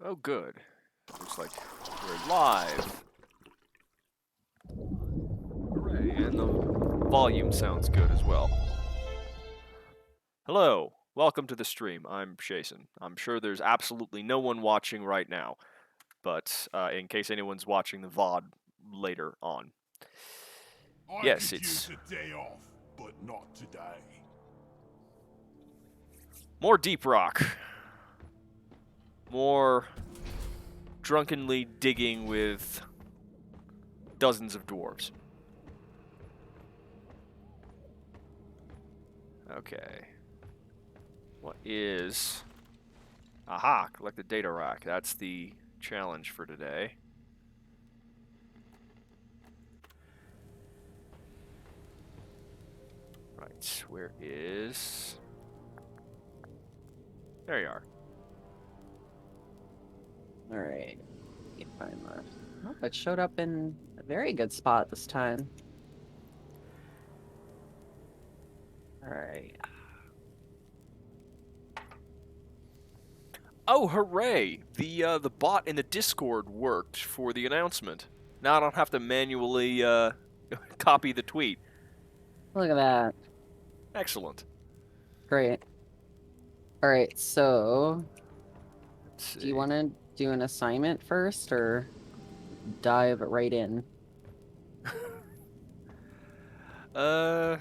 Oh, good. Looks like we're live. Hooray, and the volume sounds good as well. Hello, welcome to the stream. I'm Shason. I'm sure there's absolutely no one watching right now, but in case anyone's watching the VOD later on. Yes, could it's use a day off, but not today. more deep rock. More drunkenly digging with dozens of dwarves. Okay. What is... Aha! Collect the data rack. That's the challenge for today. Right, where is... There you are. Alright. You find that. Oh, it showed up in a very good spot this time. Alright. Oh, hooray! The bot in the Discord worked for the announcement. Now I don't have to manually copy the tweet. Look at that. Excellent. Great. Alright, so Let's see. do you want to do an assignment first or dive right in? Yeah,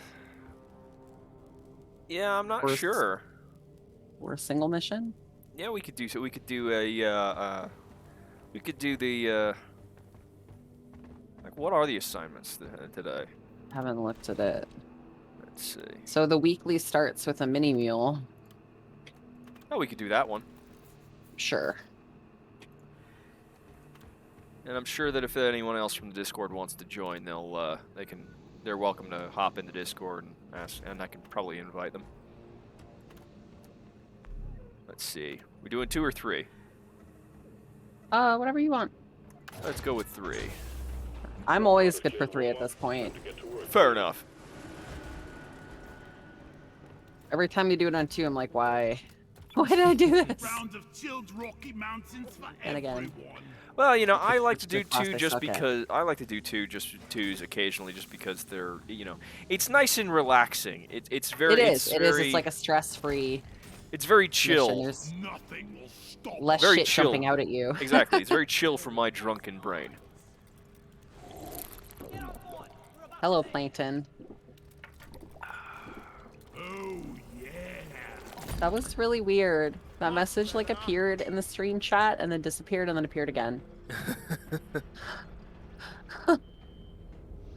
I'm not Or sure. Or a single mission? Yeah, we could do so. We could do a we could do the like, what are the assignments today? Haven't looked at it. Let's see. So the weekly starts with a mini mule. Oh, we could do that one. Sure. And I'm sure that if anyone else from the Discord wants to join, they're welcome to hop into Discord and ask, and I can probably invite them. Let's see. We doing 2 or 3? Whatever you want. Let's go with 3. I'm always good for 3 at this point. Fair enough. Every time you do it on 2, I'm like, why? Why did I do this? Round of chilled Rocky Mountains for And again. everyone. Well, you know, I like to do Just because 2 they just suck at it. because I like to do 2s occasionally just because they're, you know, it's nice and relaxing. It's very It is. it's It is. very, It's like a stress-free it's very mission. chill. There's Nothing will stop less Very shit chill. jumping out at you. Exactly. It's very chill for my drunken brain. Hello, Plankton. Oh, yeah. That was really weird. That message like appeared in the stream chat and then disappeared and then appeared again.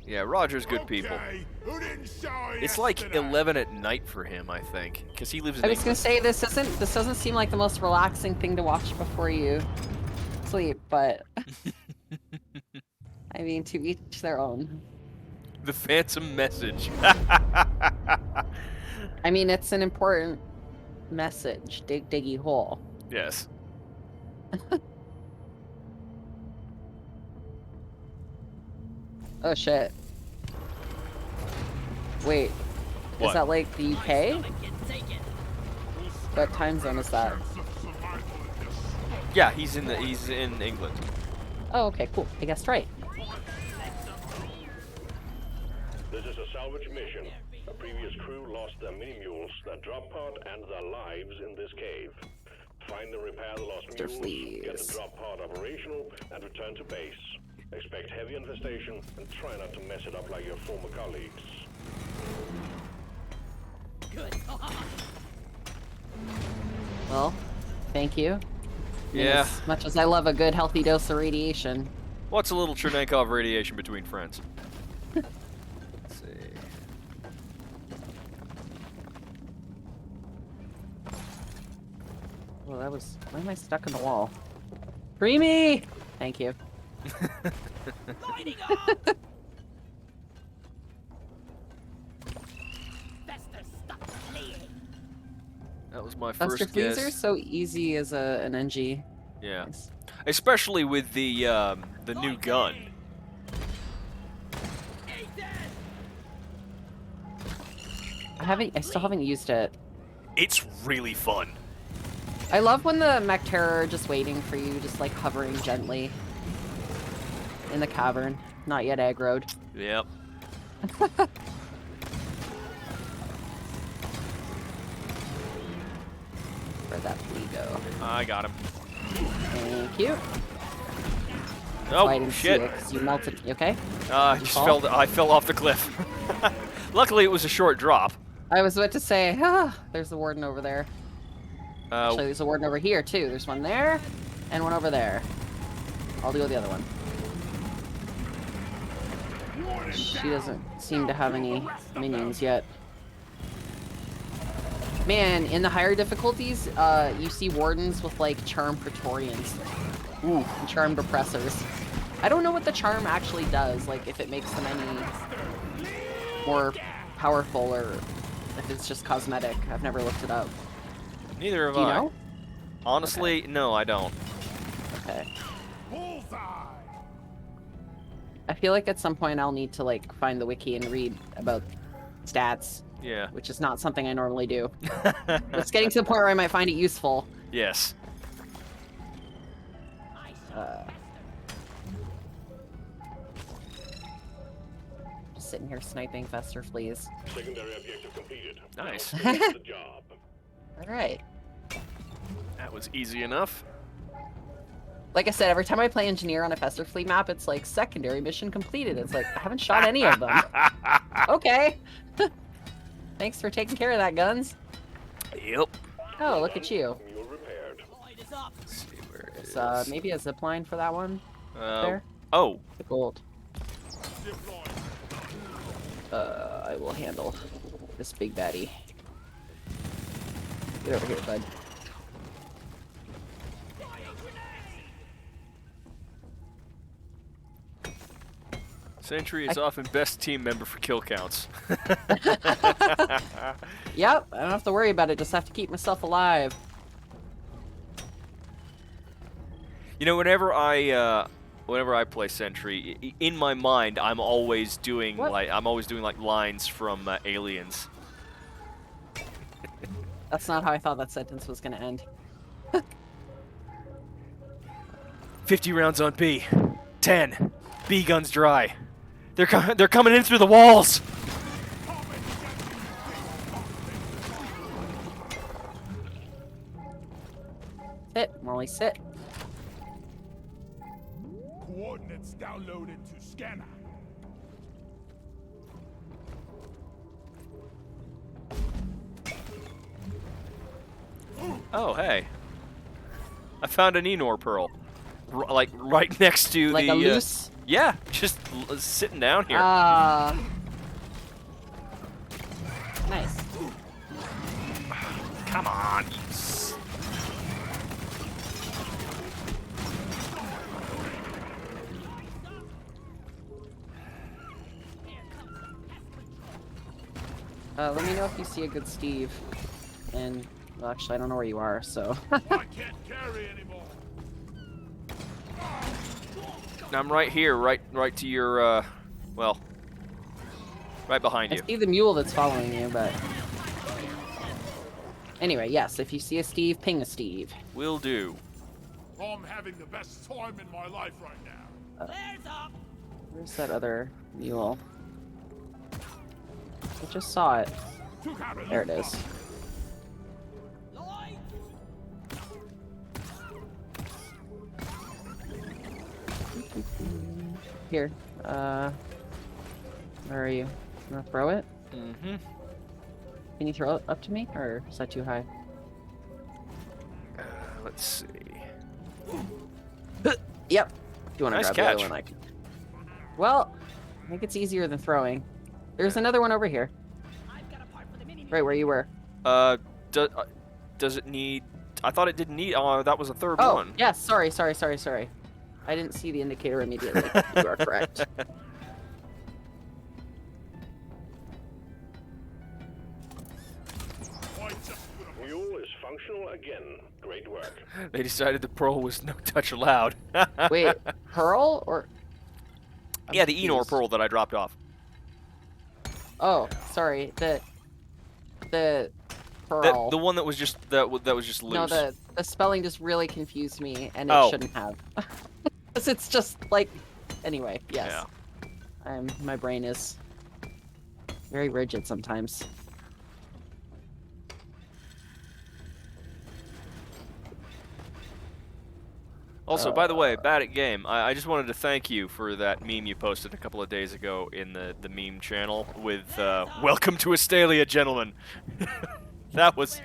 Yeah, Roger's good people. Okay, who didn't show It's like yesterday? 11 at night for him, I think, because he lives in I was gonna England. say this doesn't seem like the most relaxing thing to watch before you sleep, but I mean, to each their own. The Phantom Message. I mean, it's an important message. Dig diggy hole. Yes. Oh shit. Wait, What? is that like the UK? What time zone is that? Yeah, he's in England. Oh, okay, cool. I guessed right. This is a salvage mission. A previous crew lost their mini-mules, their drop pod, and their lives in this cave. Find and repair the lost Mr. mules, get the Fleas. drop pod operational, and return to base. Expect heavy infestation, and try not to mess it up like your former colleagues. Well, thank you. I mean, Yeah. As much as I love a good healthy dose of radiation. What's a little Chernenkov radiation between friends? Let's see. Well, that was. Why am I stuck in the wall? Free me! Thank you. That was my Buster first Fleas are guess. so easy as an NG. Yeah. Nice. Especially with the new gun. I still haven't used it. It's really fun. I love when the mech terror are just waiting for you, just like hovering gently in the cavern, not yet aggroed. Yep. Where'd that flea go? I got him. Thank you. Oh, I didn't shit. see it 'cause you melted. You okay? I Did you just fall? I fell off the cliff. Luckily, it was a short drop. I was about to say, there's the warden over there. Actually, there's a warden over here too. There's one there, and one over there. I'll deal with the other one. She doesn't seem to have any minions yet. Man, in the higher difficulties, you see wardens with like charm praetorians. Ooh, and charmed oppressors. I don't know what the charm actually does, like if it makes them any more powerful or if it's just cosmetic. I've never looked it up. Neither have Do you I. know? Honestly, no, I don't. Okay. Bullseye. I feel like at some point I'll need to like find the wiki and read about stats, Yeah. which is not something I normally do. It's getting to the point where I might find it useful. Yes. Just sitting here sniping fester fleas. Secondary objective completed. Nice. Now finish the job. All right. That was easy enough. Like I said, every time I play engineer on a fester flea map, it's like secondary mission completed. It's like I haven't shot any of them. Okay. Thanks for taking care of that, guns. Yep. Oh, look at you. Mule repaired. Let's see where it is. So, maybe a zip line for that one there. Oh, The gold. Deploy. I will handle this big baddie. Get over here, bud. Sentry is often best team member for kill counts. Yep, I don't have to worry about it. Just have to keep myself alive. You know, whenever I play Sentry, in my mind, I'm always doing What? like lines from Aliens. That's not how I thought that sentence was gonna end. 50 rounds on B. 10. B guns dry. They're coming in through the walls. Sit, Molly, sit. Coordinates downloaded to scanner. Oh, hey. I found an Enor pearl. Like right next to Like the a loose. yeah, just sitting down here. Ah. Nice. Come on. Let me know if you see a good Steve. And, well, actually, I don't know where you are, so. I can't carry anymore. I'm right here, right to your well, right behind I you. see the mule that's following you, but. Anyway, yes, if you see a Steve, ping a Steve. Will do. I'm having the best time in my life right now. Where's that other mule? I just saw it. Took out a There it is. Here. Where are you? You wanna throw it? Mm-hmm. Can you throw it up to me, or is that too high? Let's see. Yep. Do you want to Nice grab the other catch. one? I can. Well, I think it's easier than throwing. There's another one over here. Right where you were. Does it need? I thought it didn't need. Oh, that was a third Oh, one. yes. Sorry. I didn't see the indicator immediately. You are correct. I just put a Mule is functional again. Great work. They decided the pearl was no touch allowed. Wait, Pearl or? I'm Yeah, the Enor confused. pearl that I dropped off. Oh, sorry. The Pearl. The one that was just that was just No, loose. the spelling just really confused me, and it Oh. shouldn't have. 'Cause it's just like, anyway, yes. Yeah. My brain is very rigid sometimes. Also, by the way, Bad at Game, I just wanted to thank you for that meme you posted a couple of days ago in the meme channel with "Welcome to Astalia, gentlemen." that was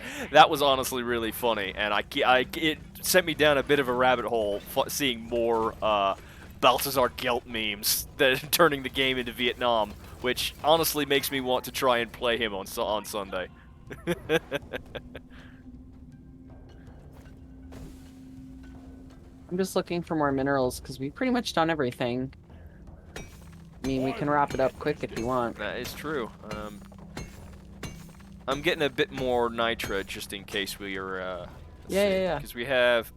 honestly really funny, and it sent me down a bit of a rabbit hole seeing more Balthazar Gelt memes that turning the game into Vietnam, which honestly makes me want to try and play him on Sunday. I'm just looking for more minerals because we've pretty much done everything. I mean, we can wrap it up quick if you want. That is true. I'm getting a bit more nitra just in case we are. Yeah. Because we have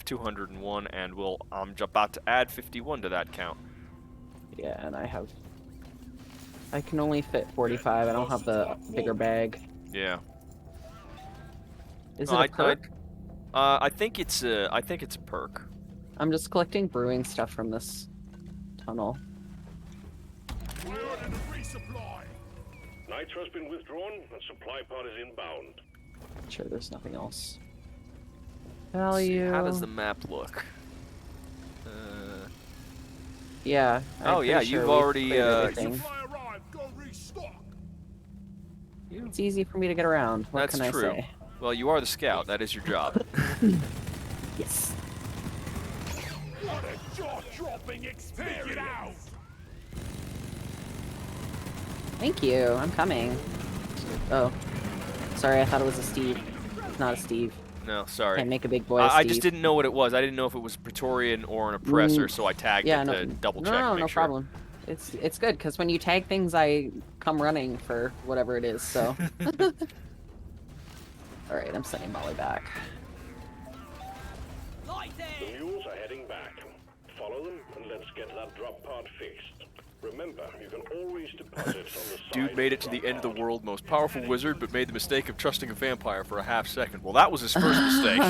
201, and I'm about to add 51 to that count. Yeah, and I can only fit 45. I don't have the bigger bag. Yeah. Is it a perk? I think it's a perk. I'm just collecting brewing stuff from this tunnel. We're in a resupply. Nitro's been withdrawn and supply pod is inbound. Sure, there's nothing else. Let's see, Value. how does the map look? Yeah. I'm Yeah, pretty sure you've we've already, cleared everything. Supply arrived. Go restock. It's easy for me to get around. What That's can true. I say? Well, you are the scout. That is your job. Yes. What a jaw-dropping experience. Take it out. Thank you. I'm coming. Oh. Sorry, I thought it was a Steve. It's not a Steve. No, sorry. Can't make a big boy I Steve. just didn't know what it was. I didn't know if it was Praetorian or an oppressor, so I tagged it to double check. No, make no sure. problem. It's good because when you tag things, I come running for whatever it is. So. All right, I'm sending Molly back. The mules are heading back. Follow them and let's get that drop pod fixed. Remember, you can always deposit on the side. Dude made it to the end of the world, most powerful wizard, but made the mistake of trusting a vampire for a half second. Well, that was his first mistake.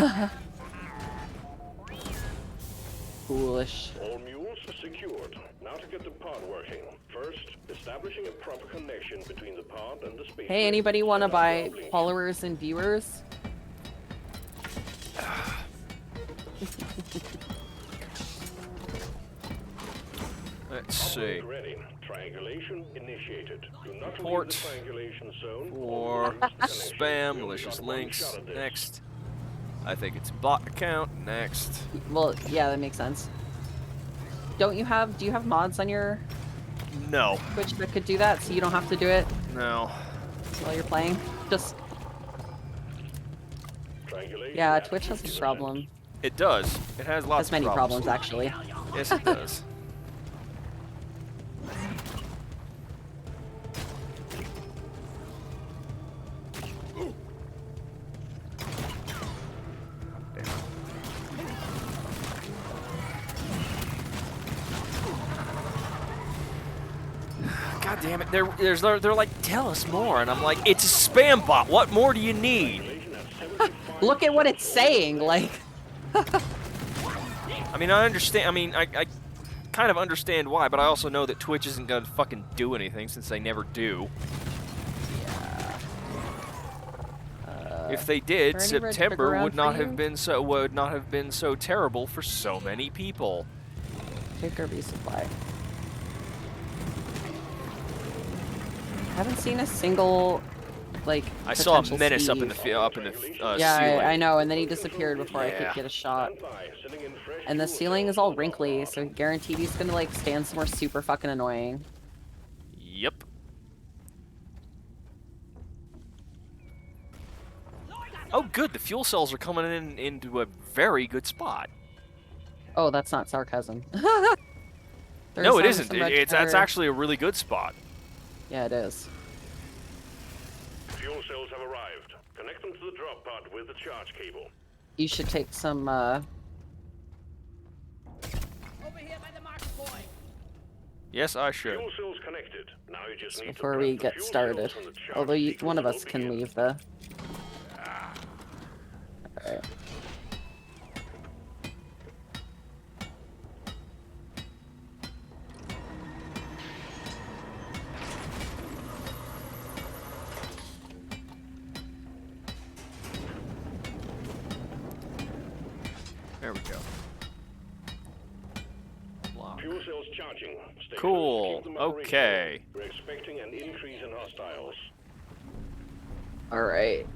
Foolish. All mules are secured. Now to get the pod working. First, establishing a proper connection between the pod and the space. Hey, anybody want to buy followers and viewers? Let's see. Ready. Triangulation initiated. Do not Report leave the triangulation zone. for spam, malicious links. Next. I think it's bot account. Next. Well, yeah, that makes sense. Do you have mods on your No. Twitch that could do that so you don't have to do it No. while you're playing? Just, Triangulation yeah, at Twitch has a 50%. problem. It does. It has lots Has many of problems, actually. Yes, it does. God damn it! They're like, tell us more, and I'm like, it's a spam bot. What more do you need? Look at what it's saying, like... I mean, I understand. I mean, I kind of understand why, but I also know that Twitch isn't gonna fucking do anything since they never do. If they did, Are any red sugar September around would for not you? have been so terrible for so many people. Take our resupply. I haven't seen a single, like, I saw a potential menace Steve. up in the Yeah, ceiling. I know, and then he disappeared before I Yeah. could get a shot. Standby, sending in fresh And the fuel ceiling is cells all on the wrinkly, pod. so guaranteed he's gonna, like, stand somewhere super fucking annoying. Yep. Oh, good. The fuel cells are coming in into a very good spot. Oh, that's not sarcasm. No, it There's isn't. some much That's better- actually a really good spot. Yeah, it is. Fuel cells have arrived. Connect them to the drop pod with the charge cable. You should take some, Over here by the marker point. Yes, I should. Fuel cells connected. Now you just need before to we prep the get fuel started. cells from the charge Although one of sequence us will can begin. leave the Alright. There we go. Lock. Fuel cells charging. Stay Cool. close, keep them operational. Okay. We're expecting an increase in hostiles. Alright.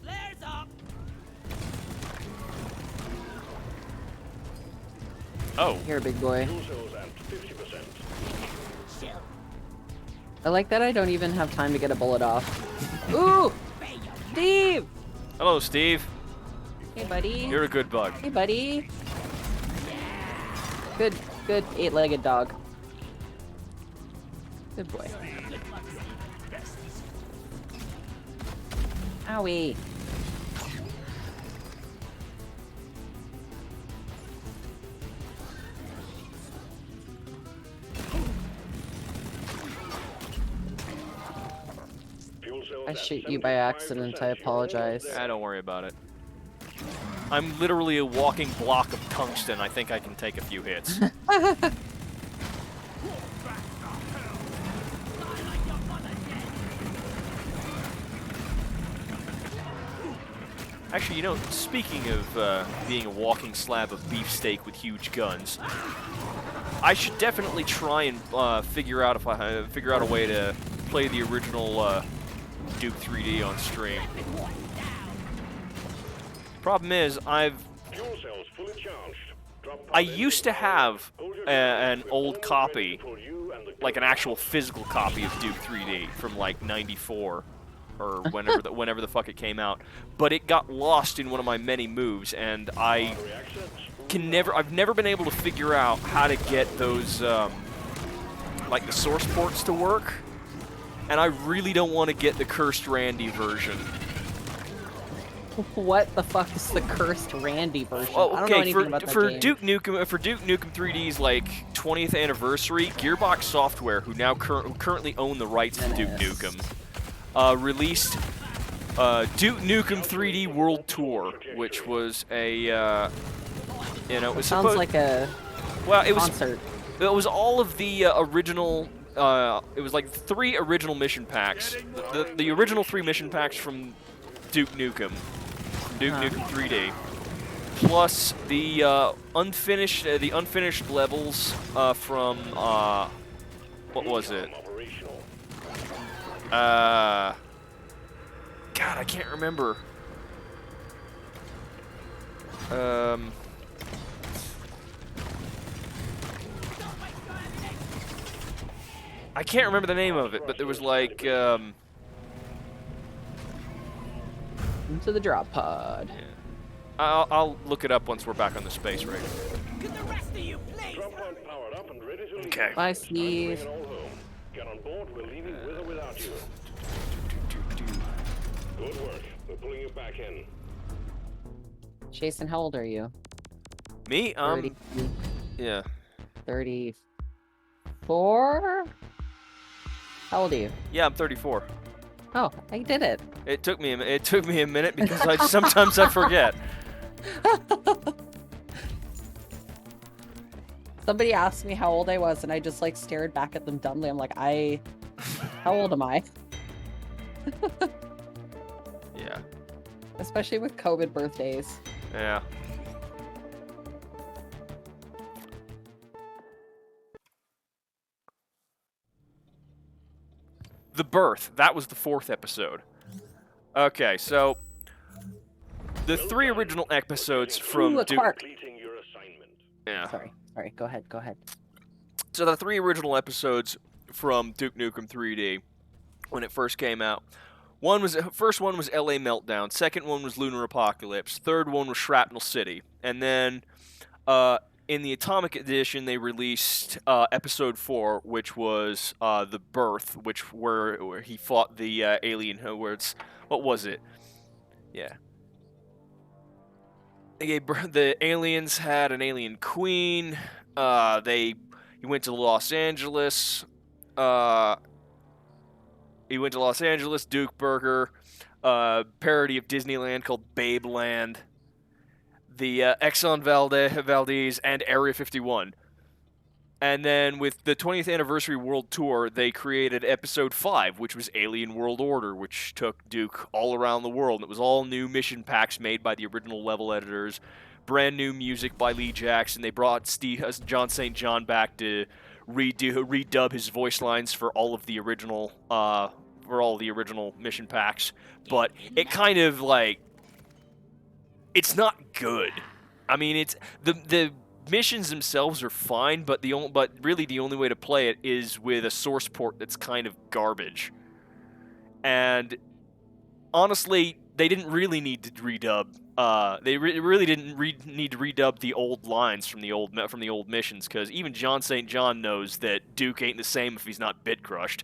Flares up. Oh. Here, big boy. Fuel cells at 50%. Chill. I like that I don't even have time to get a bullet off. Ooh! Steve! Hello, Steve. Hey, buddy. You're a good bug. Hey, buddy. Good, good eight-legged dog. Good boy. Owie. Fuel cells I at shoot you by accident. 75%. I apologize. Don't worry about it. I'm literally a walking block of tungsten. I think I can take a few hits. Actually, you know, speaking of being a walking slab of beefsteak with huge guns, I should definitely try and figure out if I figure out a way to play the original Duke 3D on stream. Problem is, Fuel cells fully charged. Drop I pod used to engine have power. Hold your an ground. old We're copy, ready for you and the like an gun. actual physical copy of Duke 3D from like '94 or whenever the fuck it came out. But it got lost in one of my many moves, and I've never been able to figure out how to get those like the source ports to work. And I really don't want to get the Cursed Randy version. What the fuck is the Cursed Randy version? Oh, I don't know okay. anything about that For game. Duke Nukem 3D's like 20th anniversary, Gearbox Software, who now currently own the rights to Duke Nice. Nukem, released Duke Nukem 3D World Tour, which was a it was Sounds like a it was concert. it was all of the original. It was like 3 original mission packs. The original 3 mission packs from Duke Nukem. Duke Nukem 3D, plus the unfinished levels from what was it? God, I can't remember. I can't remember the name of it, but there was like Into the drop pod. I'll look it up once we're back on the space rig. Can the rest of you please? Drop pod powered up and ready to leave. Okay. Bye, Time to bring Steve. it all home. Get on board. We're leaving with or without you. Good work. We're pulling you back in. Jason, how old are you? Me? 30, Yeah. 34? How old are you? Yeah, I'm 34. Oh, I did it. It took me a minute because sometimes I forget. Somebody asked me how old I was, and I just like stared back at them dumbly. I'm like, how old am I? Yeah. Especially with COVID birthdays. Yeah. The Birth. That was the 4th episode. Okay, so the 3 original episodes from Ooh, a quark. Completing your assignment. Yeah. Sorry, go ahead. So the 3 original episodes from Duke Nukem 3D when it first came out. First one was LA Meltdown, second one was Lunar Apocalypse, third one was Shrapnel City, and then in the Atomic Edition they released episode 4, which was The Birth, where he fought the alien. What was it? Yeah. the aliens had an alien queen. He went to Los Angeles. He went to Los Angeles. Duke Burger, parody of Disneyland called Babeland. The Exxon Valdez and Area 51. And then with the 20th anniversary world tour, they created episode 5, which was Alien World Order, which took Duke all around the world. And it was all new mission packs made by the original level editors, brand new music by Lee Jackson. They brought John St. John back to redub his voice lines for all of the original mission packs. But it kind of like, it's not good. I mean, it's the missions themselves are fine, but really the only way to play it is with a source port that's kind of garbage. And honestly, they didn't really need to redub. They really didn't need to redub the old lines from the old missions, because even John St. John knows that Duke ain't the same if he's not bit crushed.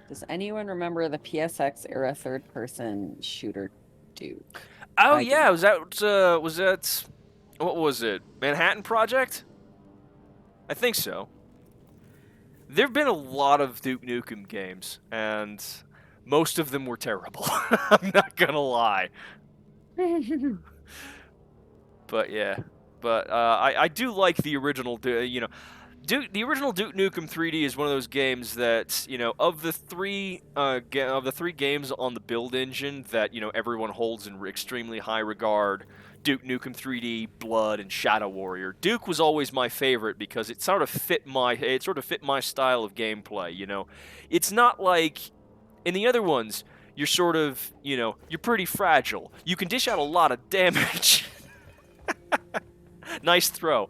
Does anyone remember the PSX era third-person shooter Duke? Oh yeah, was that what was it? Manhattan Project? I think so. There've been a lot of Duke Nukem games, and most of them were terrible. I'm not gonna lie. But yeah, I do like the original. The original Duke Nukem 3D is one of those games that, of the three games on the build engine that everyone holds in extremely high regard, Duke Nukem 3D, Blood, and Shadow Warrior, Duke was always my favorite because it sort of fit my style of gameplay. It's not like in the other ones you're sort of you're pretty fragile. You can dish out a lot of damage. Nice throw.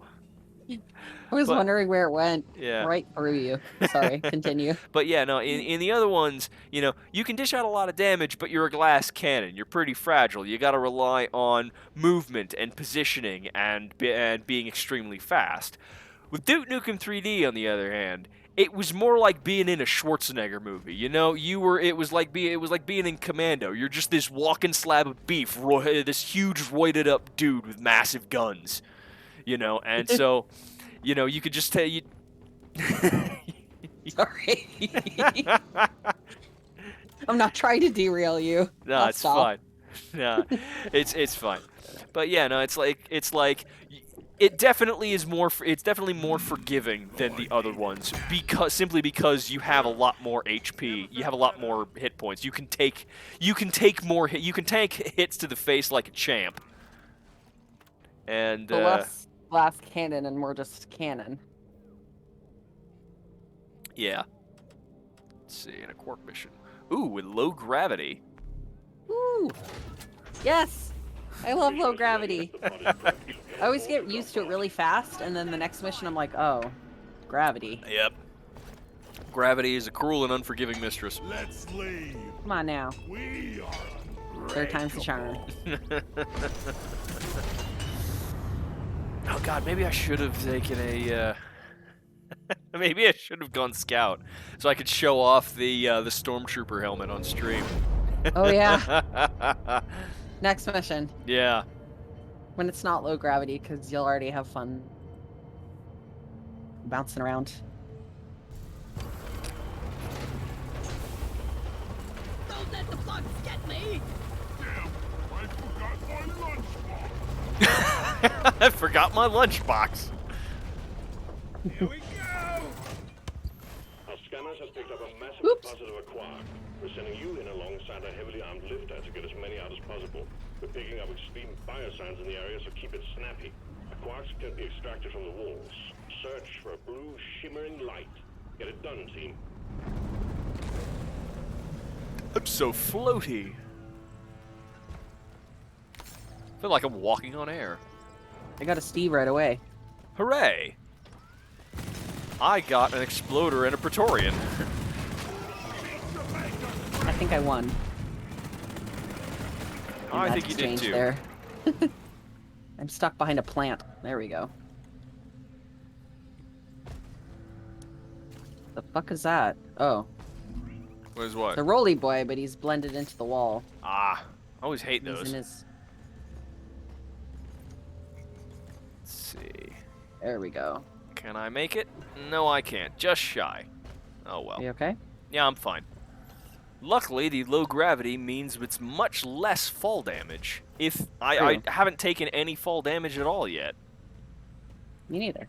I was wondering where it went. Yeah. Right through you. Sorry, continue. But yeah, no, in the other ones, you can dish out a lot of damage, but you're a glass cannon. You're pretty fragile. You got to rely on movement and positioning and being extremely fast. With Duke Nukem 3D, on the other hand, it was more like being in a Schwarzenegger movie. It was like being in Commando. You're just this walking slab of beef, this huge roided up dude with massive guns. And so you could just tell you. Sorry. I'm not trying to derail you. No, it's fine. No, it's fine. But yeah, no, it's like it definitely is more. It's definitely more forgiving than the other ones simply because you have a lot more HP. You have a lot more hit points. You can take more. You can tank hits to the face like a champ. And less glass cannon and more just cannon. Yeah. Let's see, in a quark mission. Ooh, with low gravity. Ooh. Yes. I love low gravity. I always get used to it really fast, and then the next mission I'm like, oh, gravity. Yep. Gravity is a cruel and unforgiving mistress. Let's leave. Come on now. We are Third time's the charm. Oh god, maybe I should have taken a maybe I should have gone scout so I could show off the stormtrooper helmet on stream. Oh yeah. Next mission. Yeah. When it's not low gravity, because you'll already have fun bouncing around. Don't let the bugs get me! Damn, I forgot my lunchbox. I forgot my lunchbox. Here we go. Our scanners have picked up a massive Oops. deposit of a quark. We're sending you in alongside a heavily armed lifter to get as many out as possible. We're picking up extreme biosigns in the area, so keep it snappy. Quarks can be extracted from the walls. Search for a blue, shimmering light. Get it done, team. I'm so floaty. I feel like I'm walking on air. I got a Steve right away. Hooray! I got an exploder and a Praetorian. I think I won. I That think you did exchange too. There. I'm stuck behind a plant. There we go. The fuck is that? Oh, What is what? the Roly Boy, but he's blended into the wall. Ah, I always hate He's those. in his see. There we go. Can I make it? No, I can't. Just shy. Oh well. You okay? Yeah, I'm fine. Luckily, the low gravity means it's much less fall damage. If I True. haven't taken any fall damage at all yet. Me neither.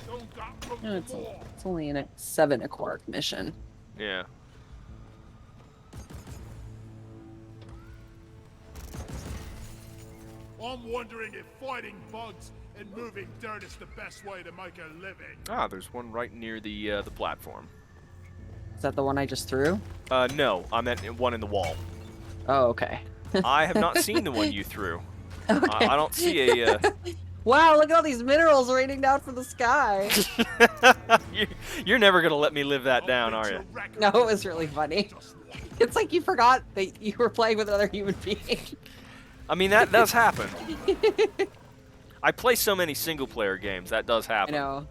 Don't got from No, the wall. it's only a 7 a quark mission. Yeah. I'm wondering if fighting bugs and moving dirt is the best way to make a living. Ah, there's one right near the platform. Is that the one I just threw? No, I meant one in the wall. Oh, okay. I have not seen the one you threw. Okay. I don't see a. Wow, look at all these minerals raining down from the sky. You're never gonna let me live that I'll down, beat are your you? record. No, it was really funny. Just one. It's like you forgot that you were playing with another human being. I mean, that does happen. I play so many single-player games. That does I happen. know.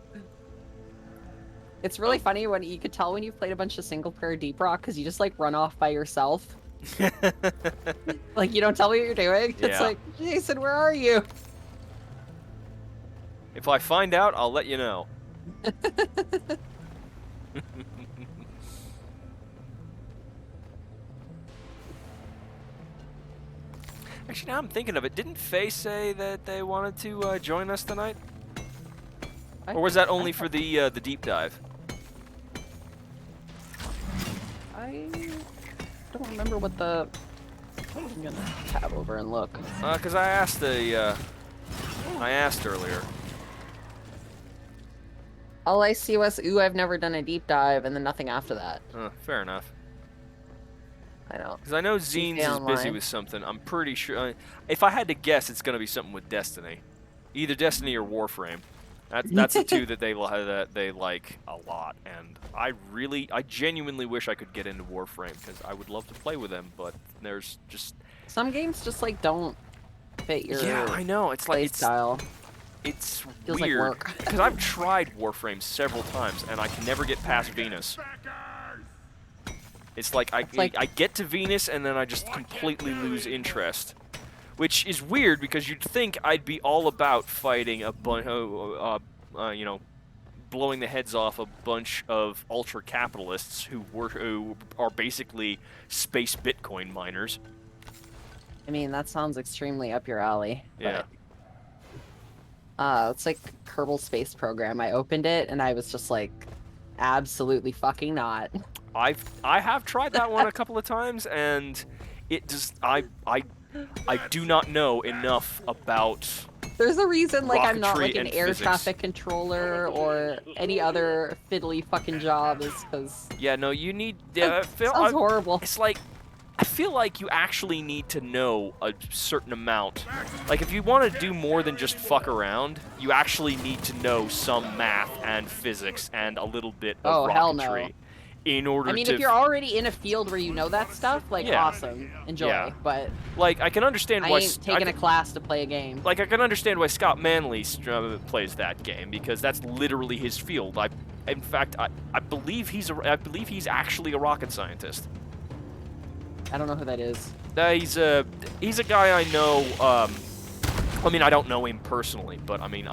It's really funny when you could tell when you've played a bunch of single-player Deep Rock because you just like run off by yourself. Like you don't tell me what you're doing. It's Yeah. like, Jason, where are you? If I find out, I'll let you know. Actually, now I'm thinking of it. Didn't Faye say that they wanted to join us tonight? Or was that only for the deep dive? I don't remember what the. I'm gonna tab over and look. Cause I asked I asked earlier. All I see was, ooh, I've never done a deep dive, and then nothing after that. Fair enough. I know. Because I know Zines stay is busy online. with something. I'm pretty sure. If I had to guess, it's gonna be something with Destiny, either Destiny or Warframe. That's the two that they like a lot. And I genuinely wish I could get into Warframe because I would love to play with them. But there's just Some games just like don't fit your yeah, I know. It's play like style. it's Feels like weird work. because I've tried Warframe several times and I can never get past Venus. It's like I get to Venus and then I just completely lose interest, which is weird because you'd think I'd be all about fighting a bunch, you know, blowing the heads off a bunch of ultra capitalists who are basically space Bitcoin miners. I mean, that sounds extremely up your alley. Yeah. But, it's like Kerbal Space Program. I opened it and I was just like, absolutely fucking not. I have tried that one a couple of times and it just I do not know enough about. There's a reason, like, I'm not Rocketry like an and air physics. traffic controller or any other fiddly fucking job, is because Yeah, no, you need. Yeah, sounds horrible. It's like I feel like you actually need to know a certain amount. Like if you want to do more than just fuck around, you actually need to know some math and physics and a little bit of Oh, hell no. rocketry in order I mean, to. if you're already in a field where you know that stuff, like, Yeah. awesome, enjoy. Yeah. But Like I can understand I why. ain't taking a class to play a game. Like I can understand why Scott Manley plays that game because that's literally his field. In fact, I believe he's actually a rocket scientist. I don't know who that is. He's a guy I know. I mean, I don't know him personally, but I mean,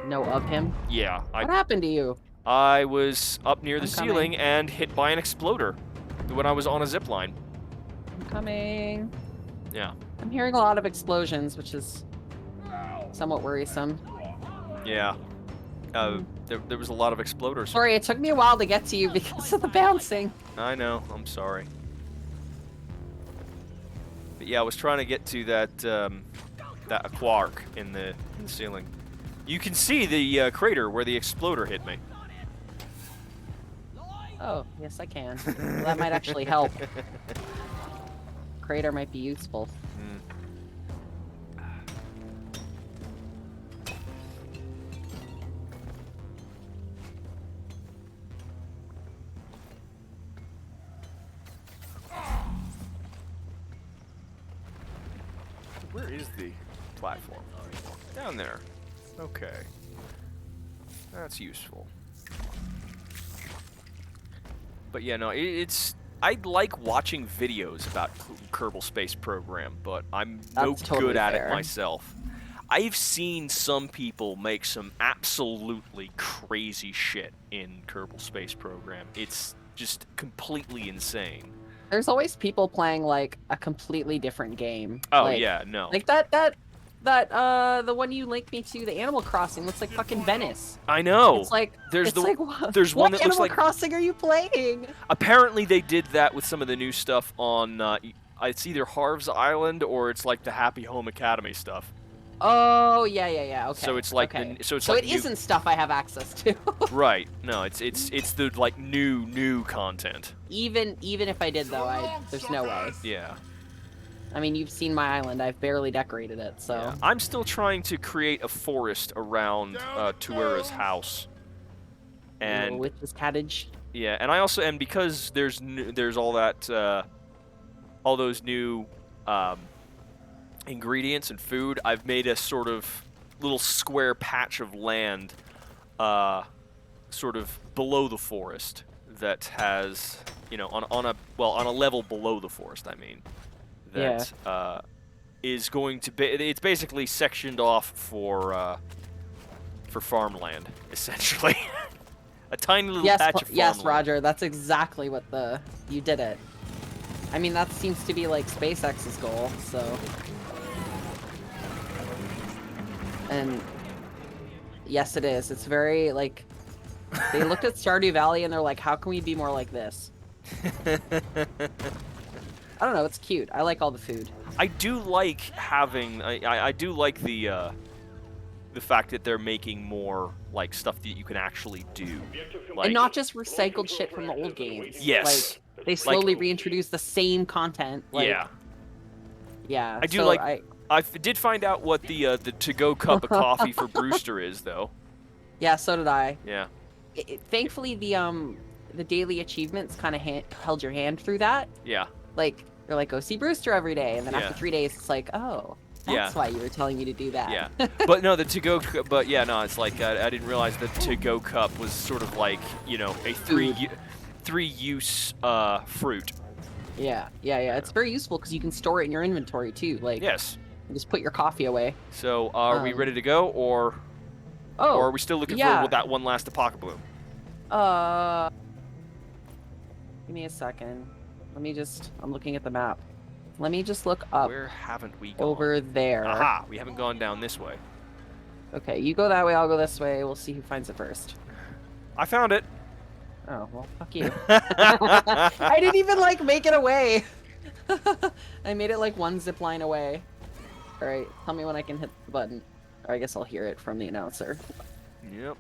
Know of him? yeah, What happened to you? I was up near the I'm coming. ceiling and hit by an exploder when I was on a zip line. I'm coming. Yeah, I'm hearing a lot of explosions, which is somewhat worrisome. yeah. There was a lot of exploders. Sorry, it took me a while to get to you because of the bouncing. I know. I'm sorry. But yeah, I was trying to get to that quark in the ceiling. You can see the crater where the exploder hit me. Oh, yes, I can. Well, that might actually help. Crater might be useful. Where is the platform? Down there. Okay. That's useful. But yeah, no, it's... I like watching videos about Kerbal Space Program, but I'm no That's totally good at fair. it myself. I've seen some people make some absolutely crazy shit in Kerbal Space Program. It's just completely insane. There's always people playing like a completely different game. Oh like, yeah, no. Like the one you linked me to, the Animal Crossing, looks like fucking Venice. I know. It's like there's it's the like, what, there's one what that looks Animal like Crossing are you playing? Apparently they did that with some of the new stuff on it's either Harv's Island or it's like the Happy Home Academy stuff. Oh yeah. Okay. So it's like okay. so so like it new, isn't stuff I have access to. Right. No, it's the like new content. even if I did though, there's no way. Yeah. I mean, you've seen my island. I've barely decorated it, so. Yeah. I'm still trying to create a forest around Tuera's house. And Witch's cottage. yeah, and I also because there's all that all those new ingredients and food, I've made a sort of little square patch of land sort of below the forest that has, you know, on a level below the forest, I mean, that is going to be, it's basically sectioned off for farmland, essentially. A tiny little patch of farmland. Yes, Roger. That's exactly what you did it. I mean, that seems to be like SpaceX's goal, so. And yes, it is. It's very like they looked at Stardew Valley and they're like, how can we be more like this? I don't know. It's cute. I like all the food. I do like having. I do like the fact that they're making more like stuff that you can actually do, like, and not just recycled shit from the old games. Yes. Like they slowly reintroduce the same content. Like, yeah. Yeah. I do so like. I did find out what the to-go cup of coffee for Brewster is, though. Yeah, so did I. Yeah. Thankfully, the daily achievements kind of held your hand through that. Yeah. Like, you're like, go see Brewster every day, and then Yeah. after 3 days, it's like, oh, that's why you were telling me to do that. Yeah. But no, the to-go cup, but yeah, no, it's like, I didn't realize the to-go cup was sort of like, you know, a three-use fruit. Yeah. It's very useful because you can store it in your inventory, too. Like, Yes. you just put your coffee away. So, are we ready to go, or are we still looking for that one last Apoca Bloom? Give me a second. I'm looking at the map. Let me just look up Where haven't we gone? over there. Aha, we haven't gone down this way. Okay, you go that way, I'll go this way. We'll see who finds it first. I found it. Oh, well, fuck you. I didn't even, like, make it away. I made it, like, one zip line away. Alright, tell me when I can hit the button. Or I guess I'll hear it from the announcer. Yep.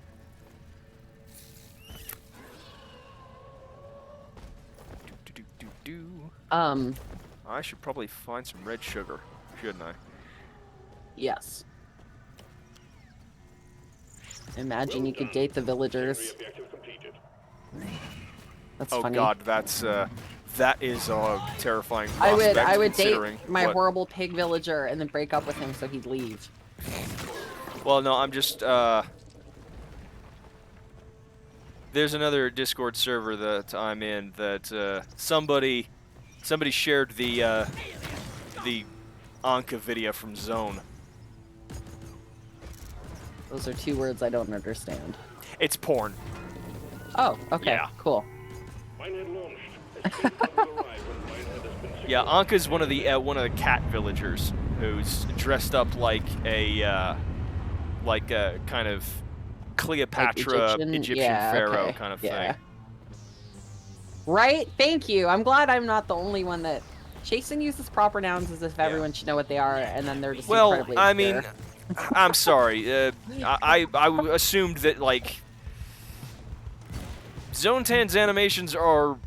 I should probably find some red sugar, shouldn't I? Yes. Imagine you could date the villagers. That's Oh funny. god, that is a terrifying prospect. I would considering date my what... horrible pig villager and then break up with him so he'd leave. Well, no, I'm just, there's another Discord server that I'm in that, somebody shared the Anka video from Zone. Those are 2 words I don't understand. It's porn. Oh, okay, Yeah. cool. Yeah, Anka's one of the cat villagers who's dressed up like a kind of Cleopatra, Like Egyptian yeah, pharaoh okay. kind of yeah. thing. Right? Thank you. I'm glad I'm not the only one that... Jason uses proper nouns as if everyone should know what they are, and then they're just incredibly I obscure. mean, I'm sorry. I assumed that, like, Zone 10's animations are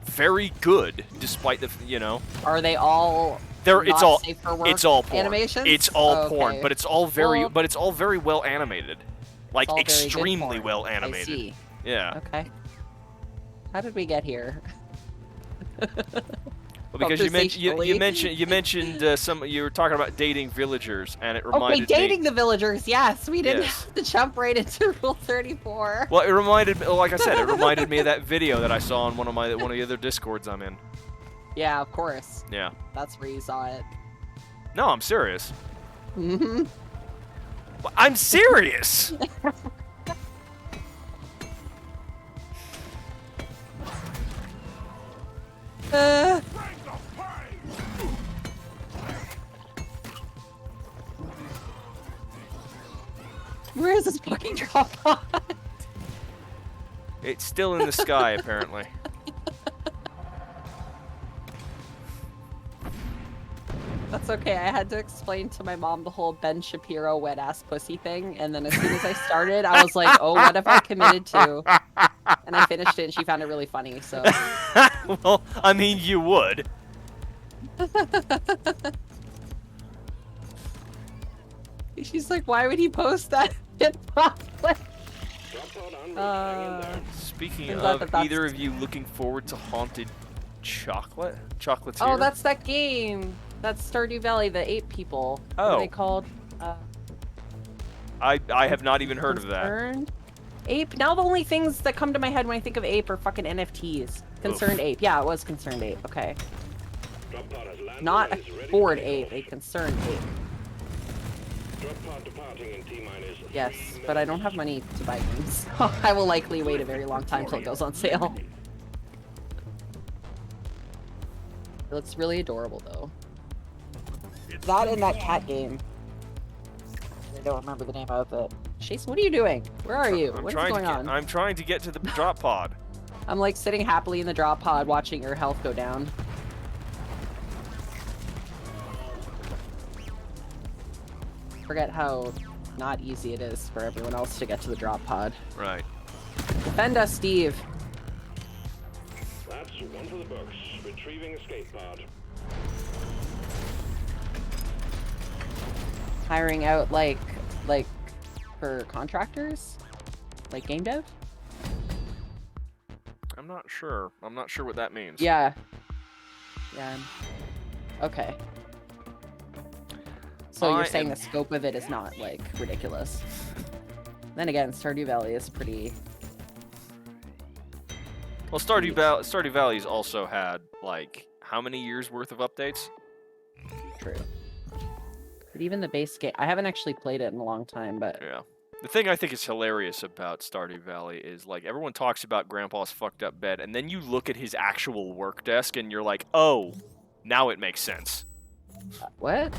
very good, despite the, you know. Are they all It's all safe for work it's all porn. animations? It's all Okay. porn, but it's all very Well, well animated. Like, it's all very good extremely porn. well I animated. see. Yeah. Okay. How did we get here? Well, because you Conversationally. mentioned some. You were talking about dating villagers, and it Okay, reminded dating me. the villagers. Yes, we didn't Yes. have to jump right into Rule 34. Well, it reminded me. Like I said, it reminded me of that video that I saw on one of the other discords I'm in. Yeah, of course. Yeah. That's where you saw it. No, I'm serious. Mm-hmm. I'm serious. Where is this fucking drop pod? It's still in the sky, apparently. That's okay. I had to explain to my mom the whole Ben Shapiro wet ass pussy thing, and then as soon as I started, I was like, "Oh, what if I committed to?" And I finished it, and she found it really funny. So. Well, I mean, you would. She's like, "Why would he post that in public?" Drop pod en route. Hang in there. Speaking I'm glad of, that that's- either of you looking forward to Haunted Chocolate? Chocolate's here? Oh, that's that game. That's Stardew Valley, the ape people. What Oh. are they called? I have not even heard of that. Concerned Ape? Now the only things that come to my head when I think of ape are fucking NFTs. Concerned Ape. Yeah, it was Concerned Ape. Okay. Drop pod has landed Not and a is ready bored to ape, take a Concerned Ape. off. Drop pod departing in T-minus Yes, 3 but I don't have money to buy games. So I will likely wait a very long time till it goes on sale. It looks really adorable though. That and that cat game. I don't remember the name of it. Chase, what are you doing? Where are you? What's going on? I'm trying to get to the drop pod. I'm like sitting happily in the drop pod watching your health go down. Forget how not easy it is for everyone else to get to the drop pod. Right. Defend us, Steve. That's one for the books. Retrieving escape pod. Hiring out like for contractors? Like game dev? I'm not sure. I'm not sure what that means. Yeah. Yeah. Okay. So I you're saying am- the scope of it is not like ridiculous. Then again, Stardew Valley is pretty. Well, Stardew Valley's also had, like, how many years worth of updates? True. But even the base game, I haven't actually played it in a long time, but Yeah. The thing I think is hilarious about Stardew Valley is, like, everyone talks about Grandpa's fucked up bed, and then you look at his actual work desk, and you're like, oh, now it makes sense. what?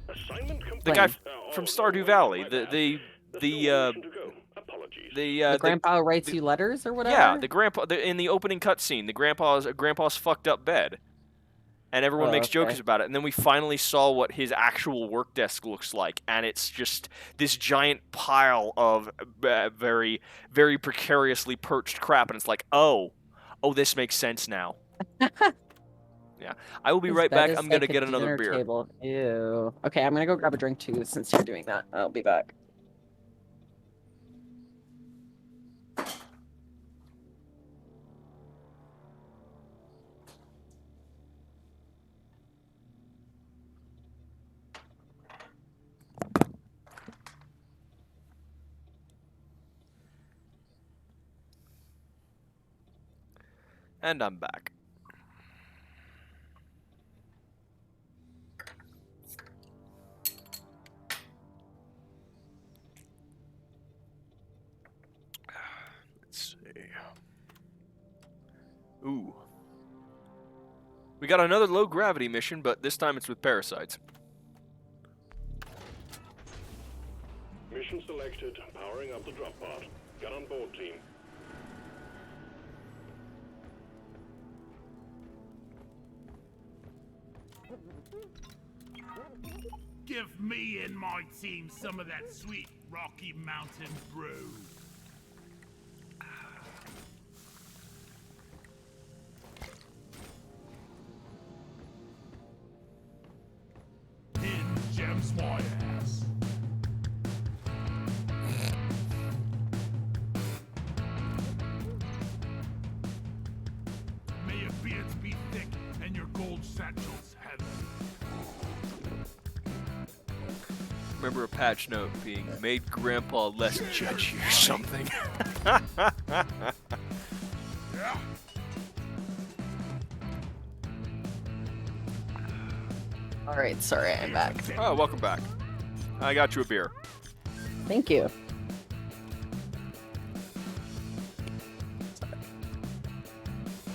Assignment complete. The guy Oh, from no, Stardew no, Valley, my the bad. the There's the no uh, motion to go. Apologies. The grandpa writes you letters or whatever? yeah, the grandpa in the opening cutscene, the grandpa's fucked up bed, and everyone Oh, makes jokes okay. about it. And then we finally saw what his actual work desk looks like, and it's just this giant pile of very, very precariously perched crap. And it's like, oh, this makes sense now. Yeah, I will be His right bed back. is I'm gonna like a get another dinner beer. Table. Ew. Okay, I'm gonna go grab a drink too since you're doing that. I'll be back. And I'm back. Let's see. Ooh. We got another low gravity mission, but this time it's with parasites. Mission selected. Powering up the drop pod. Get on board, team. Give me and my team some of that sweet Rocky Mountain brew. In Jem's White Ass. May your beards be thick and your gold Remember a patch note being made Grandpa less judgy or something. Alright, sorry, I'm back. Oh, welcome back. I got you a beer. Thank you.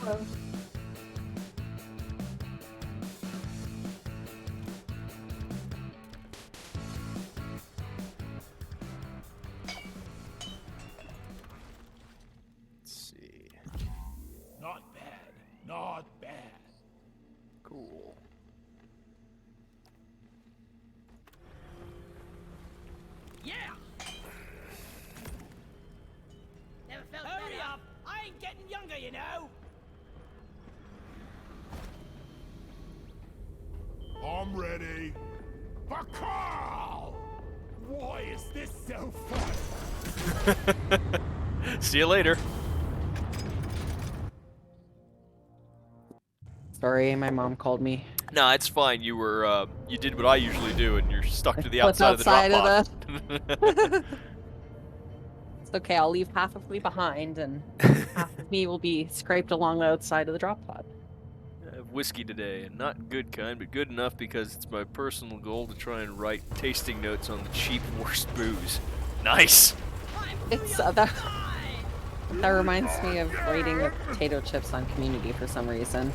Hello. Let's see. Not bad. Not bad. Cool. Yeah! Never felt Hurry better. Up! I ain't getting younger, you know! I'm ready. Bakal! Why is this so fun? See you later. Sorry, my mom called me. No, it's fine. You were you did what I usually do, and you're stuck to the What's outside of the drop outside pod. It's okay, I'll leave half of me behind, and half of me will be scraped along the outside of the drop pod. I have whiskey today, and not good kind, but good enough because it's my personal goal to try and write tasting notes on the cheap worst booze. Nice. It's that reminds me of writing the potato chips on Community for some reason.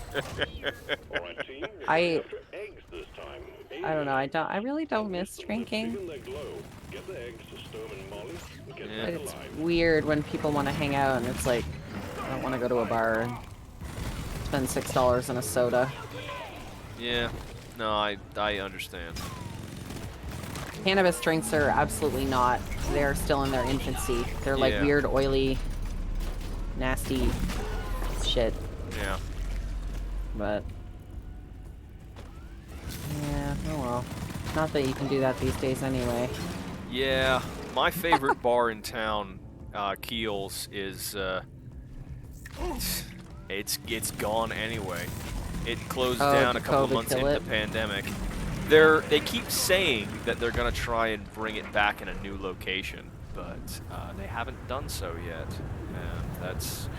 Alright, team. I After eggs this time. don't know. I really don't miss drinking. Thicken their glow. Get the eggs to Sturm and Molly and get Yeah. But back it's alive. weird when people want to hang out, and it's like, I don't want to go to a bar and spend $6 on a soda. Yeah. No, I understand. Cannabis drinks are absolutely not. They're still in their infancy. They're like Yeah. weird, oily, nasty shit. Yeah. But yeah, oh well. Not that you can do that these days anyway. Yeah. My favorite bar in town, Keels, is it's gone anyway. It closed Oh, down did a couple of COVID months kill into the pandemic. They keep saying that they're gonna try and bring it back in a new location, but they haven't done so yet. And that's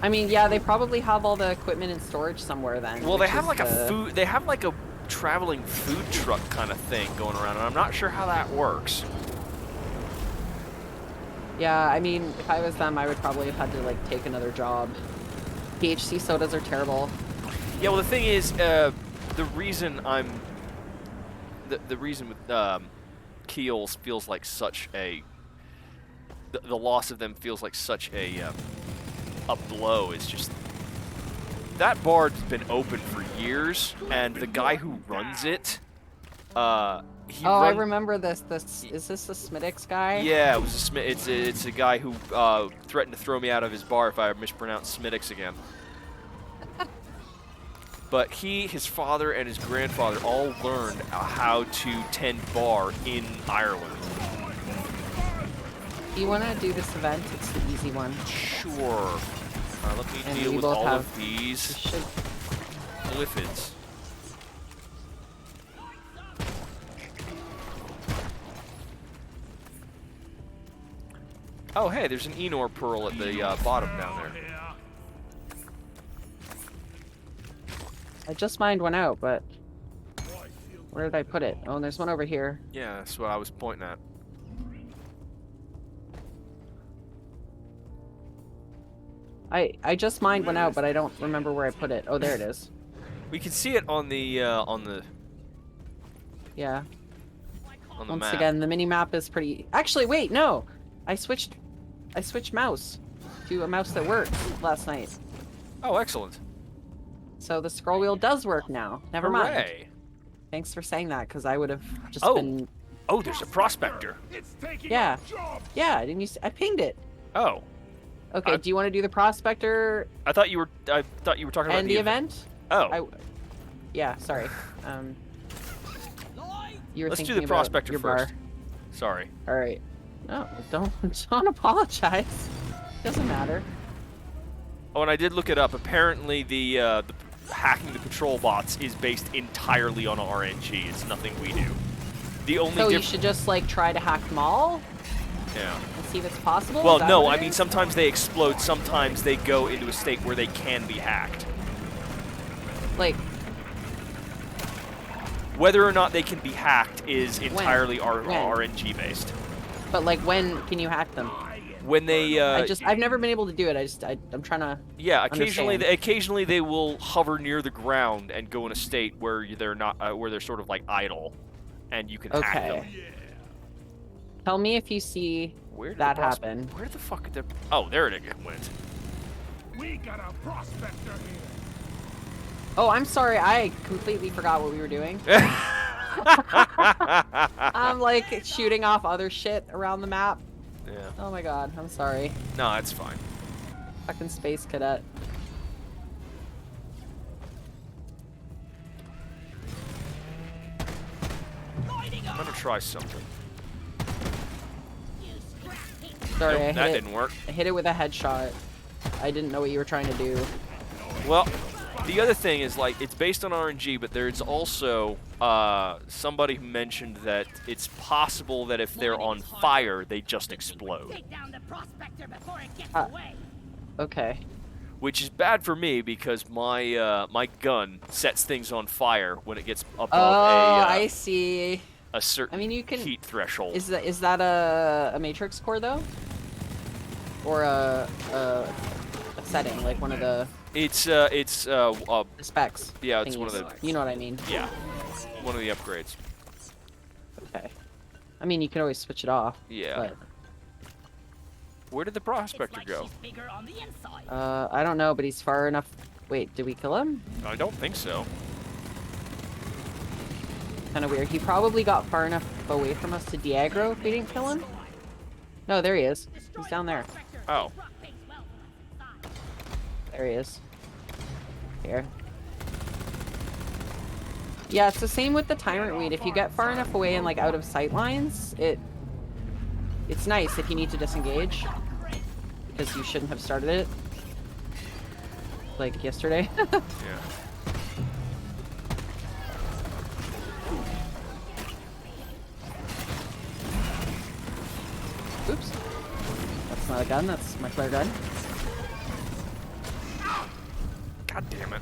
I mean, yeah, they probably have all the equipment in storage somewhere then. well, they which have is like a the- food. They have like a traveling food truck kind of thing going around, and I'm not sure how that works. Yeah, I mean, if I was them, I would probably have had to like take another job. THC sodas are terrible. Yeah, well, the thing is, the reason the reason with Keels feels like such a the loss of them feels like such a blow is just that bar's been open for years, and the guy who runs it, he I remember this. Is this the Smittix guy? Yeah, it was it's a guy who threatened to throw me out of his bar if I mispronounce Smittix again. But his father, and his grandfather all learned how to tend bar in Ireland. You want to do this event? It's the easy one. Sure. Let me And deal we with both all have- of these Should... glyphids. Oh, hey, there's an Enor pearl at the bottom down there. I just mined one out, but where did I put it? Oh, and there's one over here. Yeah, that's what I was pointing at. I just mined one out, but I don't remember where I put it. Oh, there it is. We can see it on the Yeah. map. Once again, the mini map is pretty. Actually, wait, no. I switched mouse to a mouse that worked last night. Oh, excellent. So the scroll wheel does work now. Never mind. Hooray. Thanks for saying that, because I would have just Oh. been. Oh, there's a prospector. It's taking Yeah. our job. Yeah, didn't you? I pinged it. Oh, Okay, do you want to do the prospector I thought you were talking about and the event? Oh, Yeah, sorry. You were let's do thinking the about prospector your first. bar. Sorry. All right. No, don't apologize. Doesn't matter. Oh, and I did look it up. Apparently, the hacking the patrol bots is based entirely on RNG. It's nothing we do. The only So you should just like try to hack them all yeah. and see if it's possible? Well, Is that no, what I it mean is? sometimes they explode, sometimes they go into a state where they can be hacked. Like, Whether or not they can be hacked is entirely When? RNG based. but like when can you hack them? When they I've never been able to do it. I'm trying to. yeah, occasionally understand. they will hover near the ground and go in a state where they're not where they're sort of like idle, and you can hack them. Okay. Tell me if you see Where did that the pros- happen. Where the fuck did the Oh, there it went. We got a prospector here. Oh, I'm sorry. I completely forgot what we were doing. I'm like shooting off other shit around the map. Yeah. Oh my god. I'm sorry. No, that's fine. Fucking space cadet. I'm gonna try something. Sorry, Nope, that didn't work. I hit it with a headshot. I didn't know what you were trying to do. Well, the other thing is, like, it's based on RNG, but there's also somebody who mentioned that it's possible that if they're on fire, they just explode. Take down the prospector before it gets Ah. away. Okay. Which is bad for me because my my gun sets things on fire when it gets above Oh, I see. a certain I mean, you can- heat threshold. Is that a matrix core though, or a setting like one of the It's specs? yeah, it's one of thingies? the You know what I mean? yeah, one of the upgrades. Okay. I mean, you can always switch it off. Yeah. But, Where did the It's prospector like go? she's bigger on the inside. I don't know, but he's far enough. Wait, did we kill him? I don't think so. Kind of weird. He probably got far enough away from us to de-aggro if we didn't kill him. No, there he is. He's down there. Oh. There he is. Here. Yeah, it's the same with the tyrant weed. If you get far enough away and like out of sight lines, it's nice if you need to disengage, because you shouldn't have started it like yesterday. Yeah. Oops. That's not a gun, that's my flare gun. God damn it.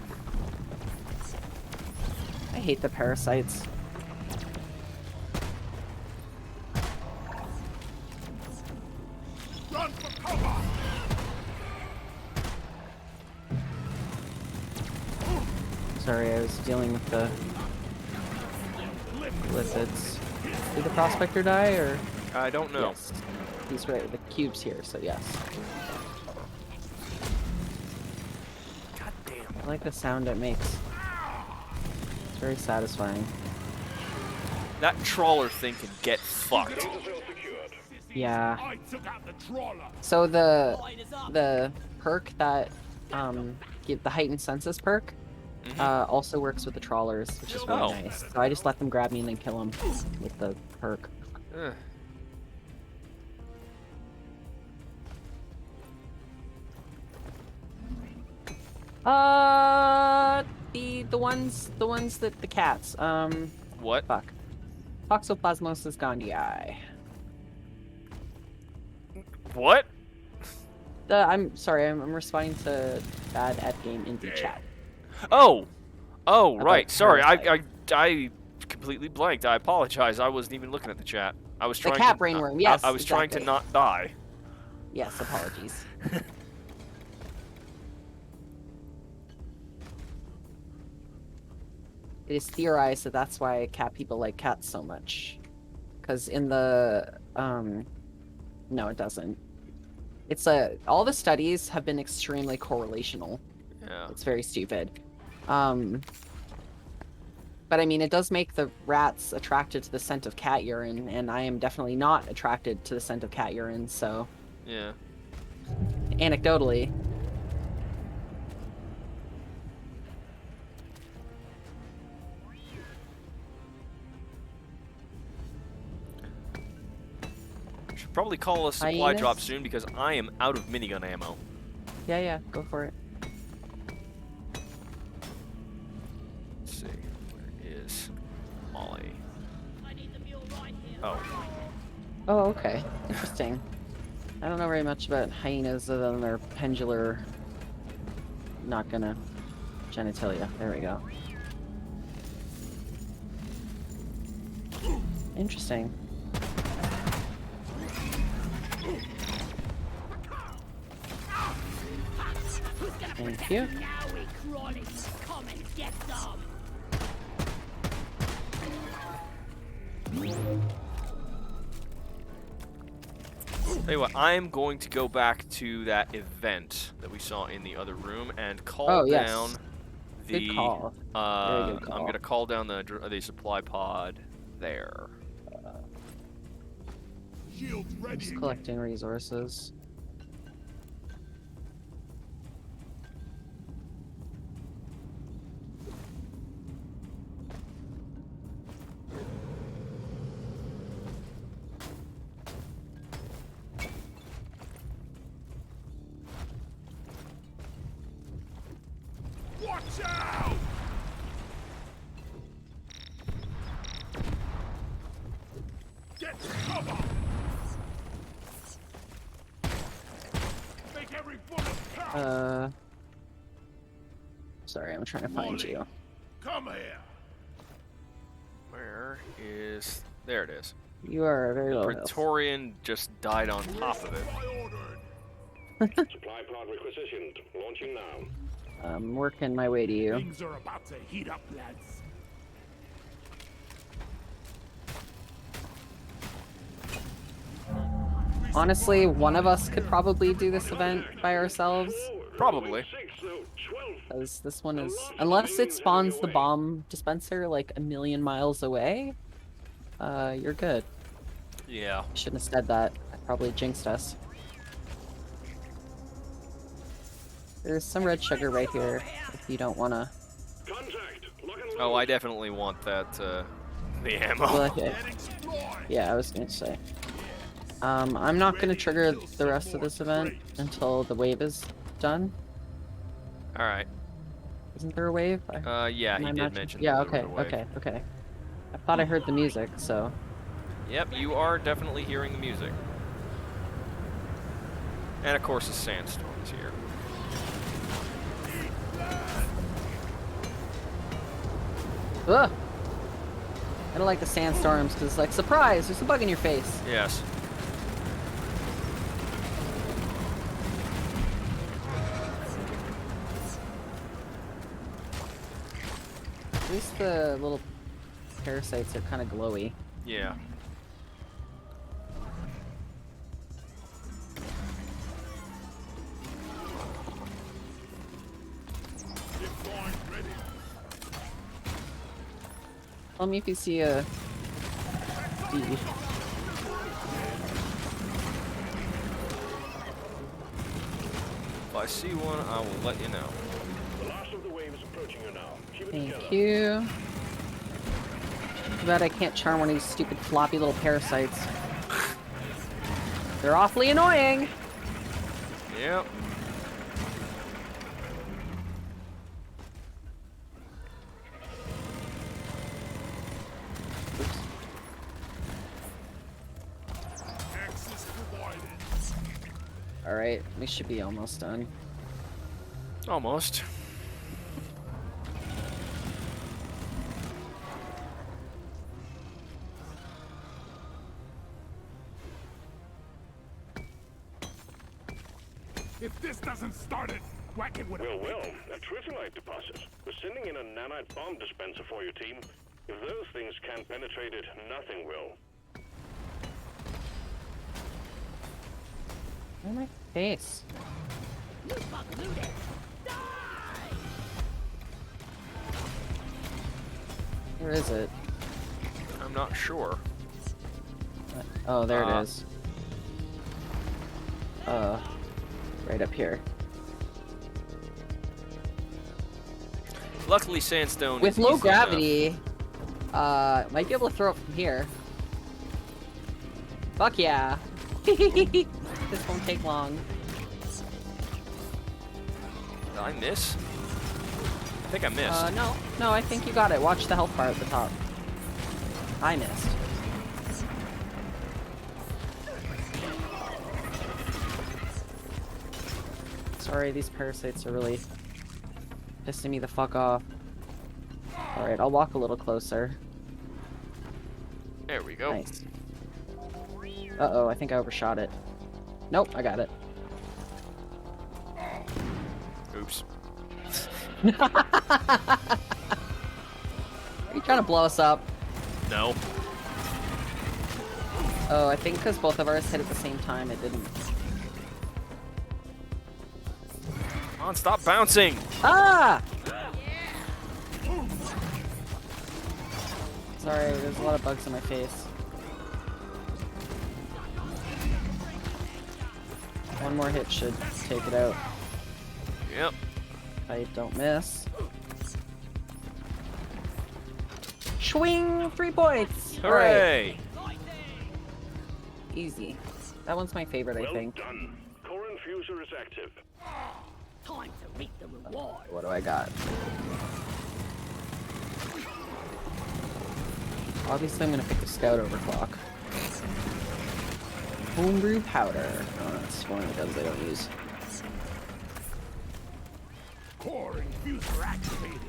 I hate the parasites. Run for cover. Sorry, I was dealing with the lizards. Did the prospector die, or? I don't know. Yes. He's right, the cube's here, so yes. God damn. I like the sound it makes. It's very satisfying. That trawler thing can get fucked. Yeah. I took out the trawler. So the perk that give the heightened senses perk also works with the trawlers, which is really Oh. nice. So I just let them grab me and then kill them with the perk. Ugh. The ones that the cats. What? Fuck. Toxoplasmosis gondii. What? I'm sorry. I'm responding to bad at game in the chat. Oh. Oh, About right. Sorry. parasite. I completely blanked. I apologize. I wasn't even looking at the chat. I was The trying cat to brainworm, yes, I was trying to exactly. not die. Yes, apologies. It is theorized that that's why cat people like cats so much. Because in the no, it doesn't. It's all the studies have been extremely correlational. Yeah. It's very stupid. But I mean, it does make the rats attracted to the scent of cat urine, and I am definitely not attracted to the scent of cat urine, so Yeah. anecdotally. Should probably call a supply Hyenas? drop soon because I am out of minigun ammo. Yeah, go for it. is Molly. I need the mule right here. Oh. Oh, okay. Interesting. I don't know very much about hyenas other than their pendular... Not gonna... genitalia. There we go. Interesting. Thank you. Now we crawlies, come and get some. Tell you what, I'm going to go back to that event that we saw in the other room and call Oh, yes. down the. Good call. Very good call. I'm going to call down the supply pod there. Shields ready. Just collecting resources. Watch out! Get cover! Make every bullet count! Sorry, I'm trying to find Molly, you. Come here! Where is... There it is. You are very low health. Praetorian just died on top of it. I ordered. Supply pod requisitioned. Launching now. I'm working my way to you. Things are about to heat up, lads. Honestly, one of us could probably do this event by ourselves. Probably. Because this one is... Unless it spawns the bomb dispenser like a million miles away, you're good. Yeah. I shouldn't have said that. I probably jinxed us. There's some red sugar right here, if you don't want to... Oh, I definitely want that, the ammo. Well, okay. Yeah, I was going to say. I'm not going to trigger the rest of this event until the wave is done. Alright. Isn't there a wave? Yeah, he Am I did not- mention Yeah, that there okay, was a wave. okay, okay. I thought I heard the music, so... Yep, you are definitely hearing the music. And of course the sandstorm is here. Ugh! I don't like the sandstorms, because it's like, surprise, there's a bug in your face. Yes. At least the little parasites are kind of glowy. Yeah. Tell me if you see a bee. If I see one, I will let you know. The last of the wave is approaching you now. Keep it Thank together. you. Too bad I can't charm one of these stupid floppy little parasites. They're awfully annoying! Yep. Access provided. Alright, we should be almost done. Almost. If this doesn't start it, whack it with a Well, a triffylite deposit. We're sending in a nanite bomb dispenser for your team. If those things can't penetrate it, nothing will. Oh my face. You bug looted. Die! Where is it? I'm not sure. Oh, there it is. Right up here. Luckily, sandstone With is low easy enough. gravity, might be able to throw it from here. Fuck yeah. This won't take long. Did I miss? think I missed. No, I think you got it. Watch the health bar at the top. I missed. Sorry, these parasites are really pissing me the fuck off. Alright, I'll walk a little closer. There we go. Nice. Uh-oh, I think I overshot it. Nope, I got it. Oops. Are you trying to blow us up? No. Oh, I think because both of ours hit at the same time, it didn't. Come on, stop bouncing! Ah! Sorry, there's a lot of bugs in my face. One more hit should take it out. Yep. I don't miss. Swing! 3 points! Hooray! Alright. Easy. That one's my favorite, I Well think. done. Core infuser is active. Time to reap the reward. What do I got? Obviously, I'm gonna pick the scout over clock. Homebrew powder. Oh, that's one of the guns I don't use. Core infuser activated.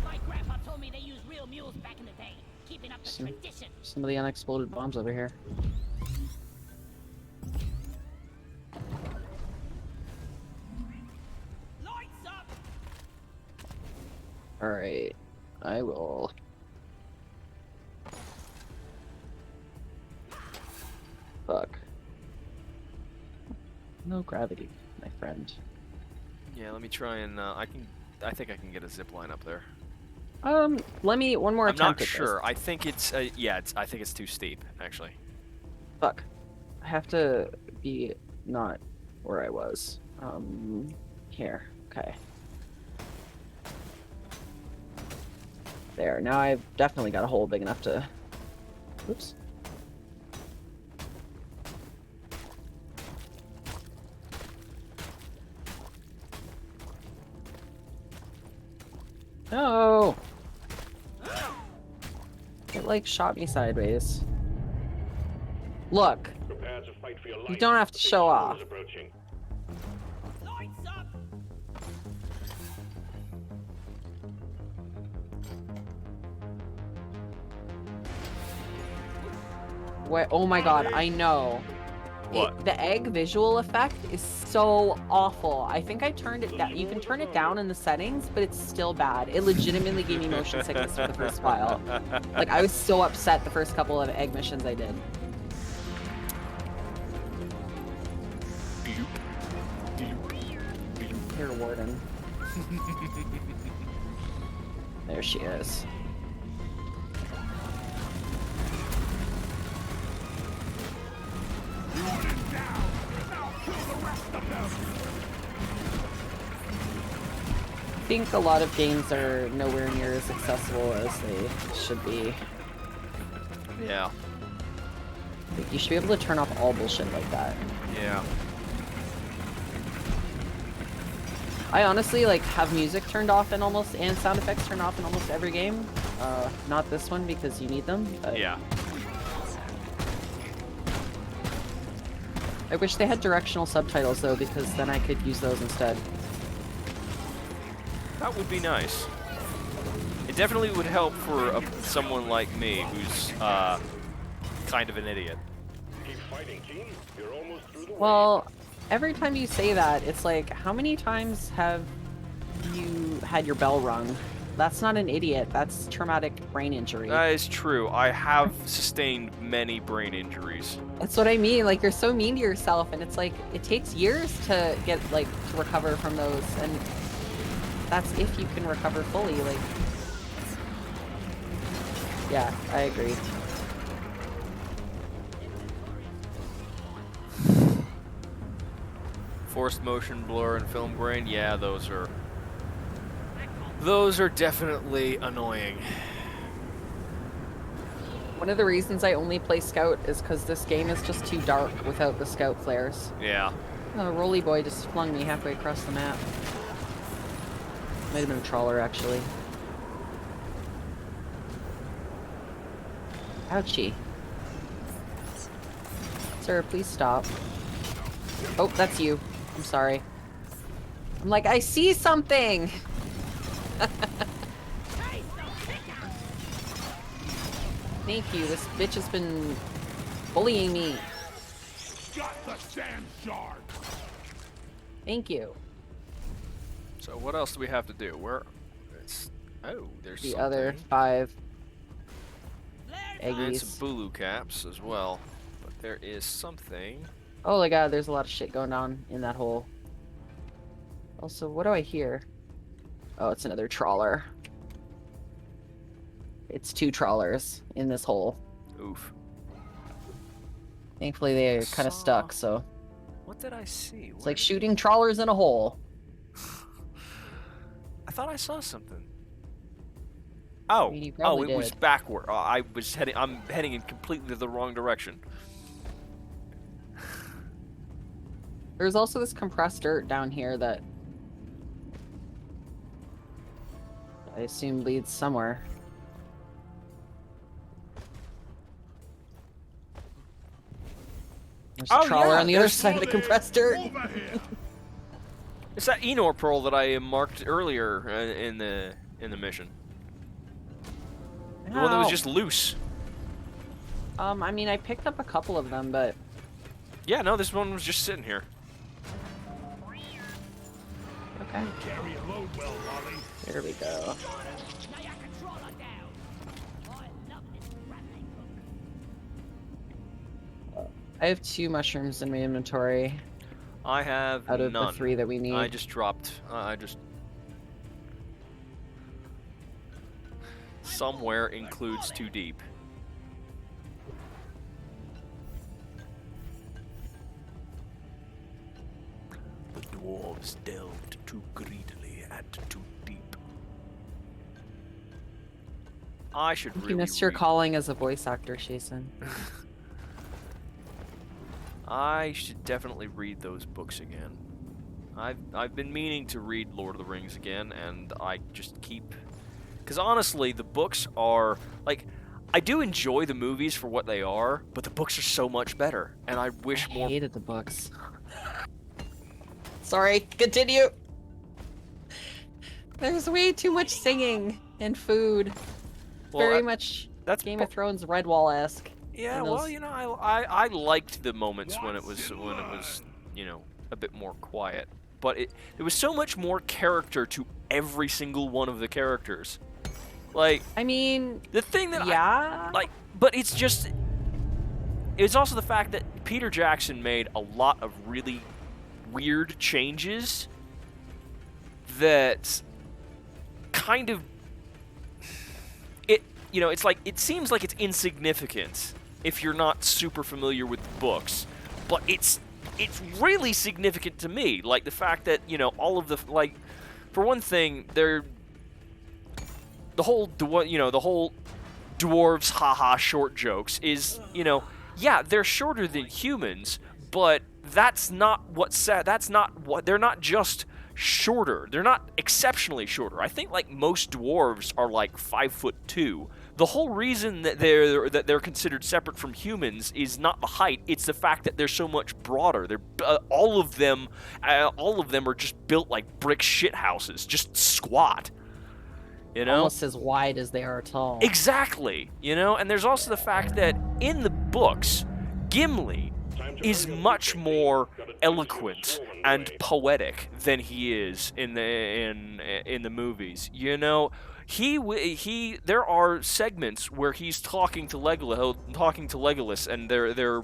My grandpa told me they used real mules back in the day, keeping up the Some- tradition. Some of the unexploded bombs over here. Lights up! Alright. I will. Fuck. No gravity, my friend. Yeah, let me try and I think I can get a zip line up there. Let me one more I'm attempt not at sure. this. I think it's yeah, I think it's too steep actually. Fuck. I have to be not where I was. Here. Okay. There. Now I've definitely got a hole big enough to. Oops. No! It like shot me sideways. Look, Prepare to fight for your life. you don't have to The big show storm off. is approaching. Lights up! Wait, oh my god, I know. What? The egg visual effect is so awful. I think I turned it down. You can turn it down in the settings, but it's still bad. It legitimately gave me motion sickness for the first while. Like, I was so upset the first couple of egg missions I did. Here, Warden. There she is. I think a lot of games are nowhere near as accessible as they should be. Yeah. Like, you should be able to turn off all bullshit like that. Yeah. I honestly like have music turned off in almost and sound effects turned off in almost every game. Not this one because you need them. But Yeah. I wish they had directional subtitles though, because then I could use those instead. That would be nice. It definitely would help for someone like me who's kind of an idiot. Keep fighting, team. You're almost through the Well, every time you say that, it's like, how many times have you had your bell rung? That's not an idiot. That's traumatic brain injury. That is true. I have sustained many brain injuries. That's what I mean. Like, you're so mean to yourself, and it's like, it takes years to get, like, to recover from those, and that's if you can recover fully, like. Yeah, I agree. Forced motion blur and film grain, yeah, those are definitely annoying. One of the reasons I only play Scout is because this game is just too dark without the Scout flares. Yeah. Oh, Rolly Boy just flung me halfway across the map. Might have been a trawler, actually. Ouchie. Sir, please stop. Oh, that's you. I'm sorry. I'm like, I see something! Thank you. This bitch has been bullying me. Got the sand shard. Thank you. So what else do we have to do? Where? It's, oh, there's The something. other 5 And eggies. some Bulu caps as well. But there is something. Oh my god, there's a lot of shit going on in that hole. Also, what do I hear? Oh, it's another trawler. It's 2 trawlers in this hole. Oof. Thankfully, they're kind of Saw- stuck, so... What did I see? It's like shooting trawlers in a hole. I thought I saw something. Oh, mean, you oh, probably it was did. backward. I was heading. I'm heading in completely the wrong direction. There's also this compressed dirt down here that... I assume leads somewhere. There's a Oh, trawler yeah, on the other there's- side of the compressed dirt. Over here. It's that Enor pearl that I marked earlier in the mission. The one that was Ow. just loose. I mean, I picked up a couple of them, but... Yeah, no, this one was just sitting here. Okay. Carry a load well, Wally. There we go. Now you control her down. I love this rattling hook. I have 2 mushrooms in my inventory I have out of none. the 3 that we need. I just dropped. I just. Somewhere includes too deep. The dwarves delved too greedily and too deep. I should You really missed your read- calling as a voice actor, Jason. I should definitely read those books again. I've been meaning to read Lord of the Rings again, and I just keep... Because honestly, the books are... Like, I do enjoy the movies for what they are, but the books are so much better, and I wish I more... hated the books. Sorry, continue. There's way too much singing and food. Well, Very much that's Game par- of Thrones Redwall-esque. Yeah, and well, those- you know, I liked the moments when it was you know, a bit more quiet. But there was so much more character to every single one of the characters. Like, I mean, the thing that yeah. but it's just... It's also the fact that Peter Jackson made a lot of really weird changes that kind of... You know, it's like, it seems like it's insignificant if you're not super familiar with the books, but it's really significant to me. Like the fact that, you know, all of the, like, for one thing, the whole dwarves haha short jokes is, you know, yeah, they're shorter than humans, but that's not they're not just shorter. They're not exceptionally shorter. I think like most dwarves are like 5'2". The whole reason that they're considered separate from humans is not the height; it's the fact that they're so much broader. They're all of them are just built like brick shit houses, just squat. You know, Almost as wide as they are tall. exactly. You know, and there's also the fact that in the books, Gimli is much more eloquent and poetic than he is in the movies. You know, there are segments where he's talking to Legolas, and they're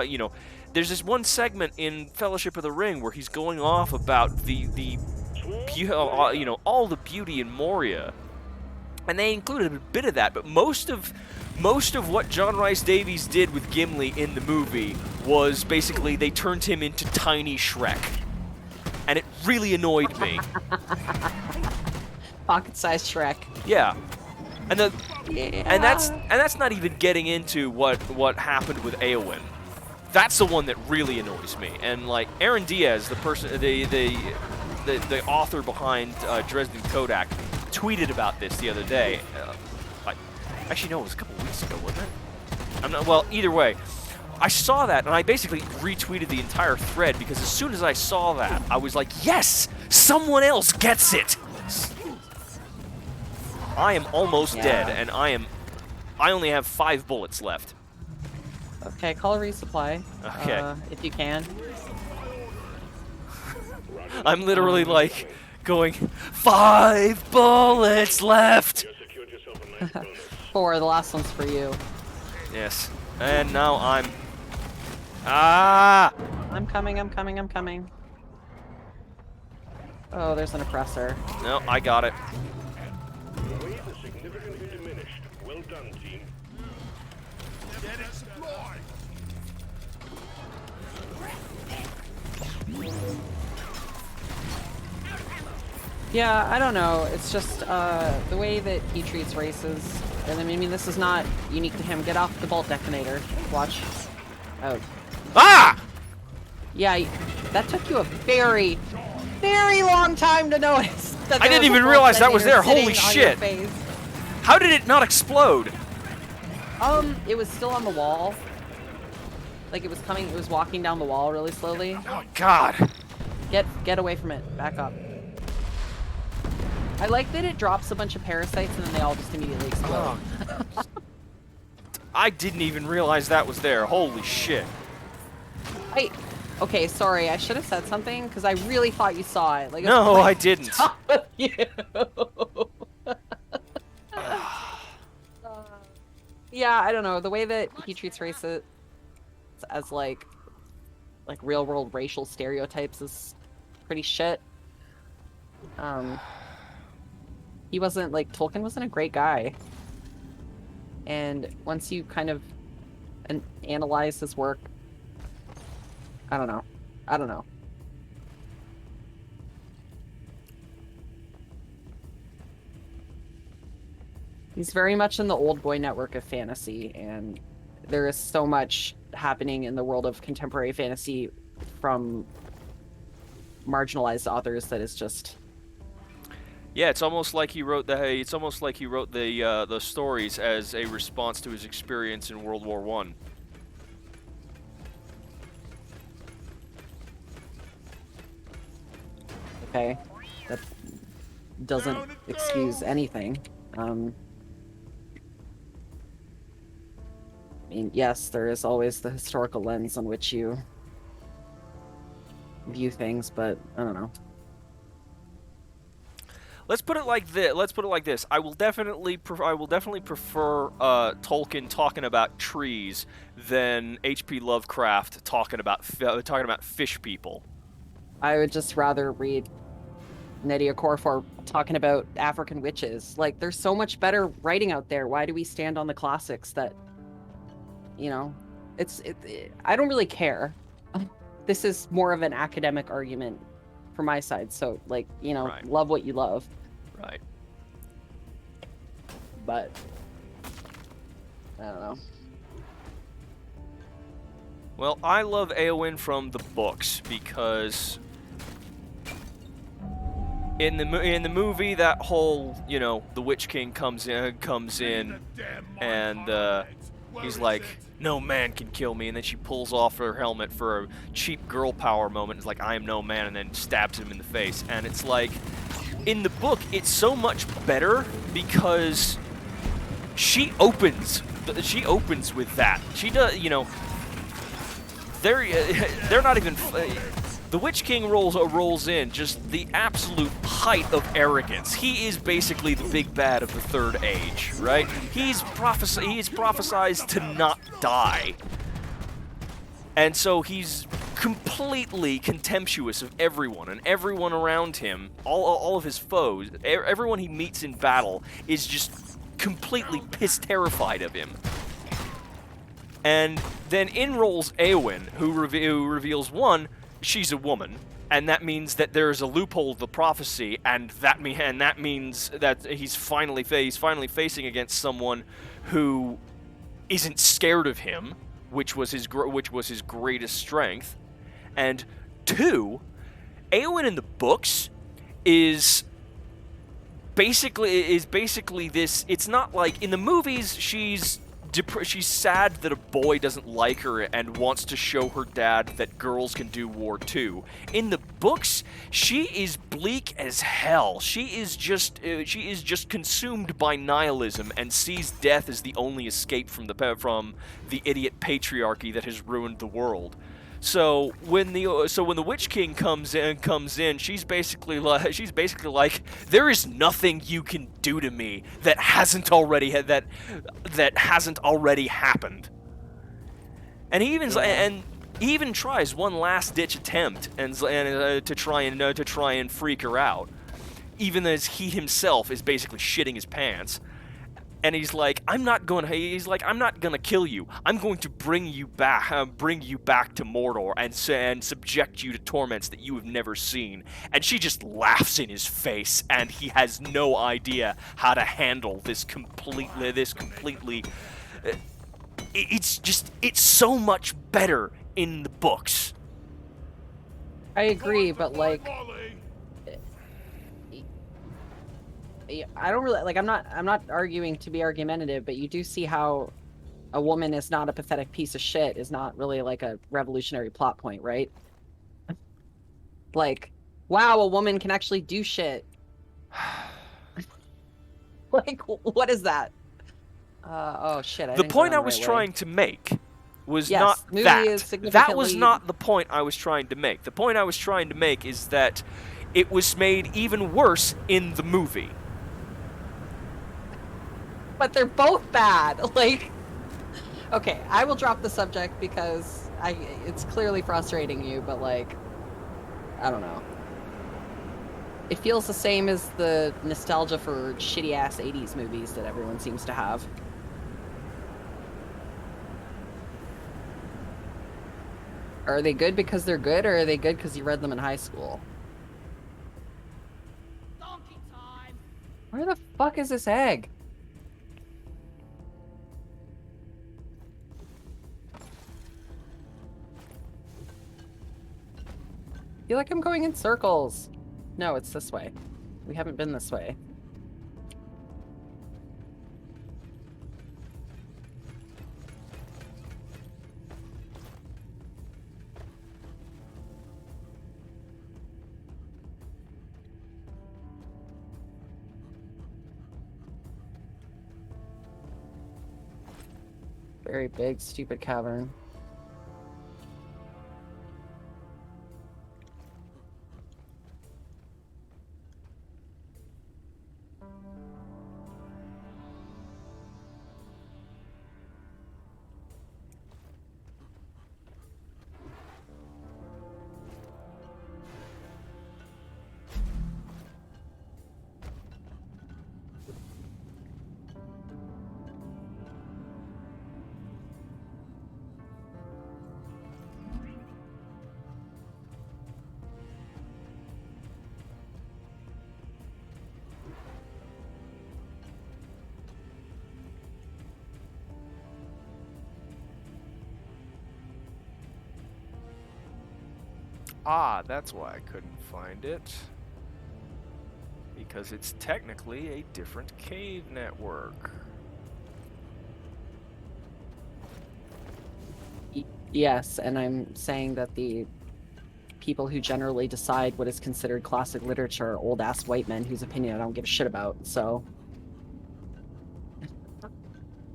you know, there's this one segment in Fellowship of the Ring where he's going off about the you know, all the beauty in Moria, and they included a bit of that, but most of what John Rhys Davies did with Gimli in the movie was basically they turned him into tiny Shrek. And it really annoyed me. Pocket-sized Shrek. Yeah. And Yeah. and that's not even getting into what happened with Eowyn. That's the one that really annoys me. And like Aaron Diaz, the person the author behind Dresden Kodak tweeted about this the other day. Actually, no, it was a couple weeks ago, wasn't it? Well, either way, I saw that, and I basically retweeted the entire thread, because as soon as I saw that, I was like, yes! Someone else gets it! I am almost dead, and I only have 5 bullets left. Okay, call a resupply. Okay. If you can. I'm literally like going, 5 bullets left! You secured yourself a nice bonus. 4, the last one's for you. Yes. And now I'm... Ah! I'm coming, I'm coming, I'm coming. Oh, there's an oppressor. No, I got it. The wave is significantly diminished. Well done, team. Get it supplied. Yeah, I don't know. It's just the way that he treats races. And I mean, this is not unique to him. Get off the bolt detonator. Watch. Oh. Ah! Yeah, that took you a very, very long time to notice. That I there didn't was a even bolt realize that was detonator there. Holy sitting on your shit. face. How did it not explode? It was still on the wall. Like it was walking down the wall really slowly. Oh, God. Get away from it. Back up. I like that it drops a bunch of parasites and then they all just immediately explode. Oh. I didn't even realize that was there. Holy shit. Okay, sorry. I should have said something because I really thought you saw it. Like it was No, right I didn't. on top of you. Yeah, I don't know. The way that he treats races as like real world racial stereotypes is pretty shit. He wasn't like Tolkien wasn't a great guy. And once you kind of analyze his work, I don't know. He's very much in the old boy network of fantasy, and there is so much happening in the world of contemporary fantasy from marginalized authors that is just... Yeah, it's almost like he wrote the stories as a response to his experience in World War I. Okay, that doesn't excuse anything. I mean, yes, there is always the historical lens on which you view things, but I don't know. Let's put it like this. I will definitely prefer Tolkien talking about trees than H.P. Lovecraft talking about fish people. I would just rather read Nnedi Okorafor talking about African witches. Like, there's so much better writing out there. Why do we stand on the classics that, you know, I don't really care. This is more of an academic argument for my side. So, like, you know, Right. Love what you love. Right. But, I don't know. Well, I love Éowyn from the books because in the movie, that whole, you know, the Witch King comes in, and he's like, no man can kill me, and then she pulls off her helmet for a cheap girl power moment. It's like, I am no man, and then stabs him in the face. And it's like, in the book, it's so much better because she opens with that. She does, you know. They're not even. The Witch King rolls in just the absolute height of arrogance. He is basically the big bad of the Third Age, right? He's prophesized to not die, and so he's completely contemptuous of everyone and everyone around him. All of his foes, everyone he meets in battle, is just completely terrified of him. And then in rolls Éowyn, who reveals, one, she's a woman, and that means that there is a loophole of the prophecy, and that means that he's finally facing against someone who isn't scared of him, which was his greatest strength. And two, Éowyn in the books is basically this. It's not like in the movies she's sad that a boy doesn't like her and wants to show her dad that girls can do war too. In the books, she is bleak as hell. She is just consumed by nihilism and sees death as the only escape from the idiot patriarchy that has ruined the world. So when the Witch King comes in, she's basically like, there is nothing you can do to me that hasn't already happened. And he even tries one last ditch attempt to try and freak her out, even as he himself is basically shitting his pants. And he's like, I'm not gonna kill you. I'm going to bring you back to Mordor and subject you to torments that you have never seen. And she just laughs in his face, and he has no idea how to handle this completely. It's so much better in the books. I agree, but like, Molly. I don't really like. I'm not arguing to be argumentative, but you do see how a woman is not a pathetic piece of shit is not really like a revolutionary plot point, right? Like, wow, a woman can actually do shit. Like, what is that? Oh shit! The point I was trying to make was not movie that. is That was significantly- not the point I was trying to make. The point I was trying to make is that it was made even worse in the movie. But they're both bad. Like, okay, I will drop the subject because it's clearly frustrating you, but like, I don't know. It feels the same as the nostalgia for shitty ass 80s movies that everyone seems to have. Are they good because they're good, or are they good because you read them in high school? Donkey time. Where the fuck is this egg? I feel like I'm going in circles. No, it's this way. We haven't been this way. Very big, stupid cavern. Ah, that's why I couldn't find it. Because it's technically a different cave network. Yes, and I'm saying that the people who generally decide what is considered classic literature are old-ass white men whose opinion I don't give a shit about, so...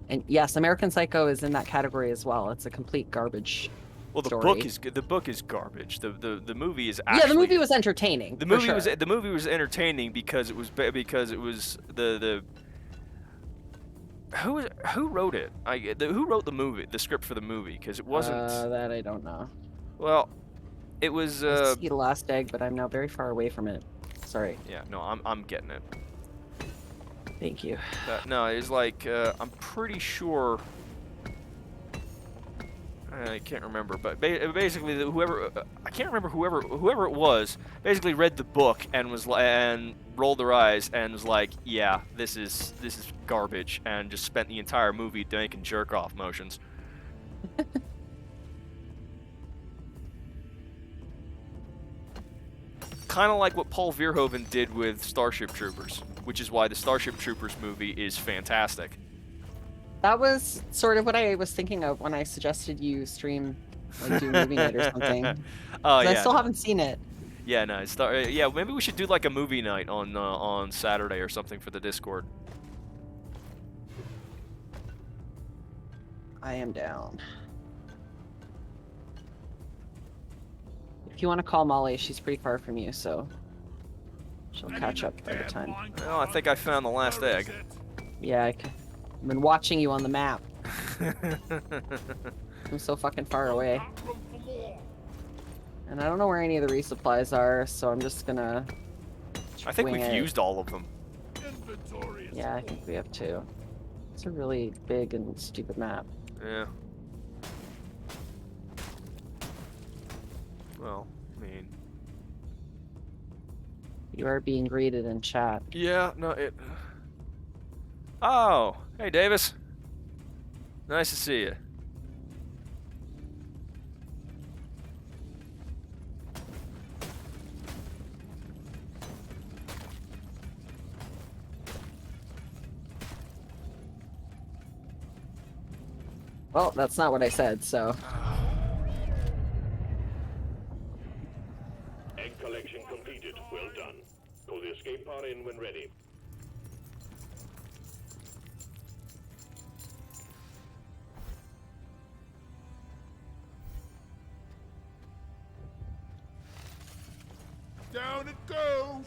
And yes, American Psycho is in that category as well. It's a complete garbage Well, the story. book is garbage. The movie is actually Yeah, the movie was entertaining. the for movie was sure. the movie was entertaining because it was the who wrote it? Who wrote the movie, the script for the movie? Because it wasn't. That I don't know. Well, it was. I see the last egg, but I'm now very far away from it. Sorry. Yeah, no, I'm getting it. Thank you. No, it's like I'm pretty sure. I can't remember, but basically, whoever I can't remember whoever it was basically read the book and and rolled their eyes and was like, "Yeah, this is garbage," and just spent the entire movie making jerk off motions. kind of like what Paul Verhoeven did with Starship Troopers, which is why the Starship Troopers movie is fantastic. That was sort of what I was thinking of when I suggested you stream, like, do movie night or something. Oh 'Cause yeah. I still no. haven't seen it. Yeah, no. Yeah, maybe we should do like a movie night on Saturday or something for the Discord. I am down. If you want to call Molly, she's pretty far from you, so she'll catch up by the time. Well, I think I found the last egg. Yeah, I've been watching you on the map. I'm so fucking far away. And I don't know where any of the resupplies are, so I'm just gonna... I think wing we've it. used all of them. Yeah, I think we have two. It's a really big and stupid map. Yeah. Well, I mean... You are being greeted in chat. Yeah, no, it... Oh! Hey, Davis! Nice to see you. Well, that's not what I said, so... Egg collection completed. Well done. Call the escape pod in when ready. Down it goes!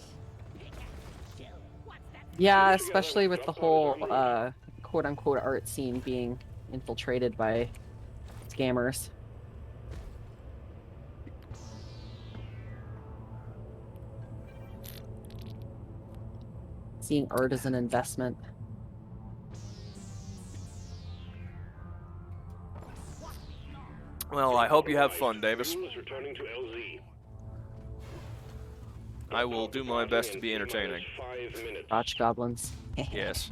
Yeah, especially with the whole, quote-unquote art scene being infiltrated by scammers. Seeing art as an investment. Well, I hope you have fun, Davis. Fuel is returning to LZ. I will do my best to be entertaining. 5 minutes. Botch goblins. Yes.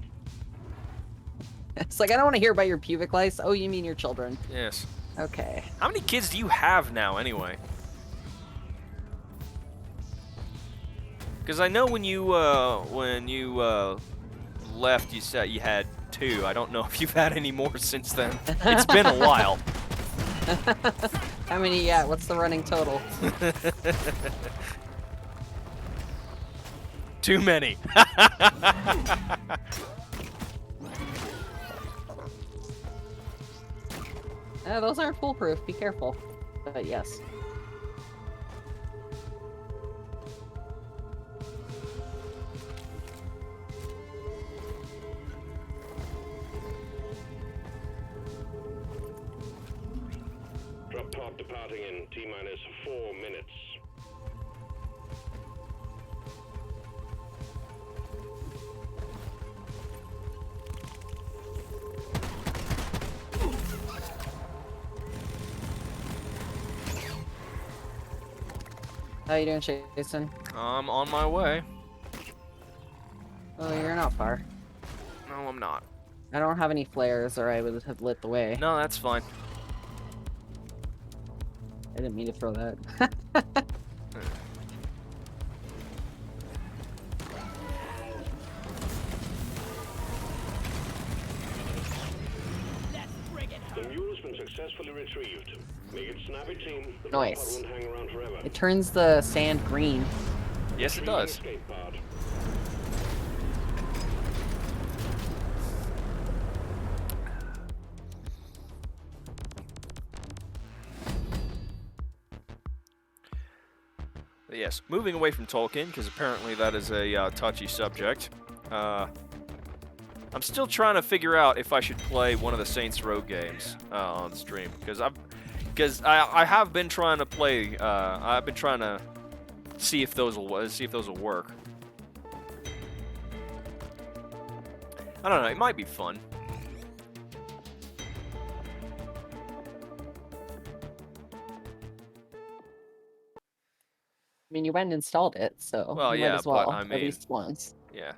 It's like, I don't want to hear about your pubic lice. Oh, you mean your children. Yes. Okay. How many kids do you have now, anyway? Because I know when you left, you said you had 2. I don't know if you've had any more since then. It's been a while. How many, yeah, what's the running total? Too many. Those aren't foolproof. Be careful. But yes. Drop pod departing in T-minus 4 minutes. How you doing, Jason? I'm on my way. Oh, you're not far. No, I'm not. I don't have any flares, or I would have lit the way. No, that's fine. I didn't mean to throw that. The mule's been successfully retrieved. Make it snappy, team. The Nice. pod won't hang around forever. It turns the sand green. Yes, it Retrieving does. escape pod. But yes, moving away from Tolkien, because apparently that is a touchy subject. I'm still trying to figure out if I should play one of the Saints Row games on stream, because I have been trying to play. I've been trying to see if those will work. I don't know. It might be fun. I mean, you went and installed it, so Well, you yeah, might as well, but I at mean- least once. Yeah.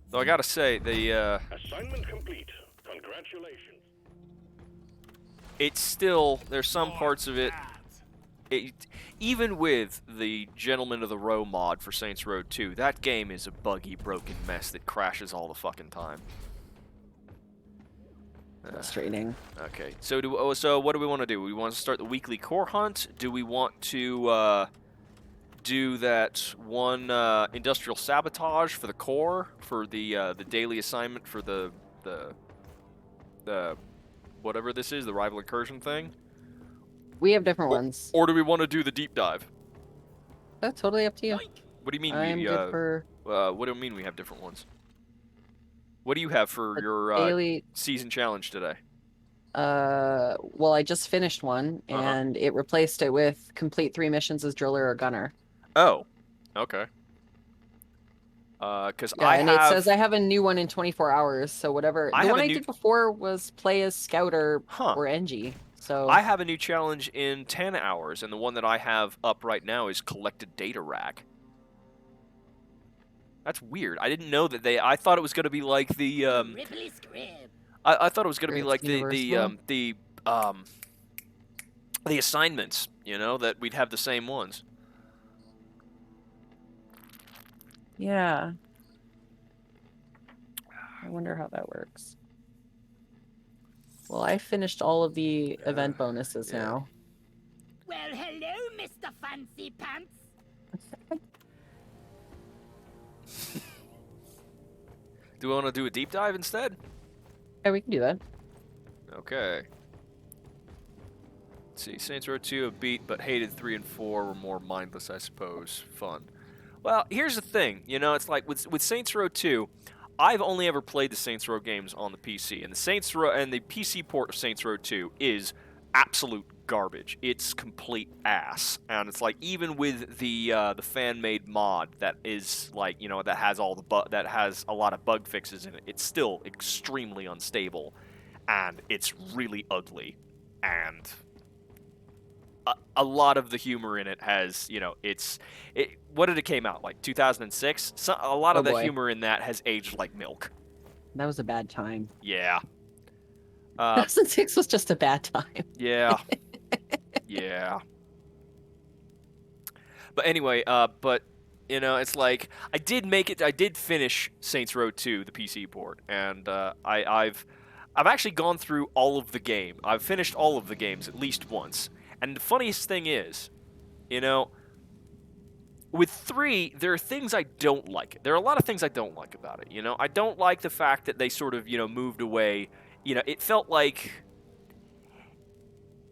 Though I gotta say, the Assignment complete. Congratulations. it's still, there's some parts of it even with the Gentleman of the Row mod for Saints Row 2, that game is a buggy, broken mess that crashes all the fucking time. Frustrating. Okay, so what do we want to do? We want to start the weekly core hunt? Do we want to do that one industrial sabotage for the core for the daily assignment for the whatever this is, the rival incursion thing? We have different ones. Or do we want to do the deep dive? That's totally up to you. What do you mean I'm good for what do you mean we have different ones? What do you have for a your daily. season challenge today? Well, I just finished one, and it replaced it with complete 3 missions as driller or gunner. Oh, okay. Because Yeah, and it says I have a new one in 24 hours, so whatever. I The have one a I new- did before was play as scout or NG. So I have a new challenge in 10 hours, and the one that I have up right now is collected data rack. That's weird. I didn't know that I thought it was going to be like the Ripley Scrib. I thought it was going to be It's like universal. the assignments, you know, that we'd have the same ones. yeah. I wonder how that works. Well, I finished all of the event bonuses yeah. now. Well, hello, Mr. Fancy Pants. Do we want to do a deep dive instead? Yeah, we can do that. Okay. Let's see, Saints Row 2 have beat, but hated 3 and 4 were more mindless, I suppose. Fun. Well, here's the thing. You know, it's like with Saints Row 2, I've only ever played the Saints Row games on the PC, and the PC port of Saints Row 2 is absolute garbage. It's complete ass, and it's like even with the fan-made mod that is like, you know, that has a lot of bug fixes in it, it's still extremely unstable, and it's really ugly, and a lot of the humor in it has, you know, what did it came out, like 2006? So, a lot of the boy. humor in that has aged like milk. That was a bad time. Yeah. 2006 was just a bad time. Yeah. Yeah. But anyway, you know, it's like I did finish Saints Row 2, the PC port, and I've actually gone through all of the game. I've finished all of the games at least once. And the funniest thing is, you know, with 3, there are things I don't like. There are a lot of things I don't like about it, you know? I don't like the fact that they sort of, you know, moved away. You know, it felt like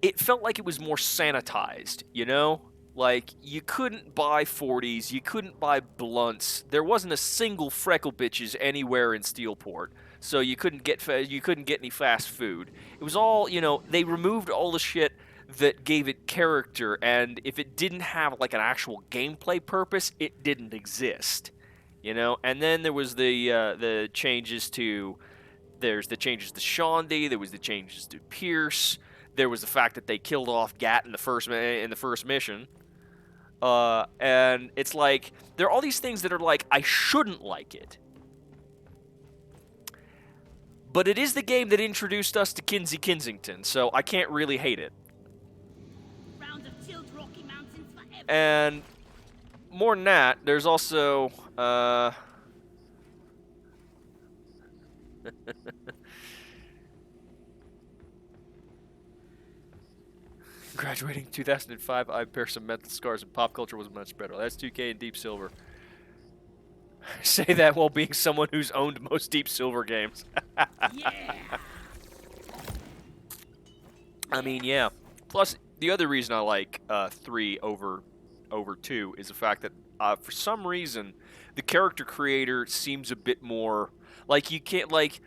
it was more sanitized, you know? Like, you couldn't buy 40s, you couldn't buy blunts. There wasn't a single freckle bitches anywhere in Steelport, so you couldn't get any fast food. It was all, you know, they removed all the shit that gave it character, and if it didn't have like an actual gameplay purpose, it didn't exist, you know. And then there was the changes to Shondi, there was the changes to Pierce, there was the fact that they killed off Gat in the first mission, and it's like there are all these things that are like I shouldn't like it. But it is the game that introduced us to Kinsey Kensington, so I can't really hate it. And more than that, there's also graduating 2005, I bear some mental scars, and pop culture was much better. That's 2K and Deep Silver. I say that while being someone who's owned most Deep Silver games. Yeah. I mean, yeah. Plus, the other reason I like 3 over 2 is the fact that for some reason the character creator seems a bit more like you can't like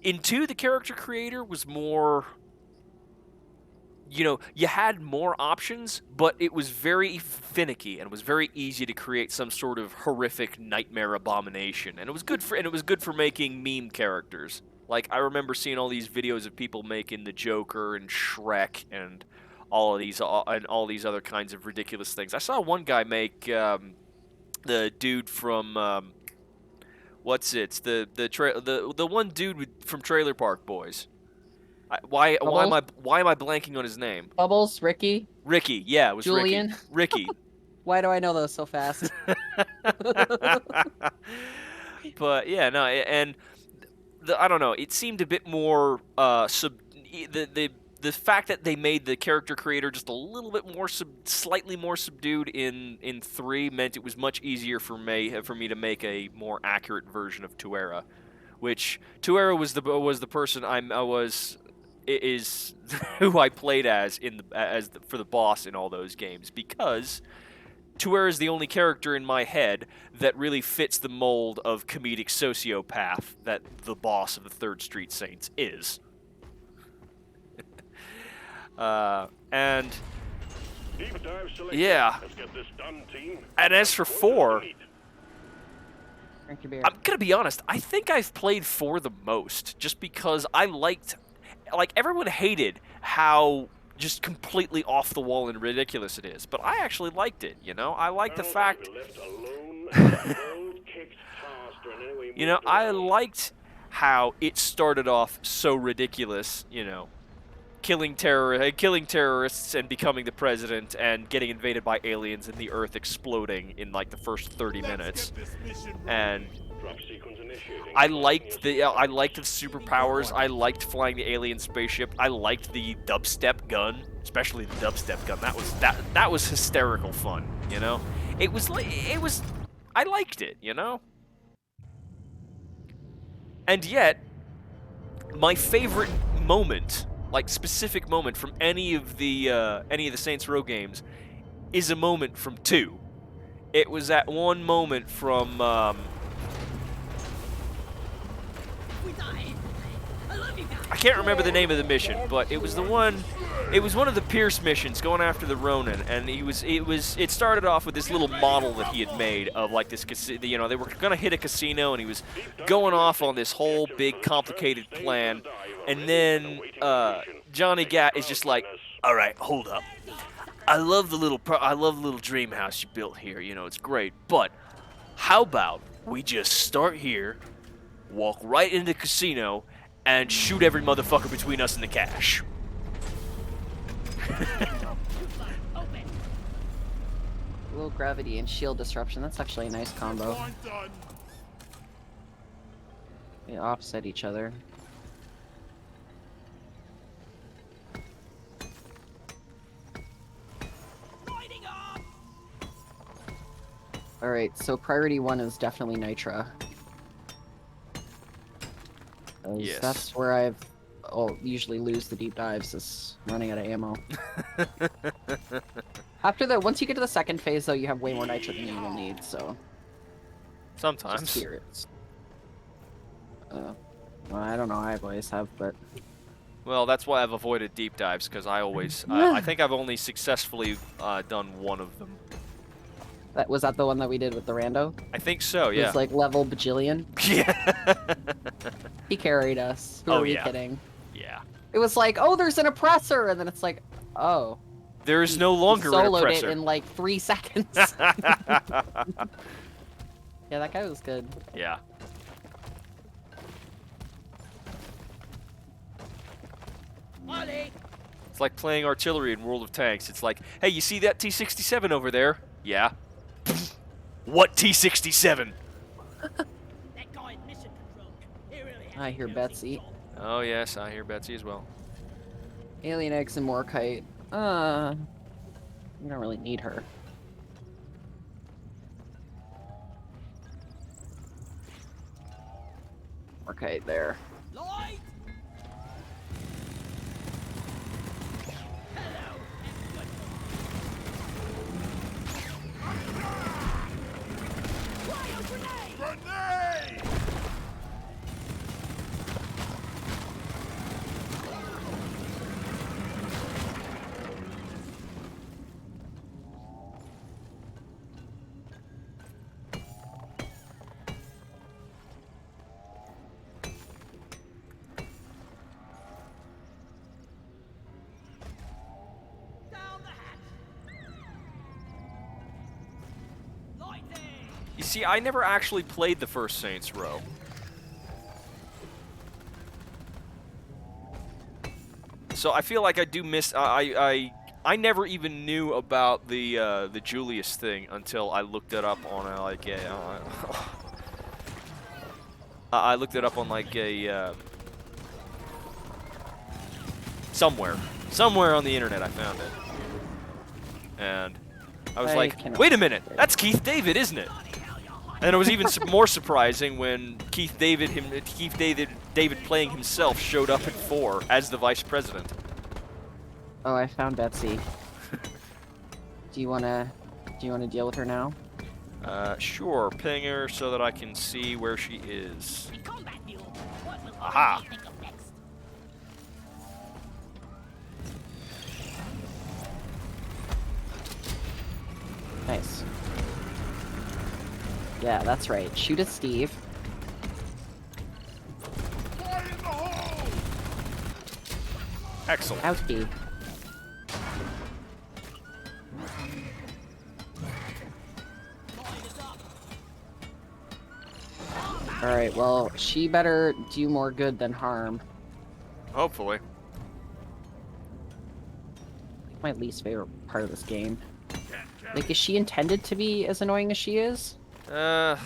in 2 the character creator was more, you know, you had more options, but it was very finicky and it was very easy to create some sort of horrific nightmare abomination, and it was good for making meme characters. Like, I remember seeing all these videos of people making the Joker and Shrek and all these other kinds of ridiculous things. I saw one guy make the dude from what's it? The one dude from Trailer Park Boys. Why am I blanking on his name? Bubbles, Ricky, Ricky. Yeah, it was Julian. Ricky. Why do I know those so fast? But yeah, no, and I don't know. It seemed a bit more the fact that they made the character creator just a little bit more slightly more subdued in 3 meant it was much easier for me to make a more accurate version of Tuera, which Tuera was the person is who I played as for the boss in all those games, because Tuera is the only character in my head that really fits the mold of comedic sociopath that the boss of the Third Street Saints is. And Deep dive selected. yeah, Let's get this done, team. and as for 4, Drink your beer. I'm gonna be honest. I think I've played 4 the most, just because I liked, like, everyone hated how just completely off the wall and ridiculous it is, but I actually liked it. You know, I like the fact. Left alone, the world kicked faster and anyway You know, moved I around. liked how it started off so ridiculous. You know, killing terrorists and becoming the president and getting invaded by aliens and the Earth exploding in like the first 30 minutes. Let's get this mission And Drop sequence initiating. I liked the superpowers. I liked flying the alien spaceship. I liked the dubstep gun, especially the dubstep gun. That was hysterical fun. You know, it was. I liked it. You know, and yet my favorite moment, like specific moment from any of the Saints Row games, is a moment from 2. It was that one moment from. We died. I love you guys. I can't remember the name of the mission, but it was the one. It was one of the Pierce missions going after the Ronin, and it started off with this little model that he had made of like this you know, they were gonna hit a casino, and he was going off on this whole big complicated plan, and then Johnny Gat is just like, all right, hold up. I love the little dream house you built here. You know, it's great, but how about we just start here, walk right into the casino, and shoot every motherfucker between us and the cash. Open. Low gravity and shield disruption. That's actually a nice combo. Line done. They offset each other. Riding up. Alright, so priority 1 is definitely Nitra. 'Cause Yes. That's where I've usually lose the deep dives, is running out of ammo. Once you get to the second phase, though, you have way more nitro than you will need, so Sometimes. just hear it. Well, I don't know, I always have, but Well, that's why I've avoided deep dives, because I think I've only successfully done one of them. was that the one that we did with the rando? I think so, It yeah. was like level bajillion. Yeah. He carried us. Who Oh, are we yeah. kidding? Yeah. It was like, oh, there's an oppressor, and then it's like, oh. There is no longer an Soloed it oppressor. in like 3 seconds. Yeah, that guy was good. Yeah. Ollie. It's like playing artillery in World of Tanks. It's like, hey, you see that T-67 over there? Yeah. What T-67? That guy in mission control. He really has I hear no Betsy. control. Oh, yes, I hear Betsy as well. Alien eggs and Morkite. You don't really need her. Morkite there. Light. Hello, everyone. Cryo grenade. Grenade! Down the hatch. Lighting. You see, I never actually played the first Saints Row. So I feel like I do miss. I never even knew about the Julius thing until I looked it up on like a. I looked it up on like a somewhere on the internet. I found it, and I was like, cannot "Wait a minute, remember. that's Keith David, isn't it?" And it was even more surprising when Keith David playing himself showed up in 4 as the vice president. Oh, I found Betsy. Do you wanna deal with her now? Sure, ping her so that I can see where she is. The combat mule. What will Aha. you think of next? Nice. Yeah, that's right. Shoot at Steve. Fire in the hole! Excellent. Ouchie. Alright, well, she better do more good than harm. Hopefully. My least favorite part of this game. Like, is she intended to be as annoying as she is? Blame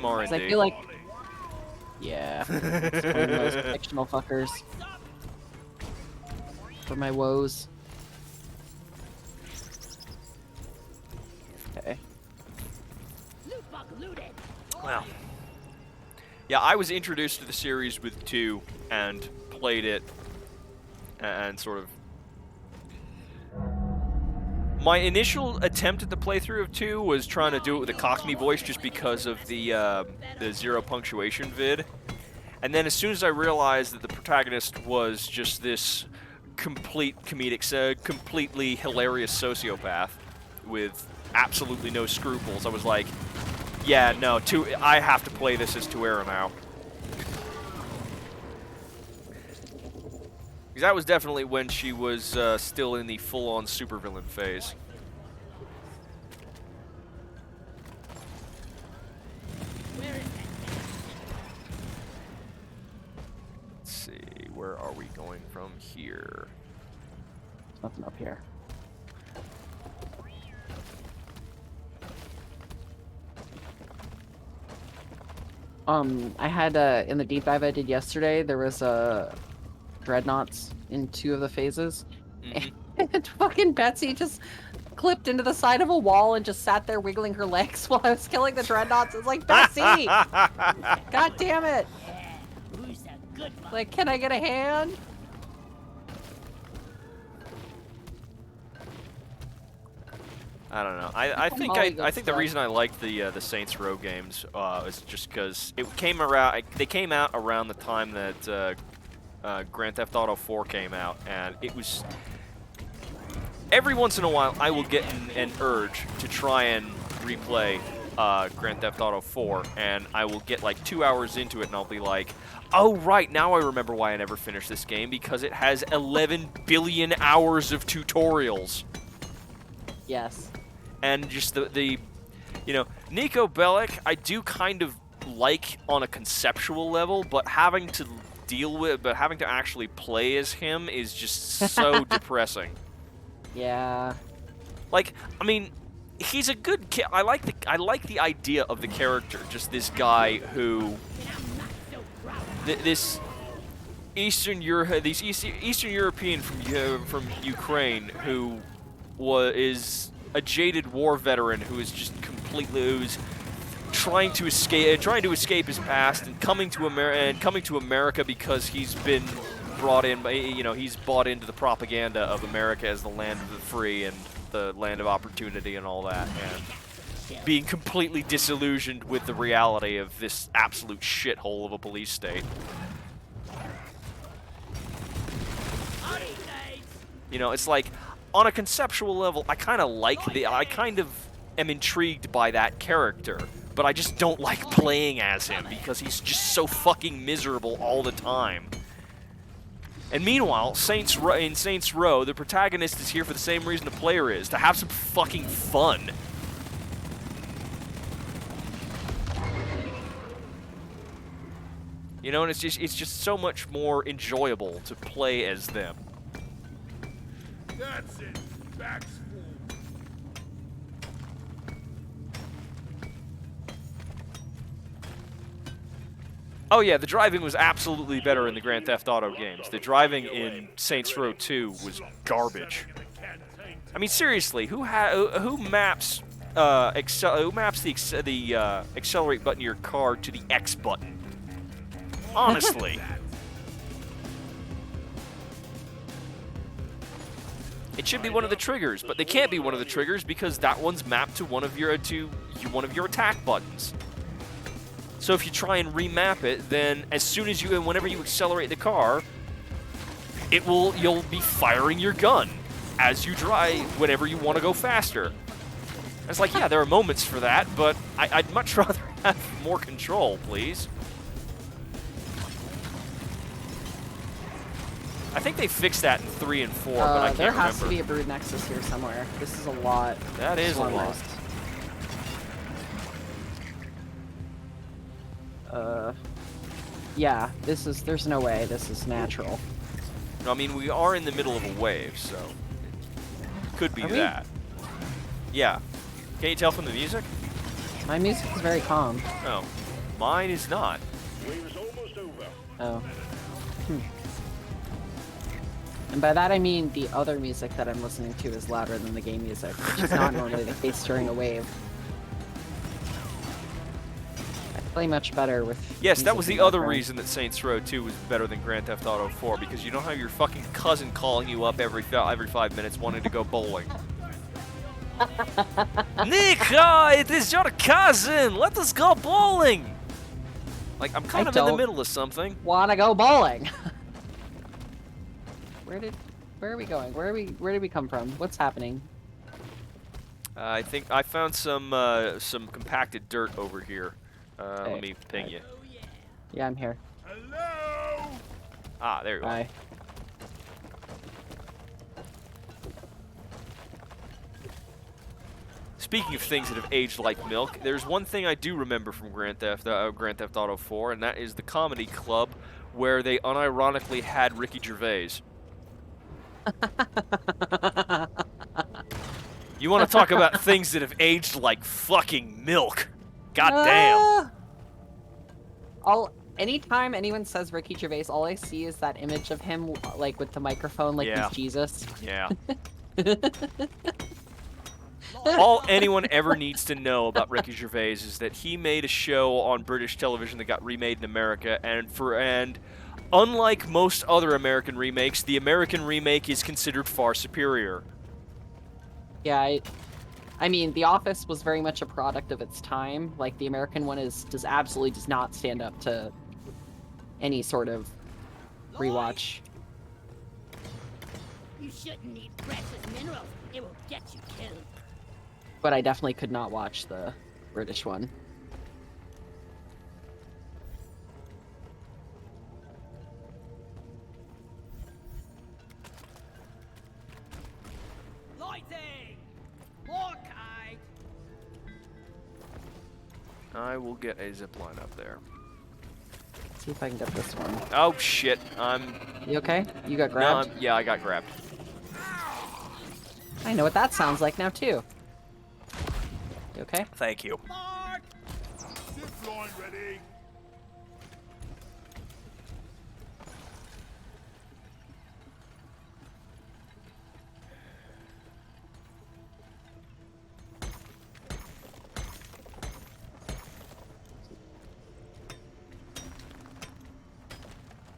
'Cause R&D. I feel like... Yeah. It's one of those fictional fuckers. For my woes. Okay. Loot bug looted. Well. Yeah, I was introduced to the series with 2 and played it and sort of... My initial attempt at the playthrough of 2 was trying to do it with a Cockney voice just because of the zero punctuation vid. And then as soon as I realized that the protagonist was just this completely hilarious sociopath with absolutely no scruples, I was like, yeah, no, I have to play this as Tuera now. Because that was definitely when she was still in the full-on supervillain phase. Where is that? Let's see, where are we going from here? Nothing up here. I had, in the deep dive I did yesterday, there was, dreadnoughts in 2 of the phases. Mhm. And fucking Betsy just clipped into the side of a wall and just sat there wiggling her legs while I was killing the dreadnoughts. It's like, Betsy! God damn it! Yeah. Who's a good one? Like, can I get a hand? I don't know. I think Molly I goes think the slow. reason I liked the Saints Row games is just because it came around. They came out around the time that Grand Theft Auto 4 came out, and it was every once in a while I will get an urge to try and replay Grand Theft Auto 4, and I will get like 2 hours into it, and I'll be like, oh right, now I remember why I never finished this game, because it has 11 billion hours of tutorials. Yes. And just the you know, Nico Bellic, I do kind of like on a conceptual level, but having to actually play as him is just so depressing. Yeah. Like, I mean, he's a good I like the idea of the character, just this guy who this Eastern European from Ukraine who is a jaded war veteran who is just who's trying to escape his past and coming to America because he's been brought in by, he's bought into the propaganda of America as the land of the free and the land of opportunity and all that, and being completely disillusioned with the reality of this absolute shithole of a police state. It's like, on a conceptual level, I kind of am intrigued by that character, but I just don't like playing as him because he's just so fucking miserable all the time. And meanwhile, in Saints Row, the protagonist is here for the same reason the player is, to have some fucking fun. And it's just so much more enjoyable to play as them. That's it. Back's full. Oh yeah, the driving was absolutely better in the Grand Theft Auto games. The driving in Saints Row 2 was garbage. I mean, seriously, who maps the accelerate button to your car to the X button? Honestly. It should be one of the triggers, but they can't be one of the triggers because that one's mapped to one of your attack buttons. So if you try and remap it, then as soon as whenever you accelerate the car, you'll be firing your gun as you drive whenever you want to go faster. It's like, yeah, there are moments for that, but I'd much rather have more control, please. I think they fixed that in 3 and 4, but I can't there remember. has to be a brood nexus here somewhere. This is a lot. That is a lot. Yeah, there's no way this is natural. I mean, we are in the middle of a wave, so it could be that. Yeah. Can you tell from the music? My music is very calm. No. Mine is not. Wave is almost over. Oh. And by that I mean the other music that I'm listening to is louder than the game music, which is not normally the case during a wave. I play much better with Yes, that was music the in other background. reason that Saints Row 2 was better than Grand Theft Auto 4, because you don't have your fucking cousin calling you up every 5 minutes wanting to go bowling. Nick, it is your cousin! Let us go bowling! Like, I'm kind of in the don't middle of something. Wanna go bowling? Where are we going? Where did we come from? What's happening? I think I found some compacted dirt over here. Okay. Let me ping you. Yeah, I'm here. Hello? Ah, there you are. Bye. Speaking of things that have aged like milk, there's one thing I do remember from Grand Theft Auto 4, and that is the comedy club where they unironically had Ricky Gervais. You want to talk about things that have aged like fucking milk? God damn. Anytime anyone says Ricky Gervais, all I see is that image of him, like, with the microphone, like Yeah. he's Jesus. Yeah. All anyone ever needs to know about Ricky Gervais is that he made a show on British television that got remade in America, and unlike most other American remakes, the American remake is considered far superior. Yeah, I mean, The Office was very much a product of its time. Like, the American one absolutely does not stand up to any sort of rewatch. You shouldn't eat precious minerals. It will get you killed. But I definitely could not watch the British one. Lighting! More kite! I will get a zipline up there. Let's see if I can get this one. Oh shit! You okay? You got No, grabbed? yeah, I got grabbed. I know what that sounds like now, too. You okay? Thank you. Mark! Zip line ready.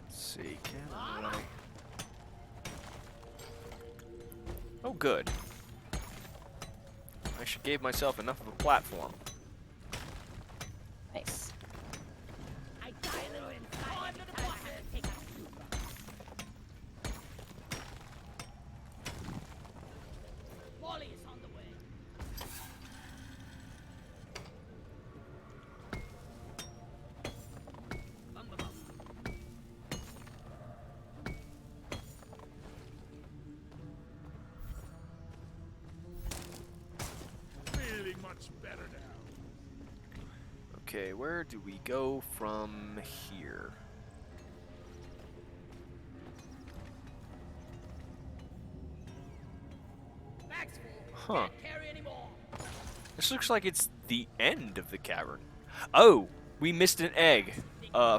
Let's see, can I? Oh, good. I should give myself enough of a platform. Nice. I die a little inside every time I have to take a super. Wally is on the way. Bum, bum, bum. Feeling much better now. Okay, where do we go from here? bag's full. Huh. Can't carry anymore. This looks like it's the end of the cavern. Oh, we missed an egg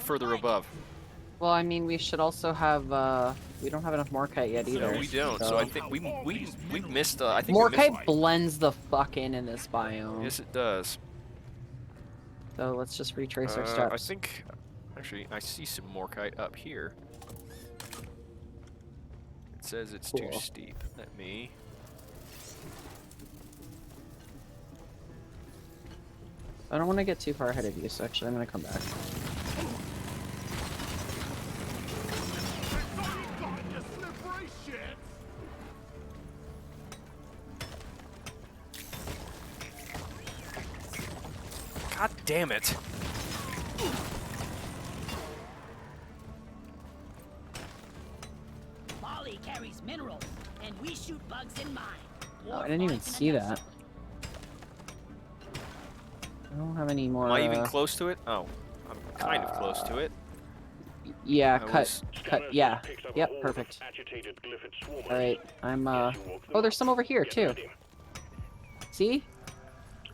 further above. Well, I mean, we should also have, we don't have enough Morkite yet either. No, we don't. So I think we missed. I think we missed. Morkite blends the fuck in this biome. Yes, it does. So let's just retrace our steps. I think, actually, I see some Morkite up here. It says it's too Cool. steep. Let me. I don't want to get too far ahead of you, so actually I'm gonna come back. You slippery shit! God damn it! Molly carries minerals, and we shoot bugs in mine. Oh, I didn't even see that. I don't have any more. Am I even close to it? Oh, I'm kind of close to it. Yeah, I cut, was- cut. Yeah. Yep, perfect. All right, I'm. Oh, there's some over here too. See?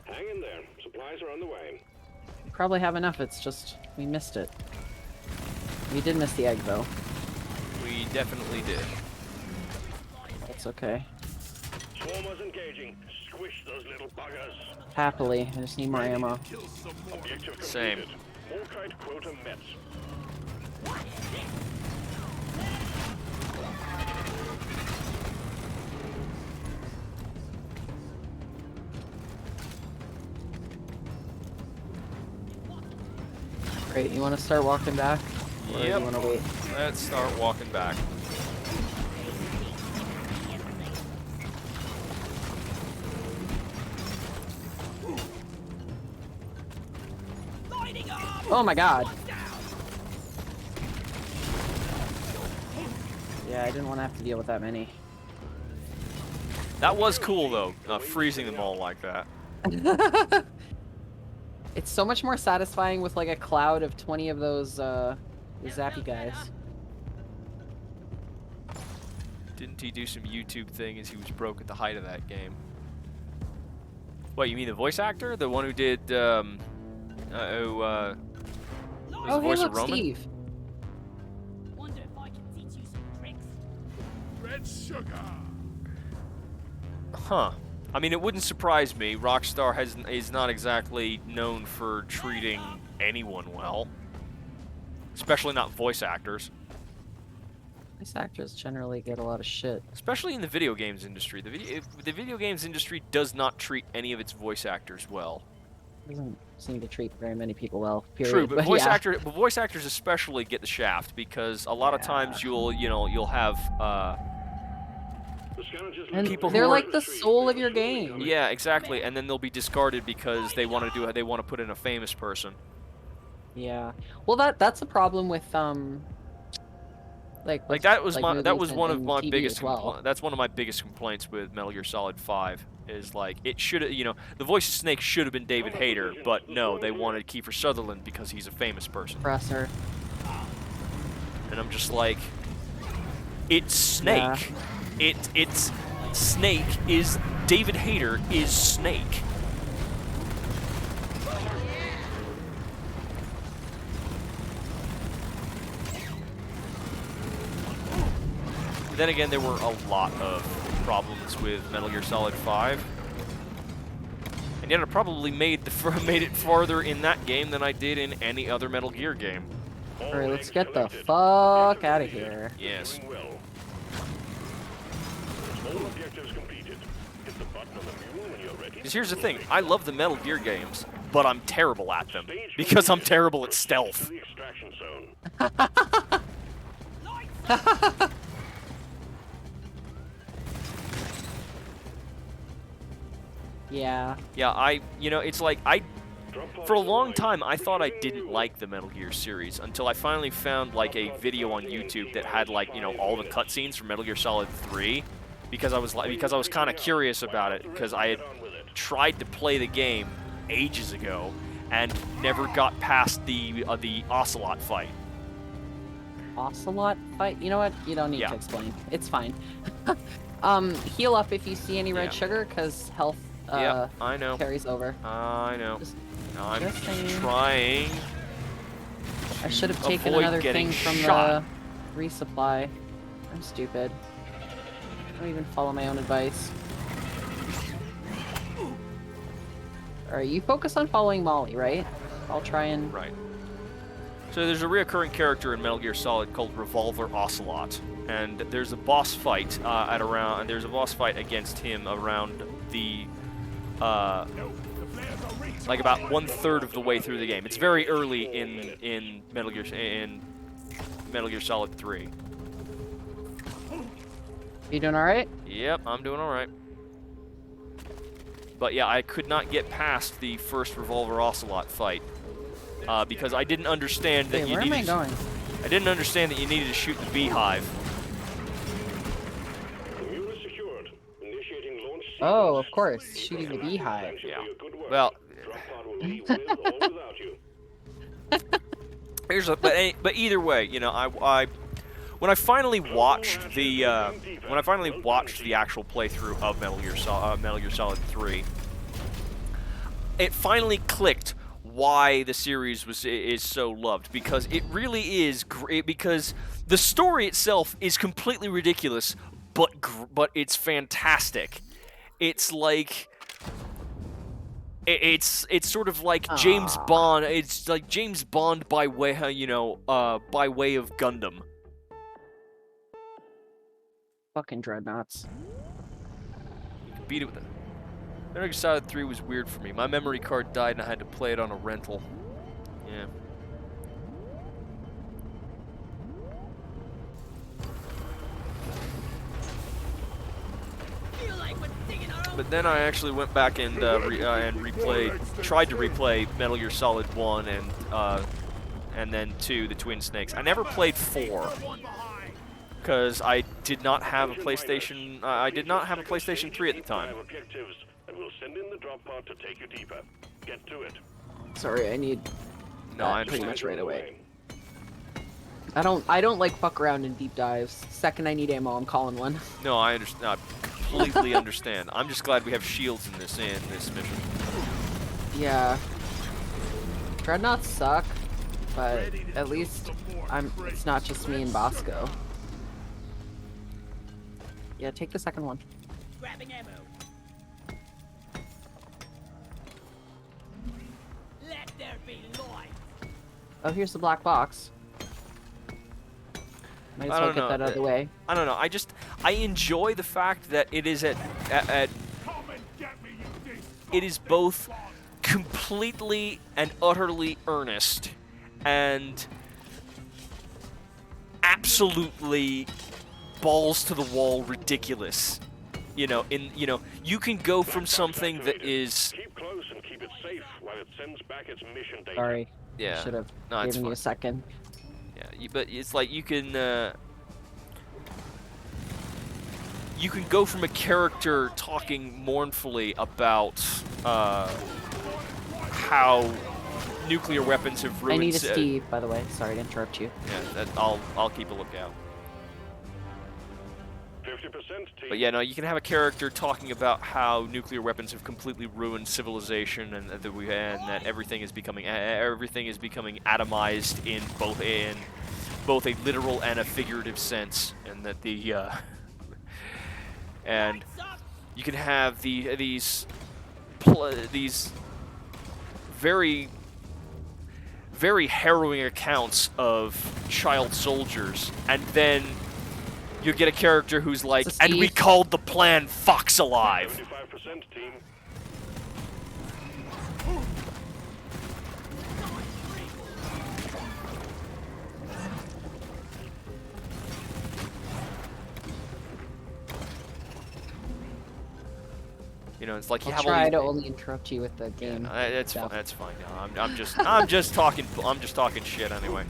Hang in there. Supplies are on the way. We probably have enough. It's just we missed it. We did miss the egg though. We definitely did. That's okay. Swarmers engaging. Squish those little buggers. Happily, I just need more ammo. Kill some more. Objective Same. completed. Morkite quota met. Great. You want to start walking back? Or do Yep. you want to wait? Let's start walking back. Lighting up! Oh my god. Down! Yeah, I didn't want to have to deal with that many. That was cool though, freezing them all like that. It's so much more satisfying with like a cloud of 20 of those zappy guys. Didn't he do some YouTube thing as he was broke at the height of that game? What, you mean the voice actor? The one who did, was Oh, the hey, voice look, of Roman? Steve. Wonder if I can teach you some tricks. Red sugar. Huh. I mean, it wouldn't surprise me. Rockstar is not exactly known for treating anyone well. Especially not voice actors. These actors generally get a lot of shit. Especially in the video games industry. The video games industry does not treat any of its voice actors well. Doesn't seem to treat very many people well. Period. True, but voice yeah. voice actors especially get the shaft because a lot of times you'll have The scanner just And people who they're are- like the soul of your game. yeah, exactly, and then they'll be discarded because they want to put in a famous person. Yeah. Well, that's a problem with like That was like movies one of and my TV biggest as well. that's one of my biggest complaints with Metal Gear Solid 5 is like it should have, the voice of Snake should have been David Hayter, but no, they wanted Kiefer Sutherland because he's a famous person. Professor. And I'm just like, it's Snake. It's Snake is David Hayter is Snake. Then again, there were a lot of problems with Metal Gear Solid 5. And yet I probably made it farther in that game than I did in any other Metal Gear game. Alright, let's get the fuck out of here. Yes. Doing well. All objectives completed. Hit the button on the mule when you're ready. Because here's the thing, I love the Metal Gear games, but I'm terrible at them. Because I'm terrible at To stealth. the extraction zone. Yeah. Yeah, it's like, Drop pods for a on the long way. time, I thought I didn't like the Metal Gear series until I finally found, like, a video on YouTube that had, like, all the cutscenes from Metal Gear Solid 3. Because I was kind of curious about it, because I had tried to play the game ages ago and never got past the Ocelot fight. Ocelot fight? You know what? You don't need Yeah. to explain. It's fine. Heal up if you see any red Yeah. sugar, because health Yep, I know. carries over. I know. Just- I'm just saying. trying. I should have taken avoid another getting thing from shot. the resupply. I'm stupid. I don't even follow my own advice. Alright, you focus on following Molly, right? I'll try and... Right. So there's a reoccurring character in Metal Gear Solid called Revolver Ocelot, and there's a boss fight there's a boss fight against him around the like about 1/3 of the way through the game. It's very early in Metal Gear Solid 3. You doing alright? Yep, I'm doing all right. But yeah, I could not get past the first Revolver Ocelot fight because I didn't understand that Wait, you where am I needed. going? I didn't understand that you needed to shoot the beehive. The mule is secured. Initiating launch Oh, of sequence. course. Shooting the beehive. Thank you Yeah. for your good work. Well, Drop pod will leave with or without you. but either way, you know, I when I finally watched the actual playthrough of Metal Gear Solid 3, it finally clicked why the series is so loved, because it really is great, because the story itself is completely ridiculous, but it's fantastic. It's like it's sort of like James Bond. It's like James Bond by way of Gundam. Fucking dreadnoughts. You can beat it with it. Metal Gear Solid 3 was weird for me. My memory card died and I had to play it on a rental. Yeah. Feel like we're digging our own But then I actually went back and tried to replay Metal Gear Solid 1 and then 2, the Twin Snakes. I never played 4 because I did not have a PlayStation. I did not have a PlayStation 3 at the time. Objectives, and we'll send in the drop pod to take you deeper. Get to it. Sorry, I need... No, I pretty understand. much right away. I don't like fuck around in deep dives. Second I need ammo, I'm calling one. No, I understand. I completely understand. I'm just glad we have shields in this mission. Yeah. Dreadnoughts suck, but at least it's not just me and Bosco. Yeah, take the second one. grabbing ammo. Let there be light. Oh, here's the black box. Might as I well don't get know. that out of the way. I don't know. I enjoy the fact that it is it is both completely and utterly earnest and absolutely balls to the wall ridiculous. You know, you can go from something that is Keep close and keep it safe while it sends back its mission data. Sorry. yeah. Should have No, it's given you fine. a second. Yeah, but it's like you can go from a character talking mournfully about how nuclear weapons have ruined. I need a Steve, by the way. Sorry to interrupt you. Yeah, I'll keep a lookout. 50% team. But yeah, no, you can have a character talking about how nuclear weapons have completely ruined civilization, and that everything is becoming atomized in both a literal and a figurative sense, and that and you can have these very very harrowing accounts of child soldiers, and then you get a character who's like, It's a and we Steve. called the plan Fox Alive. 75% team. You know, it's like you I'll have all try these. to only interrupt you with the game. That's fine. stuff. That's fine. No, I'm just talking shit anyway.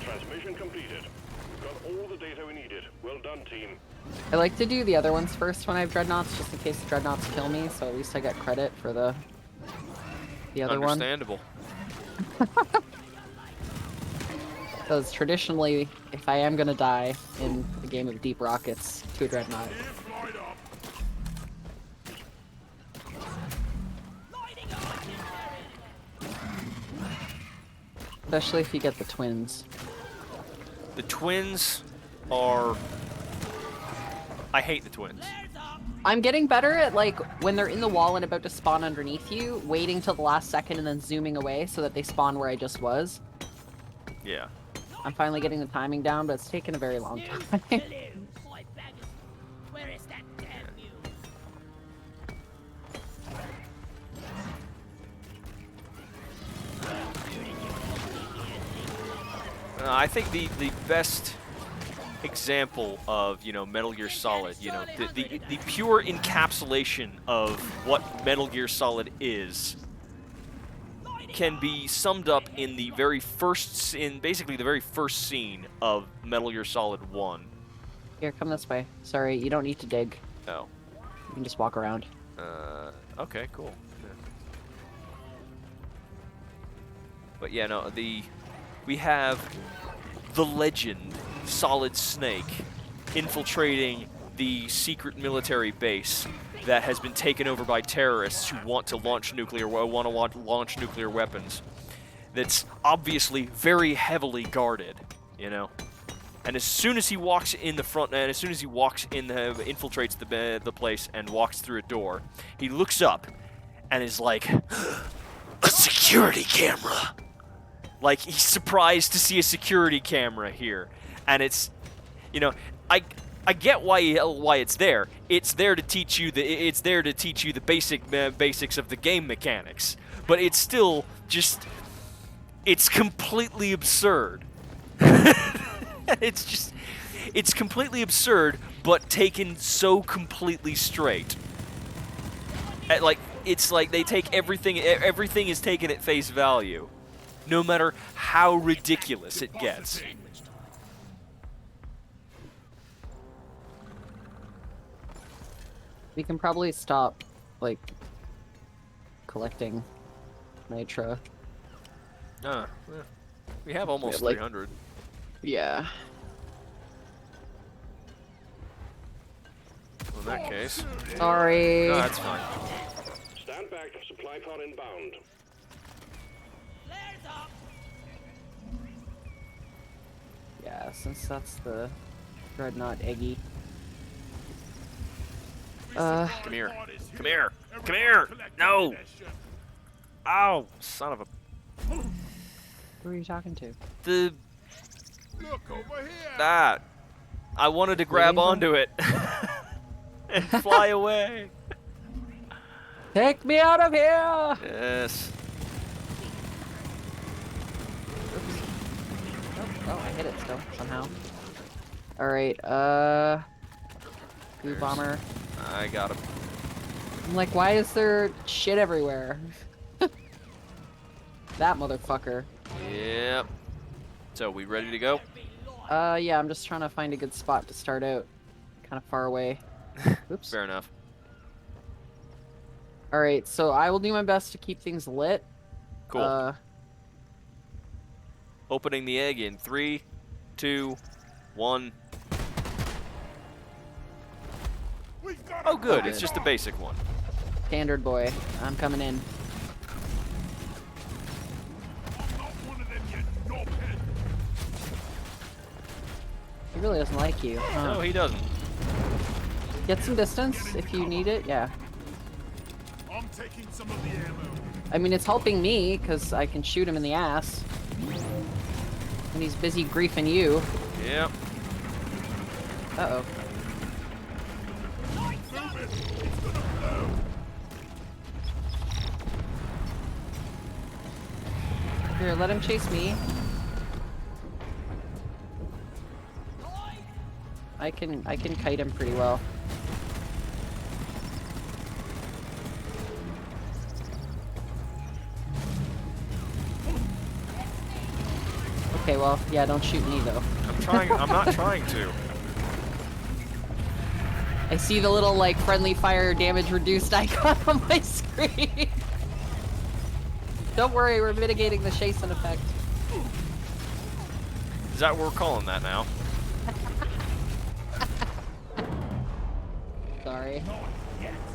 Transmission completed. We've got all the data we needed. Well done, team. I like to do the other ones first when I have dreadnoughts, just in case the dreadnoughts kill me, so at least I get credit for the the other one. Understandable. Because traditionally, if I am gonna die in a game of Deep Rockets to a Dreadnought, If light up. Lighting on! especially if you get the twins. The twins are... I hate the twins. Flares up! I'm getting better at, like, when they're in the wall and about to spawn underneath you, waiting till the last second and then zooming away so that they spawn where I just was. Yeah. I'm finally getting the timing down, but it's taken a very long News time. hello, boy baggers. Where is that damn news? I think the best example of, you know, Metal Gear Solid, you know, the pure encapsulation of what Metal Gear Solid is can be summed up in the very first, basically the very first scene of Metal Gear Solid 1. Here, come this way. Sorry, you don't need to dig. Oh. You can just walk around. Okay, cool. Yeah. But yeah, no, we have the legend Solid Snake infiltrating the secret military base that has been taken over by terrorists who want to launch nuclear weapons. That's obviously very heavily guarded, you know. And as soon as he walks in the front, and as soon as he walks in, infiltrates the place and walks through a door, he looks up and is like, a security camera. Like, he's surprised to see a security camera here, and it's, you know, I get why it's there. It's there to teach you the basics of the game mechanics, but it's still just, it's completely absurd. It's completely absurd, but taken so completely straight. It's like they take everything is taken at face value, no matter how ridiculous it gets. We can probably stop, like, collecting nitro. We have almost like- 300. Yeah. Well, in that case, Sorry. no, that's fine. Stand back. Supply pod inbound. Flares up! Yeah, since that's the Dreadnought Eggy. Come here. Come here. Come here. No. Ow, son of a... Who are you talking to? The... Look over here. That. I wanted to grab Waiting for onto it. And fly away. Take me out of here! Yes. Oh, I hit it still, somehow. Alright, Goo Bomber. I got him. I'm like, why is there shit everywhere? That motherfucker. Yep. So, we ready to go? Yeah, I'm just trying to find a good spot to start out. Kind of far away. Oops. Fair enough. Alright, so I will do my best to keep things lit. Cool. Opening the egg in 3, 2, 1. We've got Oh, good. Okay. It's just the basic one. Standard boy. I'm coming in. not one of them, you knobhead. He really doesn't like you. Huh. No, he doesn't. Get some distance if you need it, yeah. I'm taking some of the ammo. I mean, it's helping me, because I can shoot him in the ass. And he's busy griefing you. Yep. Uh-oh. Move it. It's gonna blow. Here, let him chase me. I can kite him pretty well. Okay, well, yeah, don't shoot me though. I'm not trying to. I see the little, like, friendly fire damage reduced icon on my screen. Don't worry, we're mitigating the Shason effect. Is that what we're calling that now? Sorry.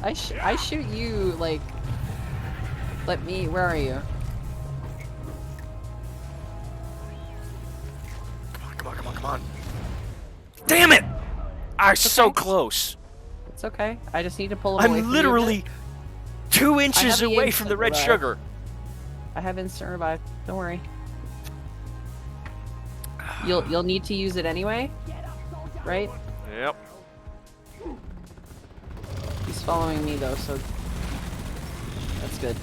I shoot you, like... Let me... Where are you? Come on, come on, come on. Damn it! I was so close. It's okay. I just need to pull him away I'm from literally you. 2 inches the away from the instant red revive. sugar. I have instant revive. Don't worry. You'll need to use it anyway, right? Yep. He's following me though, so that's good.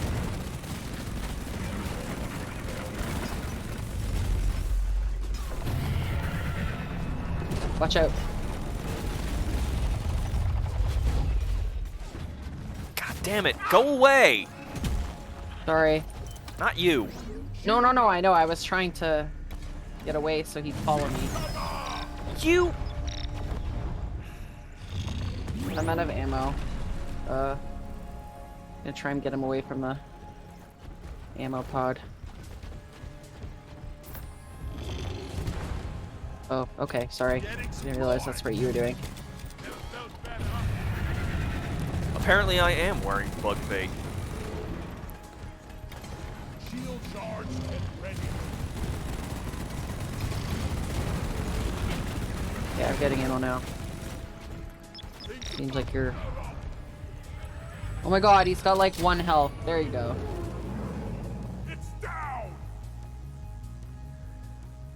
Watch out. God damn it. Go away. Sorry. Not you. No, I know. I was trying to get away so he'd follow me. You. I'm out of ammo. Gonna try and get him away from the ammo pod. Oh, okay, sorry. Didn't realize that's what you were doing. Never felt better. Apparently I am wearing bug bait. Shield charged and ready. Yeah, I'm getting ammo now. Seems like you're... Oh my god, he's got like 1 health. There you go. It's down.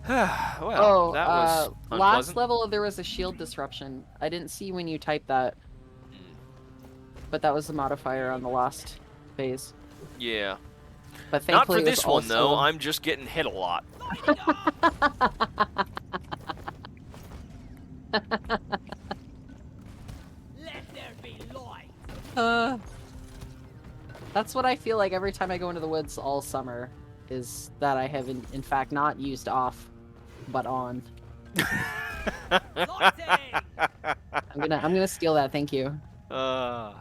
Well, that was last unpleasant. level there was a shield disruption. I didn't see when you typed that. But that was the modifier on the last phase. Yeah. But Not thankfully for it was this one, though. also- I'm just getting hit a lot. Let there be light. That's what I feel like every time I go into the woods all summer, is that I have in fact not used off, but on. Lighting. I'm gonna steal that, thank you. Flares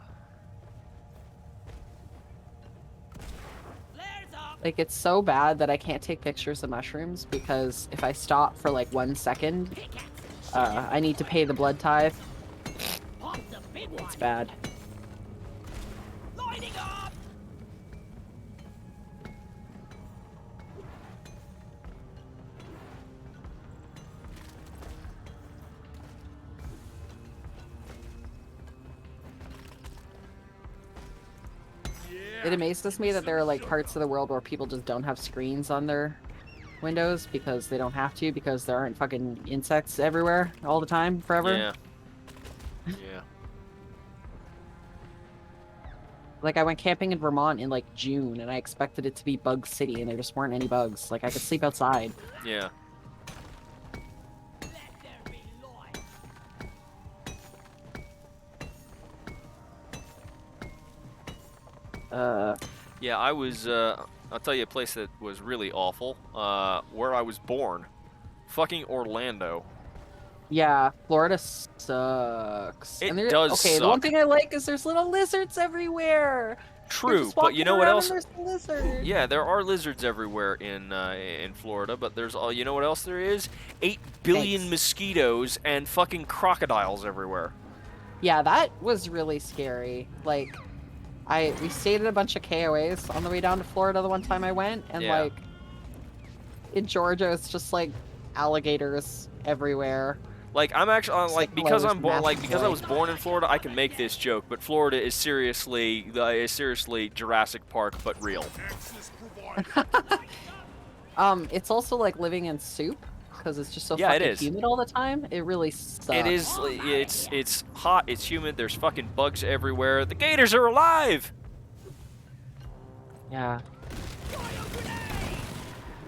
up. Like, it's so bad that I can't take pictures of mushrooms, because if I stop for like 1 second, Pickaxe. I need to pay the blood tithe. Pop the big one. It's bad. Lighting up. It amazes me that there are like parts of the world where people just don't have screens on their windows because they don't have to, because there aren't fucking insects everywhere all the time, forever. Yeah. Yeah. Like, I went camping in Vermont in like June and I expected it to be Bug City and there just weren't any bugs. Like, I could sleep outside. Yeah. Let there be light. Yeah, I was, I'll tell you a place that was really awful. Where I was born. Fucking Orlando. Yeah, Florida sucks. It there, does okay, the one suck. thing I like is there's little lizards everywhere. You're True, just but you walking know what around else? and there's a lizard. Yeah, there are lizards everywhere in Florida, but there's you know what else there is? 8 billion Thanks. mosquitoes and fucking crocodiles everywhere. Yeah, that was really scary. Like, we stayed at a bunch of KOAs on the way down to Florida the one time I went, and Yeah. like, in Georgia, it's just like alligators everywhere. Like I'm actually like Except because for I'm born massive because I boy. was born in Florida, I can make this joke, but Florida is seriously Jurassic Park but real. Access provided. It's also like living in soup because it's just so Yeah, it fucking is. humid all the time. It really sucks. It is it's hot, it's humid, there's fucking bugs everywhere. The gators are alive. Yeah.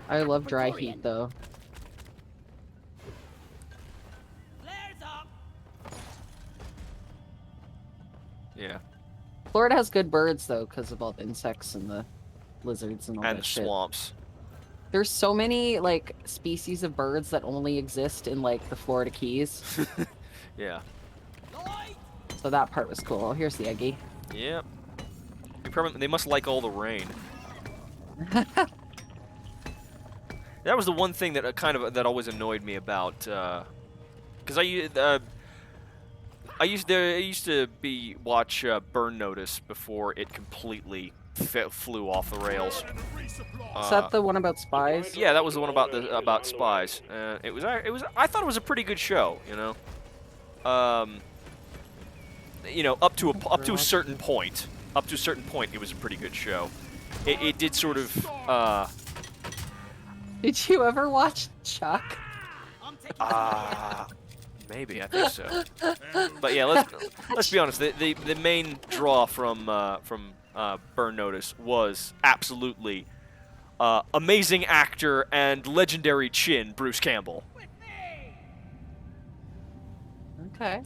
I love dry heat though. Flares up. Yeah. Florida has good birds though because of all the insects and the lizards and all And that shit. swamps. There's so many like species of birds that only exist in like the Florida Keys. Yeah. Light. So that part was cool. Here's the Eggy. Yep. They must like all the rain. That was the one thing that that always annoyed me about, because I used to watch Burn Notice before it completely flew off the rails. Is that the one about spies? Yeah, that was the one about spies. I thought it was a pretty good show, you know. Up to a certain point. Up to a certain point, it was a pretty good show. It did sort of. Did you ever watch Chuck? Maybe, I think so. But yeah, let's be honest. The main draw from Burn Notice was absolutely amazing actor and legendary chin Bruce Campbell. Okay.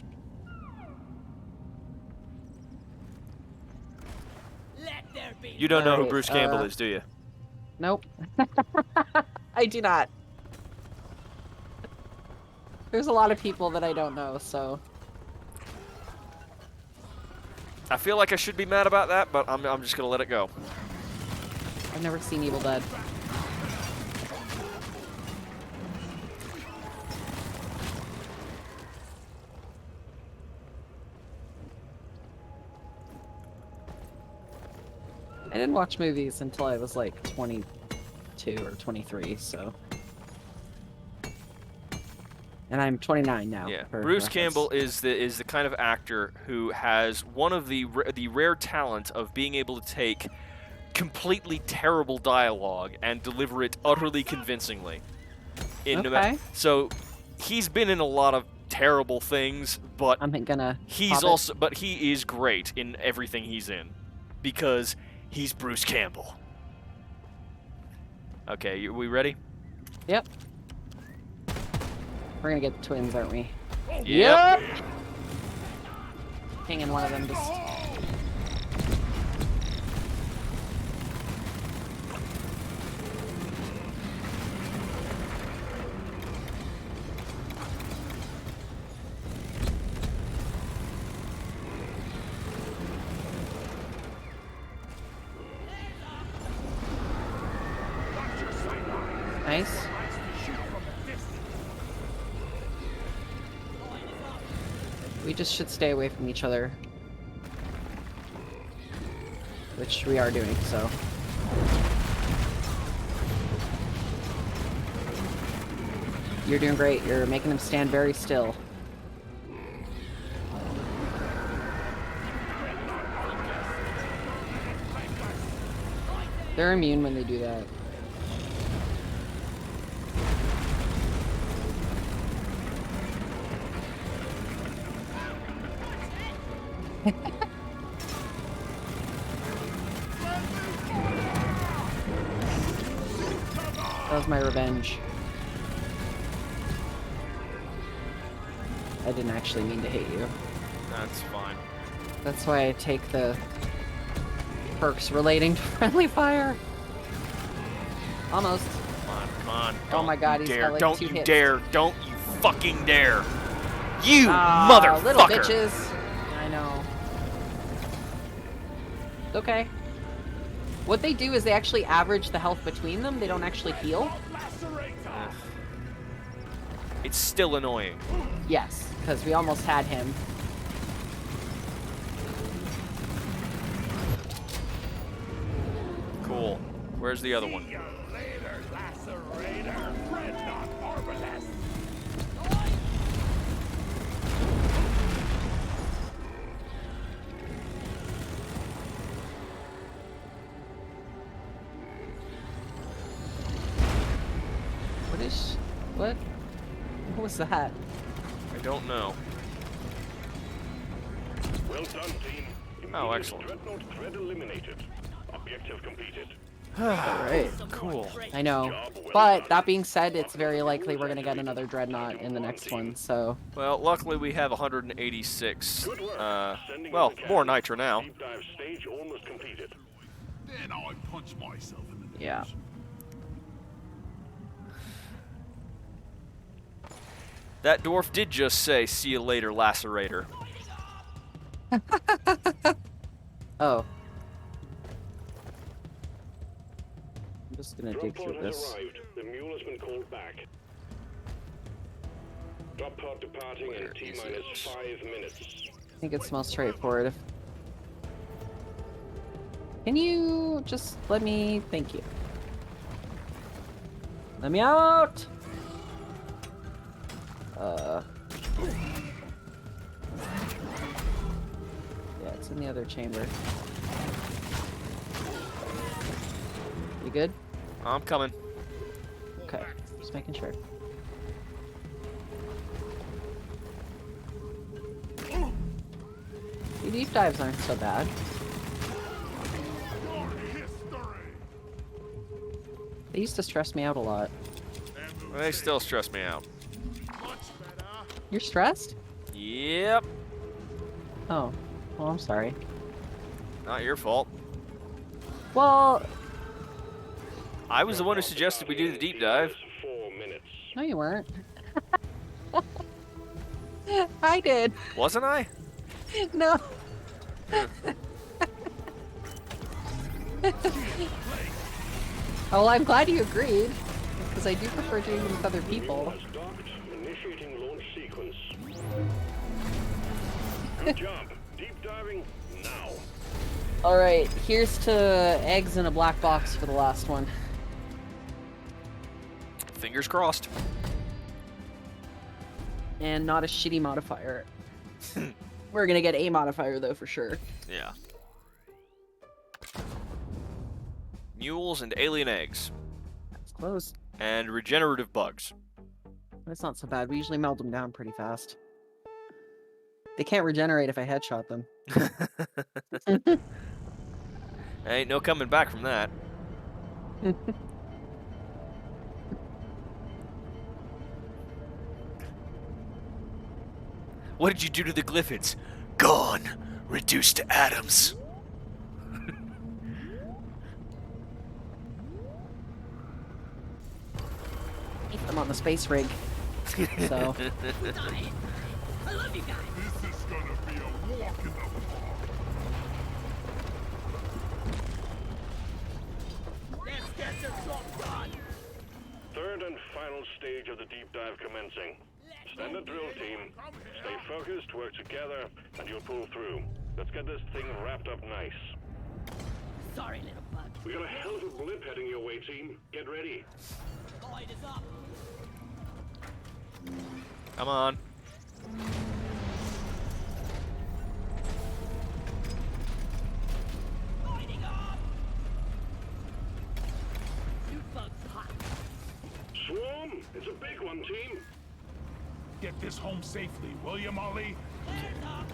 Let there be You don't know who Alright, Bruce Campbell is, do you? Nope. I do not. There's a lot of people that I don't know, so. I feel like I should be mad about that, but I'm just gonna let it go. I've never seen Evil Dead. I didn't watch movies until I was like 22 or 23, so. And I'm 29 now. Yeah, for Bruce reference. Campbell is the kind of actor who has one of the rare talent of being able to take completely terrible dialogue and deliver it utterly convincingly. Okay. So he's been in a lot of terrible things, but I'm gonna. he is great in everything he's in because he's Bruce Campbell. Okay, we ready? Yep. We're gonna get the twins, aren't we? Yep. Hanging one of them just. Nice. We just should stay away from each other. Which we are doing, so. You're doing great. You're making them stand very still. They're immune when they do that. That was my revenge. I didn't actually mean to hit you. That's fine. That's why I take the perks relating to friendly fire. Almost. Come on. Oh my God, he's dare. got like Don't 2 you hits. dare. Don't you fucking dare. You Ah, motherfucker. little bitches. I know. It's okay. What they do is they actually average the health between them. They don't actually heal. It's still annoying. Yes, because we almost had him. Cool. Where's the other one? See you later, lacerator. Fret not, marvelous. What? What was that? I don't know. Well done, team. Oh, excellent. Dreadnought threat eliminated. Objective completed. Alright. Cool. I know. But that being said, it's very likely we're gonna get another dreadnought in the next one, so. Well, luckily we have 186. Good work. Sending Well, in the more captain. nitro now. Deep dive stage almost completed. Then I punch myself in the nose. Yeah. That dwarf did just say, "See you later, lacerator." Oh. gonna Drop dig pod through has this. arrived. The mule has been called back. Drop pod departing Where in is T-minus it? 5 minutes. I think it's most straightforward. Can you just let me... Thank you. Let me out! Yeah, it's in the other chamber. You good? I'm coming. Okay, just making sure. The deep dives aren't so bad. Your history. They used to stress me out a lot. They still stress me out. Much better. You're stressed? Yep. Oh, well, I'm sorry. Not your fault. Well, I was the one who suggested we do the deep dive. T-minus 4 minutes. no, you weren't. I did. Wasn't I? No. Oh, well, I'm glad you agreed, because I do prefer doing them with other people. Has docked. Initiating launch sequence. Good job. Deep diving now. Alright, here's to eggs in a black box for the last one. Fingers crossed. And not a shitty modifier. We're gonna get a modifier, though, for sure. Yeah. Mules and alien eggs. That's close. And regenerative bugs. That's not so bad. We usually melt them down pretty fast. They can't regenerate if I headshot them. Ain't no coming back from that. What did you do to the glyphids? Gone. Reduced to atoms. I'm on the space rig. So, I love you guys. This is gonna be a walk in the park. Let's get the job done. Third and final stage of the deep dive commencing. Standard drill team. Stay focused, work together, and you'll pull through. Let's get this thing wrapped up nice. Sorry, little bug. We got a hell of a blip heading your way, team. Get ready. Light is up. Come on. Lighting up. Dude bug's hot. Swarm! It's a big one, team. Get this home safely, will you, Molly? Hands up.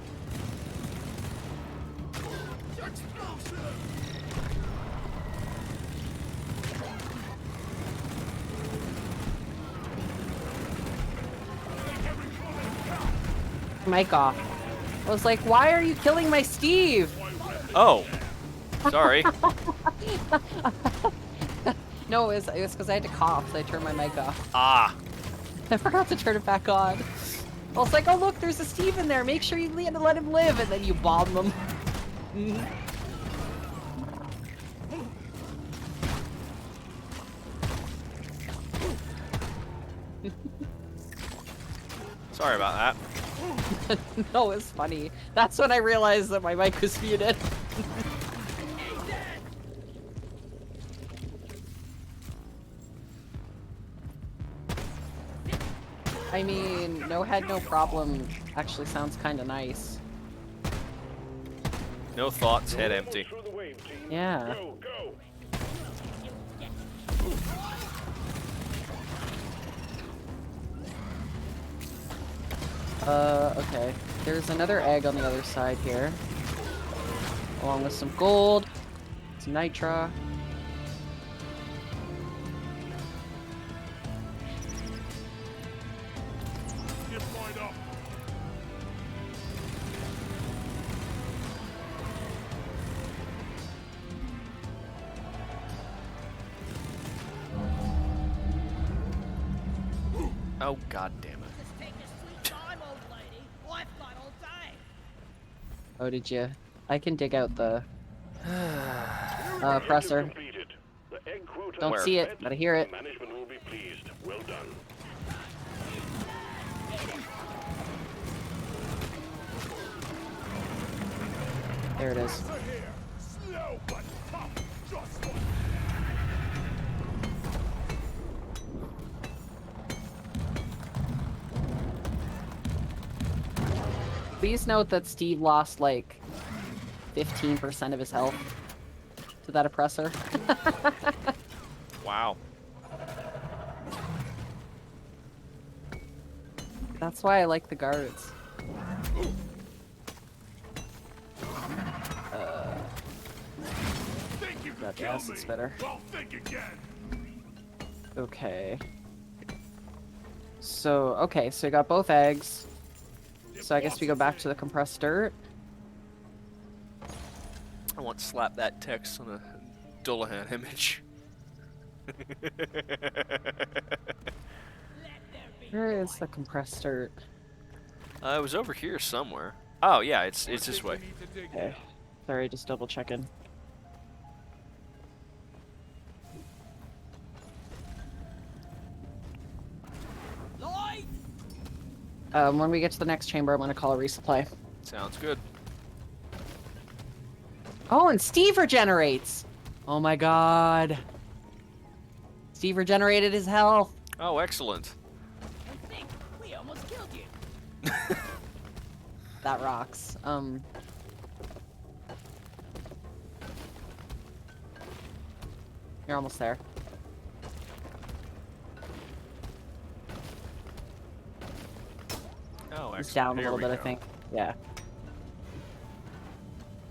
Explosive! mic off. I was like, why are you killing my Steve? Oh. Sorry. No, it was because I had to cough, so I turned my mic off. Ah. I forgot to turn it back on. I was like, oh look, there's a Steve in there. Make sure you let him live, and then you bomb them. Sorry about that. No, it's funny. That's when I realized that my mic was muted. I mean, no head, no problem actually sounds kind of nice. No thoughts, head empty. Through the wave, team. Yeah. Go, go. Okay. There's another egg on the other side here. Along with some gold, some nitra. Get fired up. Oh, god damn it. Just take your sweet time, old lady. I've got all day. Oh, did you? I can dig out the Objective presser. completed. The egg quota Don't Where? see it, but I hear it. Management will be pleased. Well done. There it is. So here, slow but tough, just like Please note that Steve lost like 15% of his health to that oppressor. Wow. That's why I like the guards. think you can That kill acid's me. better. Well, think again. Okay. So, okay, so we got both eggs. So I guess we go back to the compressed dirt. I want to slap that text on a Dullahan image. Where is the compressed dirt? It was over here somewhere. Oh yeah, it's I this think way. we need to dig Okay. Sorry, just double checking. Lloyd! When we get to the next chamber, I'm gonna call a resupply. Sounds good. Oh, and Steve regenerates! Oh my god. Steve regenerated his health. Oh, excellent. I think we almost killed you. That rocks. You're almost there. Oh, excellent. He's down a Here little we bit, I go. think. Yeah.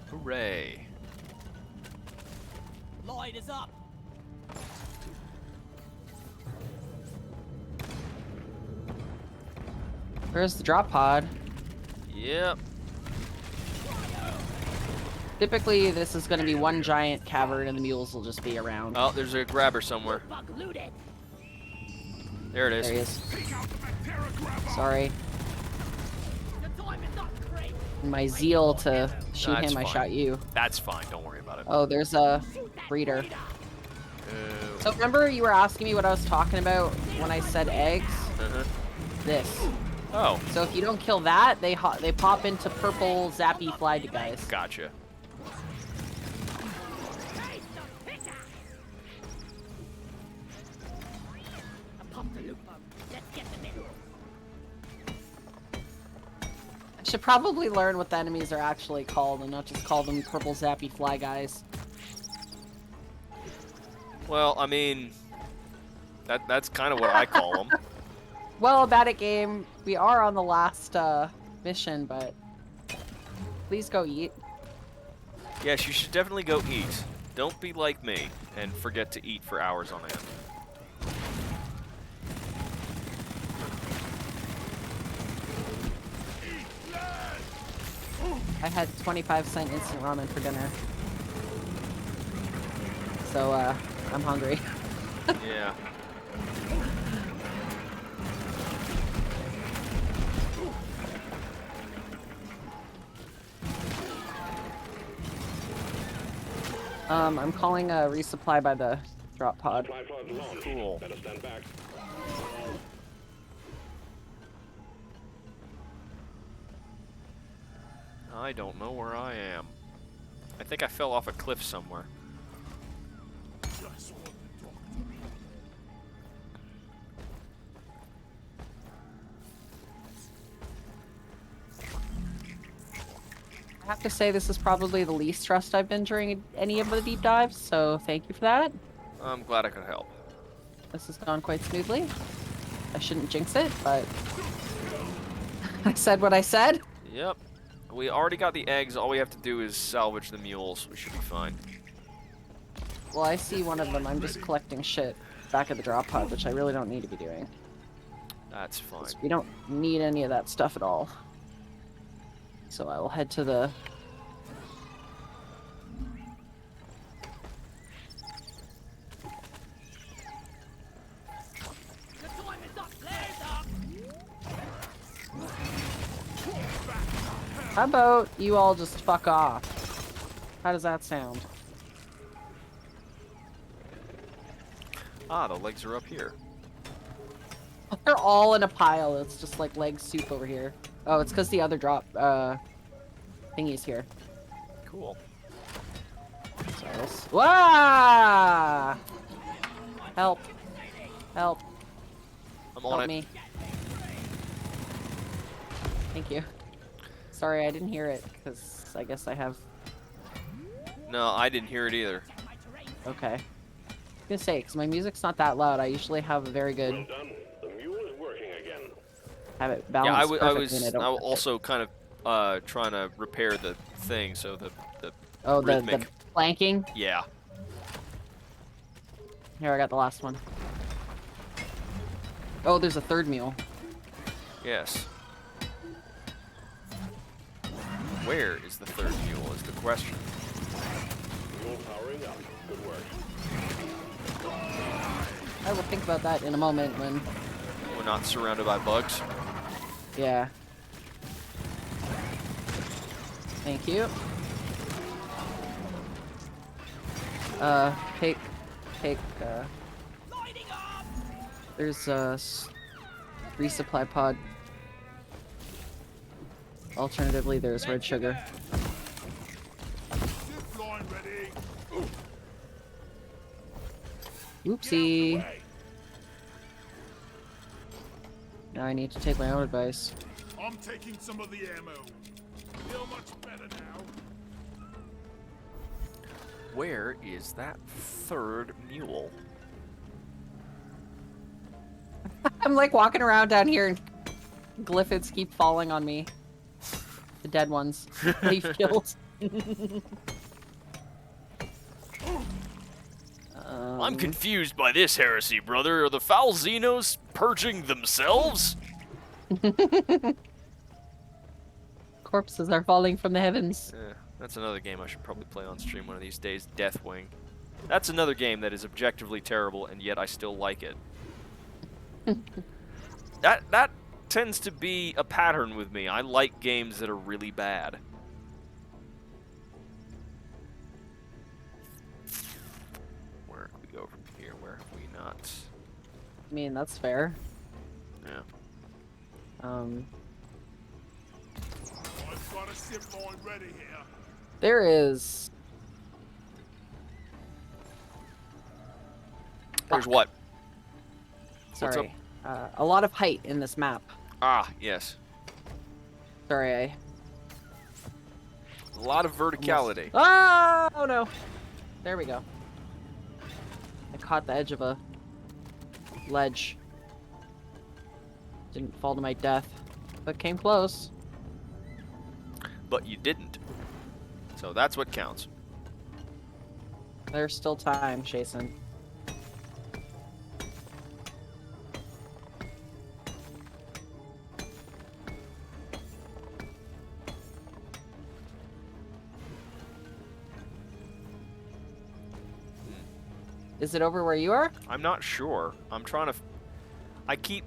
Hooray. Lloyd is up. Where's the drop pod? Yep. Typically, this is going to be one giant cavern, and the mules will just be around. Oh, there's a grabber somewhere. Bug looted. There it is. There he is. Take out the Bacteria grabber. Sorry. The time is up, great. In my zeal to shoot That's him, I fine. shot you. That's fine. Don't worry about it. Oh, there's a breeder. So remember you were asking me what I was talking about when I said eggs? Uh-huh. This. Oh, So if you don't kill that, they pop into purple zappy fly guys. gotcha. Hey, the picker. I popped the loop bug. Let's get them in. I should probably learn what the enemies are actually called and not just call them purple zappy fly guys. Well, I mean, that's kind of what I call them. Well, about it game, we are on the last mission, but please go eat. Yes, you should definitely go eat. Don't be like me and forget to eat for hours on end. I had 25-cent instant ramen for dinner. So, I'm hungry. Yeah. I'm calling a resupply by the drop pod. Supply pod launched. Cool. Better stand back. I don't know where I am. I think I fell off a cliff somewhere. Just want to talk to me. I have to say this is probably the least stressed I've been during any of the deep dives, so thank you for that. I'm glad I could help. This has gone quite smoothly. I shouldn't jinx it, but I said what I said. Yep. We already got the eggs. All we have to do is salvage the mules. We should be fine. Well, I see one of them. I'm just collecting shit back at the drop pod, which I really don't need to be doing. That's fine. We don't need any of that stuff at all. So I will head to the... The time is up. Flares up. How about you all just fuck off? How does that sound? Ah, the legs are up here. They're all in a pile. It's just like leg soup over here. Oh, it's because the other drop thingy's here. Cool. Sorry. Wah! Help! Help! I'm on Help it. me! Thank you. Sorry, I didn't hear it because I guess I have. No, I didn't hear it either. Okay. I was gonna say, because my music's not that loud. I usually have a very Well good done. The mule is working again. have it Yeah, I balanced was perfectly. And I don't touch it. also kind of trying to repair the thing, so the Oh, the rhythmic. planking. Yeah. Here, I got the last one. Oh, there's a third mule. Yes. Where is the third mule is the question. Mule powering up. Good work. I will think about that in a moment when. We're not surrounded by bugs. Yeah. Thank you. Take, Lighting up! there's a resupply pod. Alternatively, there's red sugar. Zip line ready. Oopsie. Way. Now I need to take my own advice. I'm taking some of the ammo. Feel much better now. Where is that third mule? I'm like walking around down here and glyphids keep falling on me. The dead ones. They've killed. I'm confused by this heresy, brother. Are the foul Xenos purging themselves? Corpses are falling from the heavens. That's another game I should probably play on stream one of these days. Deathwing. That's another game that is objectively terrible, and yet I still like it. That tends to be a pattern with me. I like games that are really bad. Where can we go from here? Where have we not? I mean, that's fair. Yeah. I've got a zip line ready here. There is. There's what? Sorry. A lot of height in this map. Ah, yes. Sorry, I. A lot of verticality. Oh no! There we go. I caught the edge of a ledge. Didn't fall to my death, but came close. But you didn't. So that's what counts. There's still time, Jason. Is it over where you are? I'm not sure. I'm trying to. I keep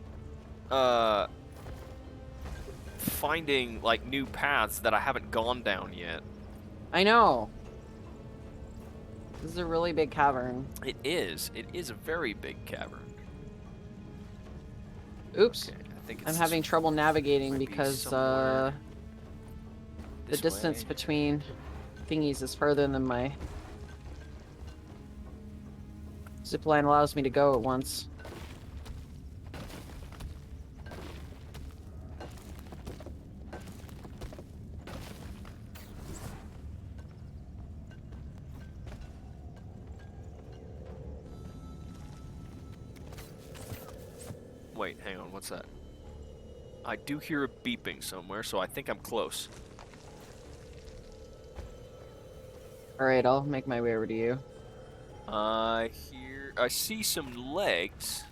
finding like new paths that I haven't gone down yet. I know. This is a really big cavern. It is. It is a very big cavern. Oops. Okay, I think I'm it's having trouble navigating might be because somewhere the this distance way. between thingies is further than my zipline allows me to go at once. Wait, hang on. What's that? I do hear a beeping somewhere, so I think I'm close. Alright, I'll make my way over to you. I see some legs.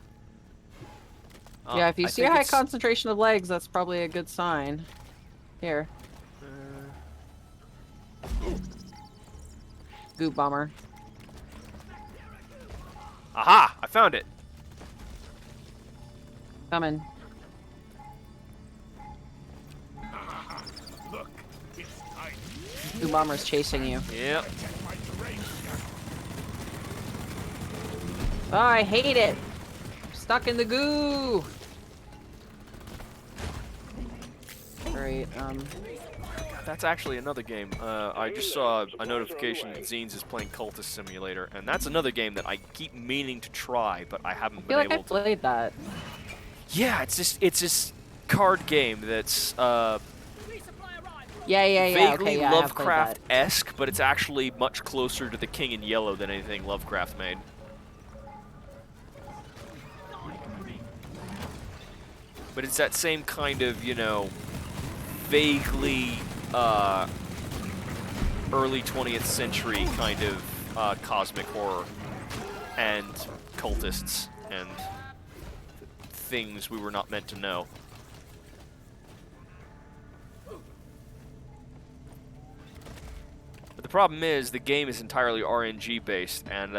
Yeah, if you I see a think high it's- concentration of legs, that's probably a good sign. Here, goop bomber. Aha! I found it. Coming. Look, it's tight. Goop bomber's chasing you. Yep. Check my terrain. Oh, I hate it. I'm stuck in the goo. Alright, That's actually another game. I just saw a notification that Zines is playing Cultist Simulator, and that's another game that I keep meaning to try, but I haven't I feel been like I able to. played that. Yeah, it's this card game that's Yeah, okay, vaguely yeah, I have played that. Lovecraft-esque, but it's actually much closer to The King in Yellow than anything Lovecraft made. But it's that same kind of, you know, vaguely early 20th century kind of cosmic horror and cultists and things we were not meant to know. But the problem is the game is entirely RNG based, and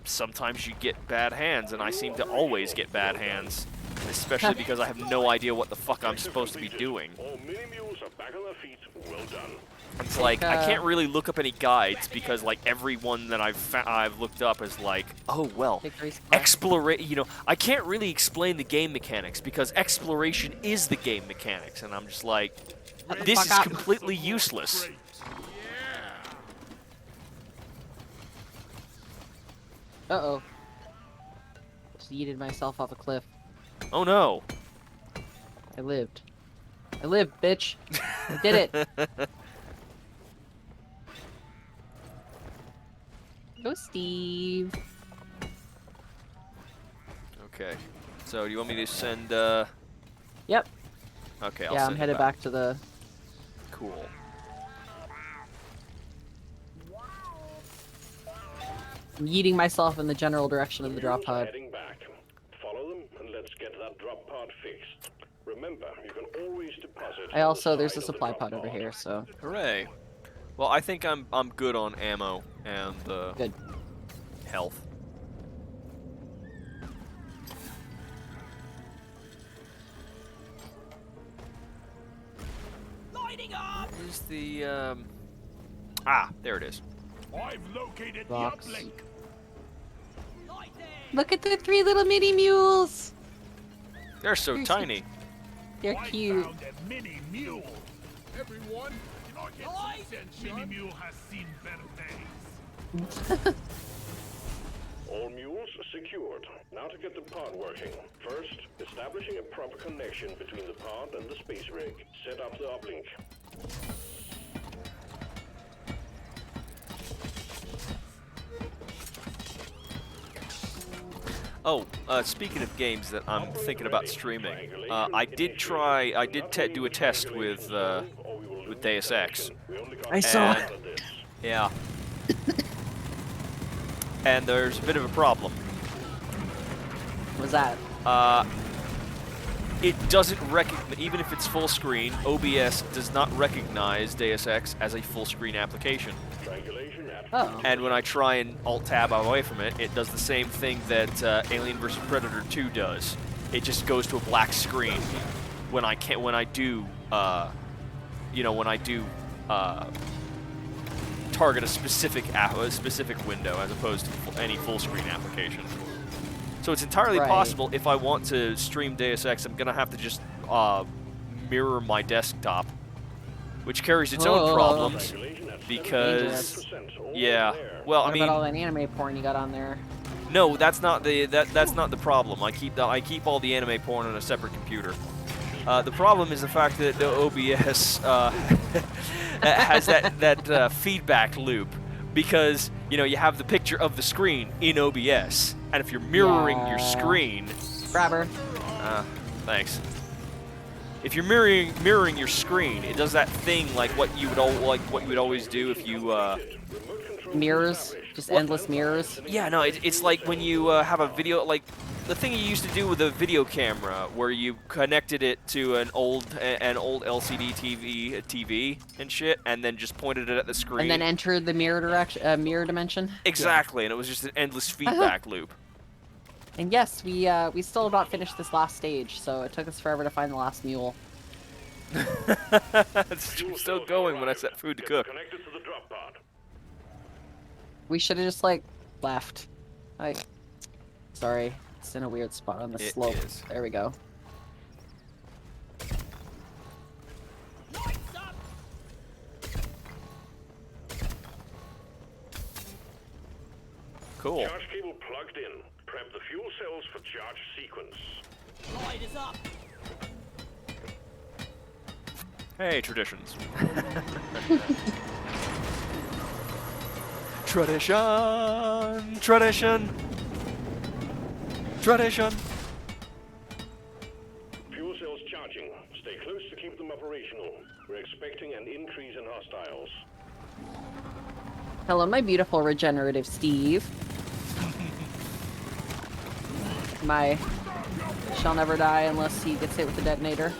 sometimes you get bad hands, and I seem to always get bad hands, especially because I have no idea what the fuck I'm supposed to be doing. All mini mules are back on their feet. Well done. It's like I can't really look up any guides because like every one that I've looked up is like, oh well, exploration. You know, I can't really explain the game mechanics because exploration is the game mechanics, and I'm just like, this is completely useless. Uh-oh. Just yeeted myself off a cliff. Oh no. I lived. I lived, bitch. I did it. Go, Steve. Okay. So, do you want me to send, Yep. Okay, I'll Yeah, send I'm it headed back to the... Cool. I'm yeeting myself in the general direction of the drop Mules are pod. heading back. Follow them and let's get that drop pod fixed. Remember, you can always deposit. I also, on the there's a side of the supply drop pod over here, so... Hooray. Well, I think I'm good on ammo and, Good. health. Lighting up! Is the, Ah, there it is. I've located Box. the uplink. Lighting! Look at the 3 little mini mules! They're so They're tiny. They're I cute. found a mini mule. Everyone, can I get some sense? Mini mule has seen better days. All mules secured. Now to get the pod working. First, establishing a proper connection between the pod and the space rig. Set up the uplink. Oh, speaking of games that I'm thinking about streaming, I did do a test with Deus Ex. I saw And, yeah. And there's a bit of a problem. What's that? It doesn't recognize, even if it's full screen, OBS does not recognize Deus Ex as a full screen application. Triangulation at Oh. And when I try and Alt-Tab away from it, it does the same thing that Alien vs. Predator 2 does. It just goes to a black screen when I do target a specific window as opposed to any full screen application. So it's entirely Right. possible if I want to stream Deus Ex, I'm gonna have to just mirror my desktop, which carries its own Oh. problems triangulation at because 70% over yeah. there. Well, I What mean, about all that anime porn you got on there? no, that's not the problem. I keep all the anime porn on a separate computer. The problem is the fact that the OBS has that feedback loop because you have the picture of the screen in OBS, and if you're mirroring your Yeah. screen, Grabber. thanks. If you're mirroring your screen, it does that thing like what you would always do if you Mirrors. Just endless mirrors. Yeah, no, it's like when you have a video, like the thing you used to do with a video camera, where you connected it to an old LCD TV and shit, and then just pointed it at the screen. And then entered the mirror dimension. Exactly, and it was just an endless feedback loop. And yes, we still about finished this last stage, so it took us forever to find the last mule. It's still going when I set food to cook. Connected to the drop pod. We should have just like left. Sorry, it's in a weird spot on the It slope. is. There we go. Lights up! Cool. Charge cable plugged in. Prep the fuel cells for charge sequence. Light is up! Hey, traditions. Tradition, tradition, tradition. Fuel cells charging. Stay close to keep them operational. We're expecting an increase in hostiles. Hello, my beautiful regenerative Steve. My shall never die unless he gets hit with the detonator.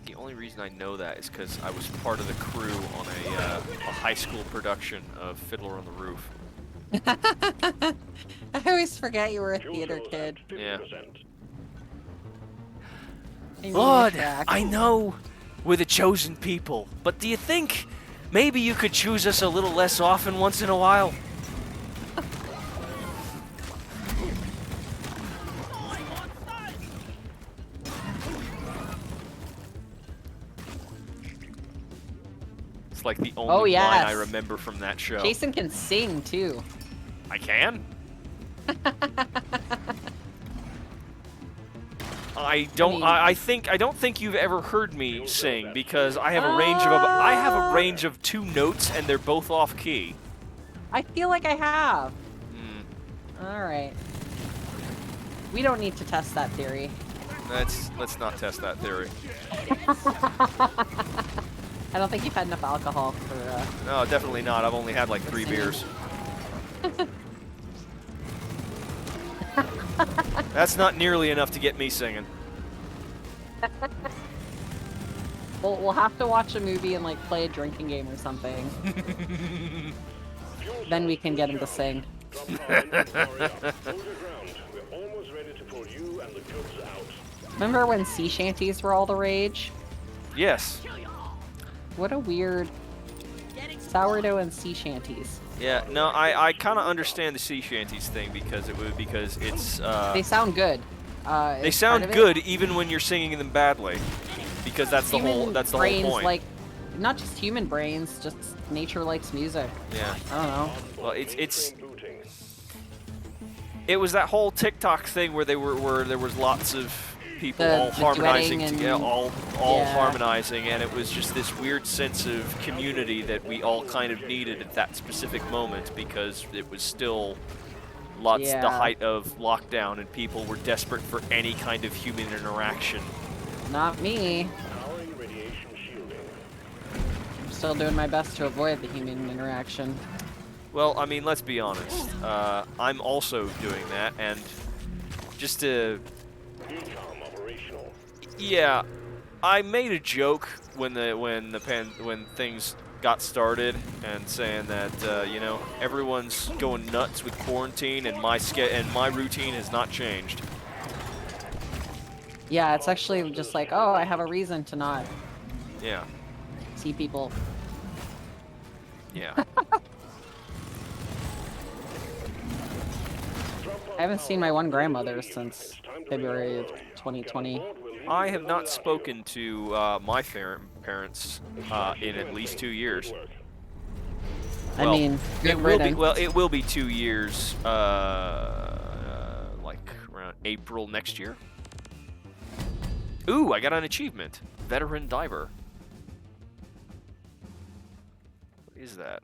The only reason I know that is because I was part of the crew on a high school production of Fiddler on the Roof. I always forget you were a Fuel theater cells kid. at 50%. Yeah. I mean, Lord, Jack. I know we're the chosen people, but do you think maybe you could choose us a little less often once in a while? It's like the only Oh, line yes. I remember from that show. Jason can sing too. I can? I don't. I don't think you've ever heard me sing because I have a range of I have a range of 2 notes and they're both off key. I feel like I have. Hmm. All right. We don't need to test that theory. Let's not test that theory. I don't think you've had enough alcohol for. No, definitely not. I've only had like 3 beers. That's not nearly enough to get me singing. We'll have to watch a movie and like play a drinking game or something. Then we can get him to sing. Drop pod in Victoria. Hold your ground. We're almost ready to pull you and the goods out. Remember when sea shanties were all the rage? Yes. What a weird sourdough and sea shanties. Yeah. No, I kind of understand the sea shanties thing because it's They sound good. they Is sound part of it good even when you're singing them badly, because that's the whole human that's the brains, whole point. like, not just human brains, just nature likes music. Yeah. I don't know. Well, it's Mainframe booting. it was that whole TikTok thing where there was lots of people The all harmonizing duetting together, and- all yeah. harmonizing, and it was just this weird sense of community that we all kind of needed at that specific moment because it was still the Yeah. height of lockdown and people were desperate for any kind of human interaction. Not me. Powering radiation shielding. I'm still doing my best to avoid the human interaction. Well, I mean, let's be honest. I'm also doing that, and just to Decom operational. yeah, I made a joke when things got started and saying that you know, everyone's going nuts with quarantine and my routine has not changed. Yeah, it's actually just like, oh, I have a reason to not Yeah, see people. yeah. I haven't seen my one grandmother since February of 2020. I have not spoken to my parents in at least 2 years. I Well, mean, it good will be riddance. well. It will be 2 years, like around April next year. Ooh, I got an achievement, veteran diver. What is that?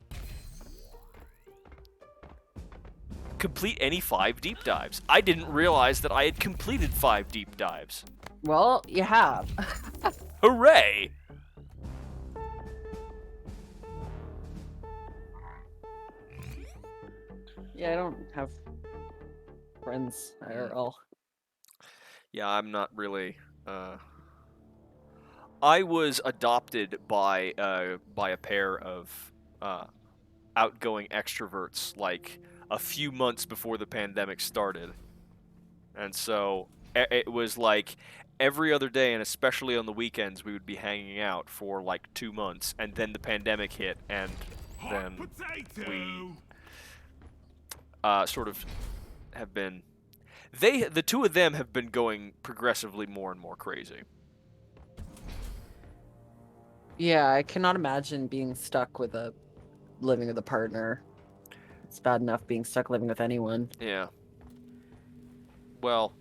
Complete any 5 deep dives. I didn't realize that I had completed 5 deep dives. Well, you have. Hooray! Yeah, I don't have friends IRL. Yeah, I'm not really. I was adopted by a pair of outgoing extroverts like a few months before the pandemic started, and so it was like every other day, and especially on the weekends, we would be hanging out for like 2 months, and then the pandemic hit, and Hot then potato. we sort of have been. The two of them have been going progressively more and more crazy. Yeah, I cannot imagine being stuck with living with a partner. It's bad enough being stuck living with anyone. Yeah. Well.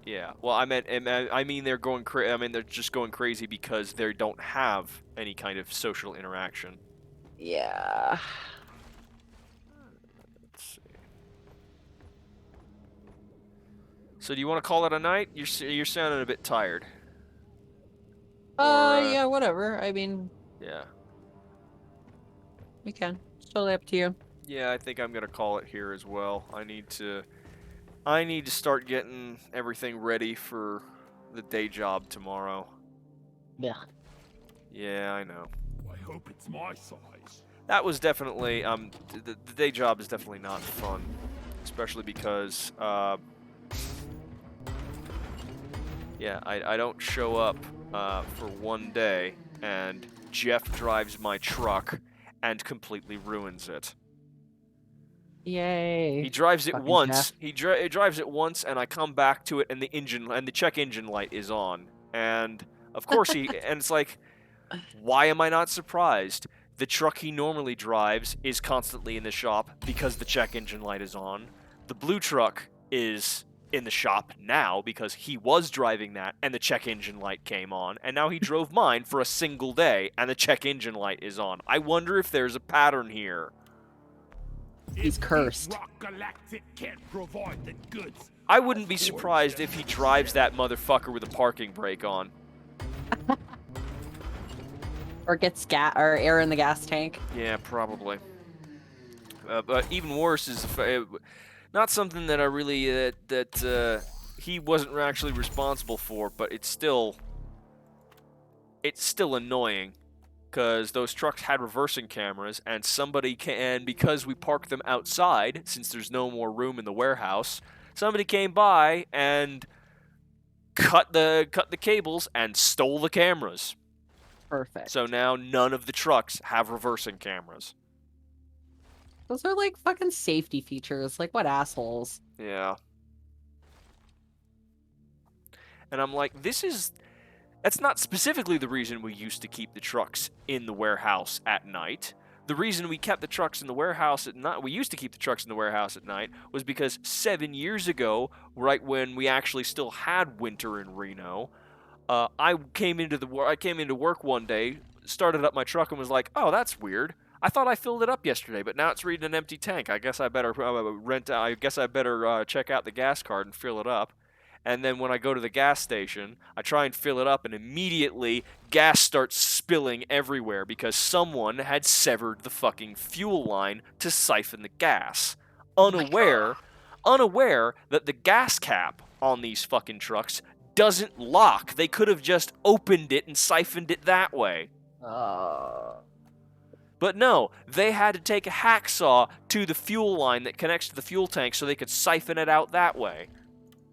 Yeah. Well, I mean, they're going I mean, they're just going crazy because they don't have any kind of social interaction. Yeah. Let's see. So, do you want to call it a night? You're sounding a bit tired. Yeah, whatever. I mean, Yeah. we can. It's totally up to you. Yeah, I think I'm gonna call it here as well. I need to start getting everything ready for the day job tomorrow. Yeah. Yeah, I know. I hope it's my size. That was definitely the day job is definitely not fun, especially because yeah, I don't show up for one day, and Jeff drives my truck and completely ruins it. Yay. He drives it Fucking once. Jeff. He drives it once, and I come back to it, and the check engine light is on. And of course and it's like, why am I not surprised? The truck he normally drives is constantly in the shop because the check engine light is on. The blue truck is in the shop now because he was driving that, and the check engine light came on. And now he drove mine for a single day, and the check engine light is on. I wonder if there's a pattern here. He's If cursed. Rock Galactic can't provide the goods. I wouldn't be surprised if he drives that motherfucker with a parking brake on. Or gets or air in the gas tank. Yeah, probably. But even worse is not something that I really he wasn't actually responsible for, but it's still annoying because those trucks had reversing cameras, and because we parked them outside, since there's no more room in the warehouse, somebody came by and cut the cables and stole the cameras. Perfect. So now none of the trucks have reversing cameras. Those are like fucking safety features. Like, what assholes? Yeah. And I'm like, that's not specifically the reason we used to keep the trucks in the warehouse at night. The reason we kept the trucks in the warehouse at night, we used to keep the trucks in the warehouse at night, was because 7 years ago, right when we actually still had winter in Reno, I came into work one day, started up my truck, and was like, "Oh, that's weird. I thought I filled it up yesterday, but now it's reading an empty tank. I guess I better check out the gas card and fill it up." And then when I go to the gas station, I try and fill it up, and immediately gas starts spilling everywhere because someone had severed the fucking fuel line to siphon the gas, unaware that the gas cap on these fucking trucks doesn't lock. They could have just opened it and siphoned it that way. But no, they had to take a hacksaw to the fuel line that connects to the fuel tank so they could siphon it out that way.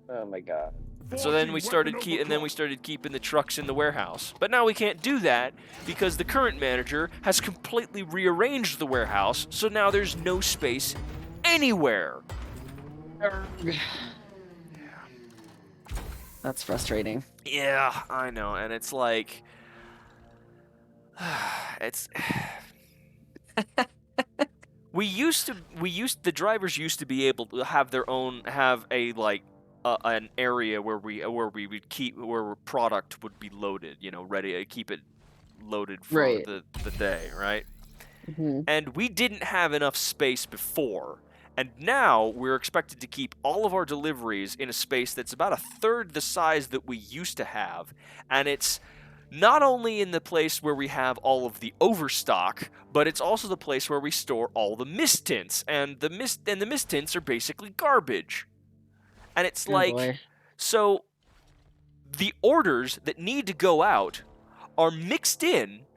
Oh my god. So then we started keeping the trucks in the warehouse. But now we can't do that because the current manager has completely rearranged the warehouse, so now there's no space anywhere. That's frustrating. Yeah, I know, and it's like it's the drivers used to be able to have an area where product would be loaded, ready to keep it loaded for Right. the day, right? Mm-hmm. And we didn't have enough space before. And now we're expected to keep all of our deliveries in a space that's about a third the size that we used to have. And it's not only in the place where we have all of the overstock, but it's also the place where we store all the mist tints. And the mist tints are basically garbage. And it's so the orders that need to go out are mixed in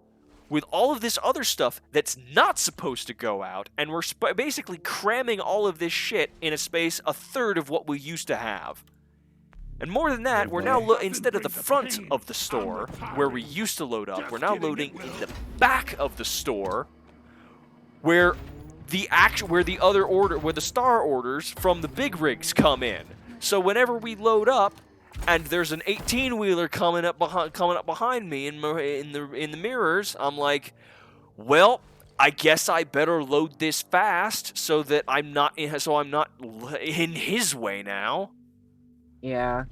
with all of this other stuff that's not supposed to go out, and we're basically cramming all of this shit in a space a third of what we used to have. And more than that, we're now instead of the front of the store where we used to load up, we're now loading in the back of the store where where the star orders from the big rigs come in. So whenever we load up and there's an 18-wheeler coming up behind me in the mirrors, I'm like, well, I guess I better load this fast so that I'm not in his way now. Yeah.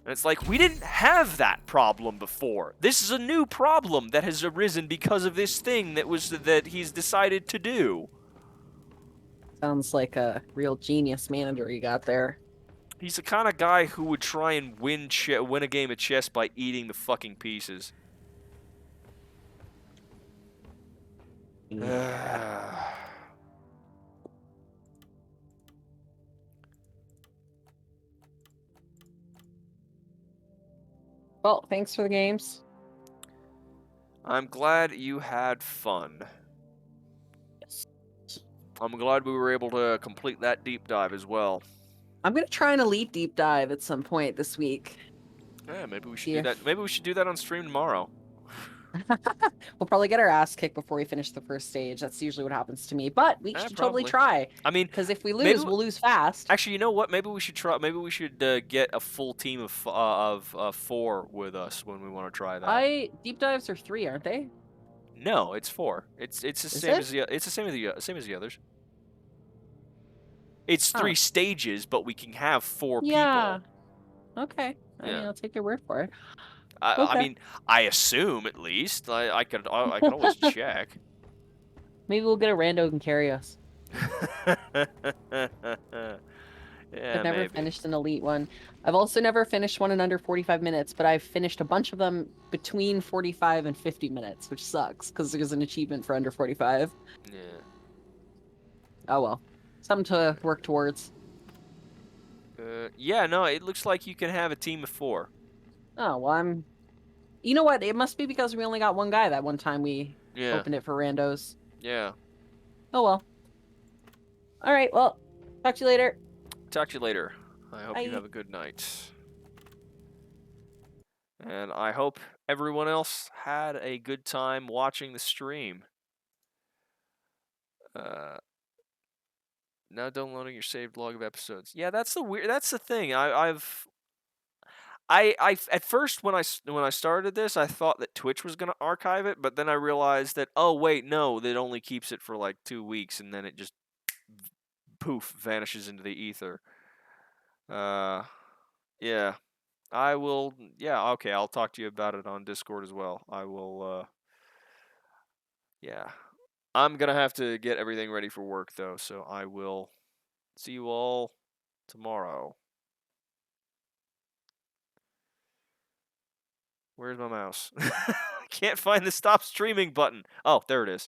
And it's like, we didn't have that problem before. This is a new problem that has arisen because of this thing that he's decided to do. Sounds like a real genius manager you got there. He's the kind of guy who would try and win a game of chess by eating the fucking pieces. Yeah. Well, thanks for the games. I'm glad you had fun. Yes. I'm glad we were able to complete that deep dive as well. I'm gonna try an elite deep dive at some point this week. Yeah, maybe we should do that. Maybe we should do that on stream tomorrow. We'll probably get our ass kicked before we finish the first stage. That's usually what happens to me. But we should totally probably. try. I mean, because if we lose, we'll lose fast. Actually, you know what? Maybe we should try. Maybe we should get a full team of 4 with us when we want to try that. Deep dives are 3, aren't they? No, it's 4. It's the same as the others. It's 3 stages, but we can have 4 Yeah. people. Okay. I mean, Yeah. I'll take your word for it. I mean, I assume at least. I could always check. Maybe we'll get a rando who can carry us. Yeah, I've never maybe. finished an elite one. I've also never finished one in under 45 minutes, but I've finished a bunch of them between 45 and 50 minutes, which sucks because there's an achievement for under 45. Yeah. Oh well. Something to work towards. Yeah, no, it looks like you can have a team of 4. Oh, well, You know what? It must be because we only got one guy that one time we opened it for randos. Yeah. Oh well. Alright, well, talk to you later. Talk to you later. I hope Bye. you have a good night. And I hope everyone else had a good time watching the stream. Now downloading your saved log of episodes. Yeah, that's the thing. At first when I started this, I thought that Twitch was gonna archive it, but then I realized that, oh wait, no, that only keeps it for like 2 weeks, and then it just poof vanishes into the ether. Yeah, I will. Yeah, okay, I'll talk to you about it on Discord as well. I will. Yeah, I'm gonna have to get everything ready for work though, so I will see you all tomorrow. Where's my mouse? I can't find the stop streaming button. Oh, there it is.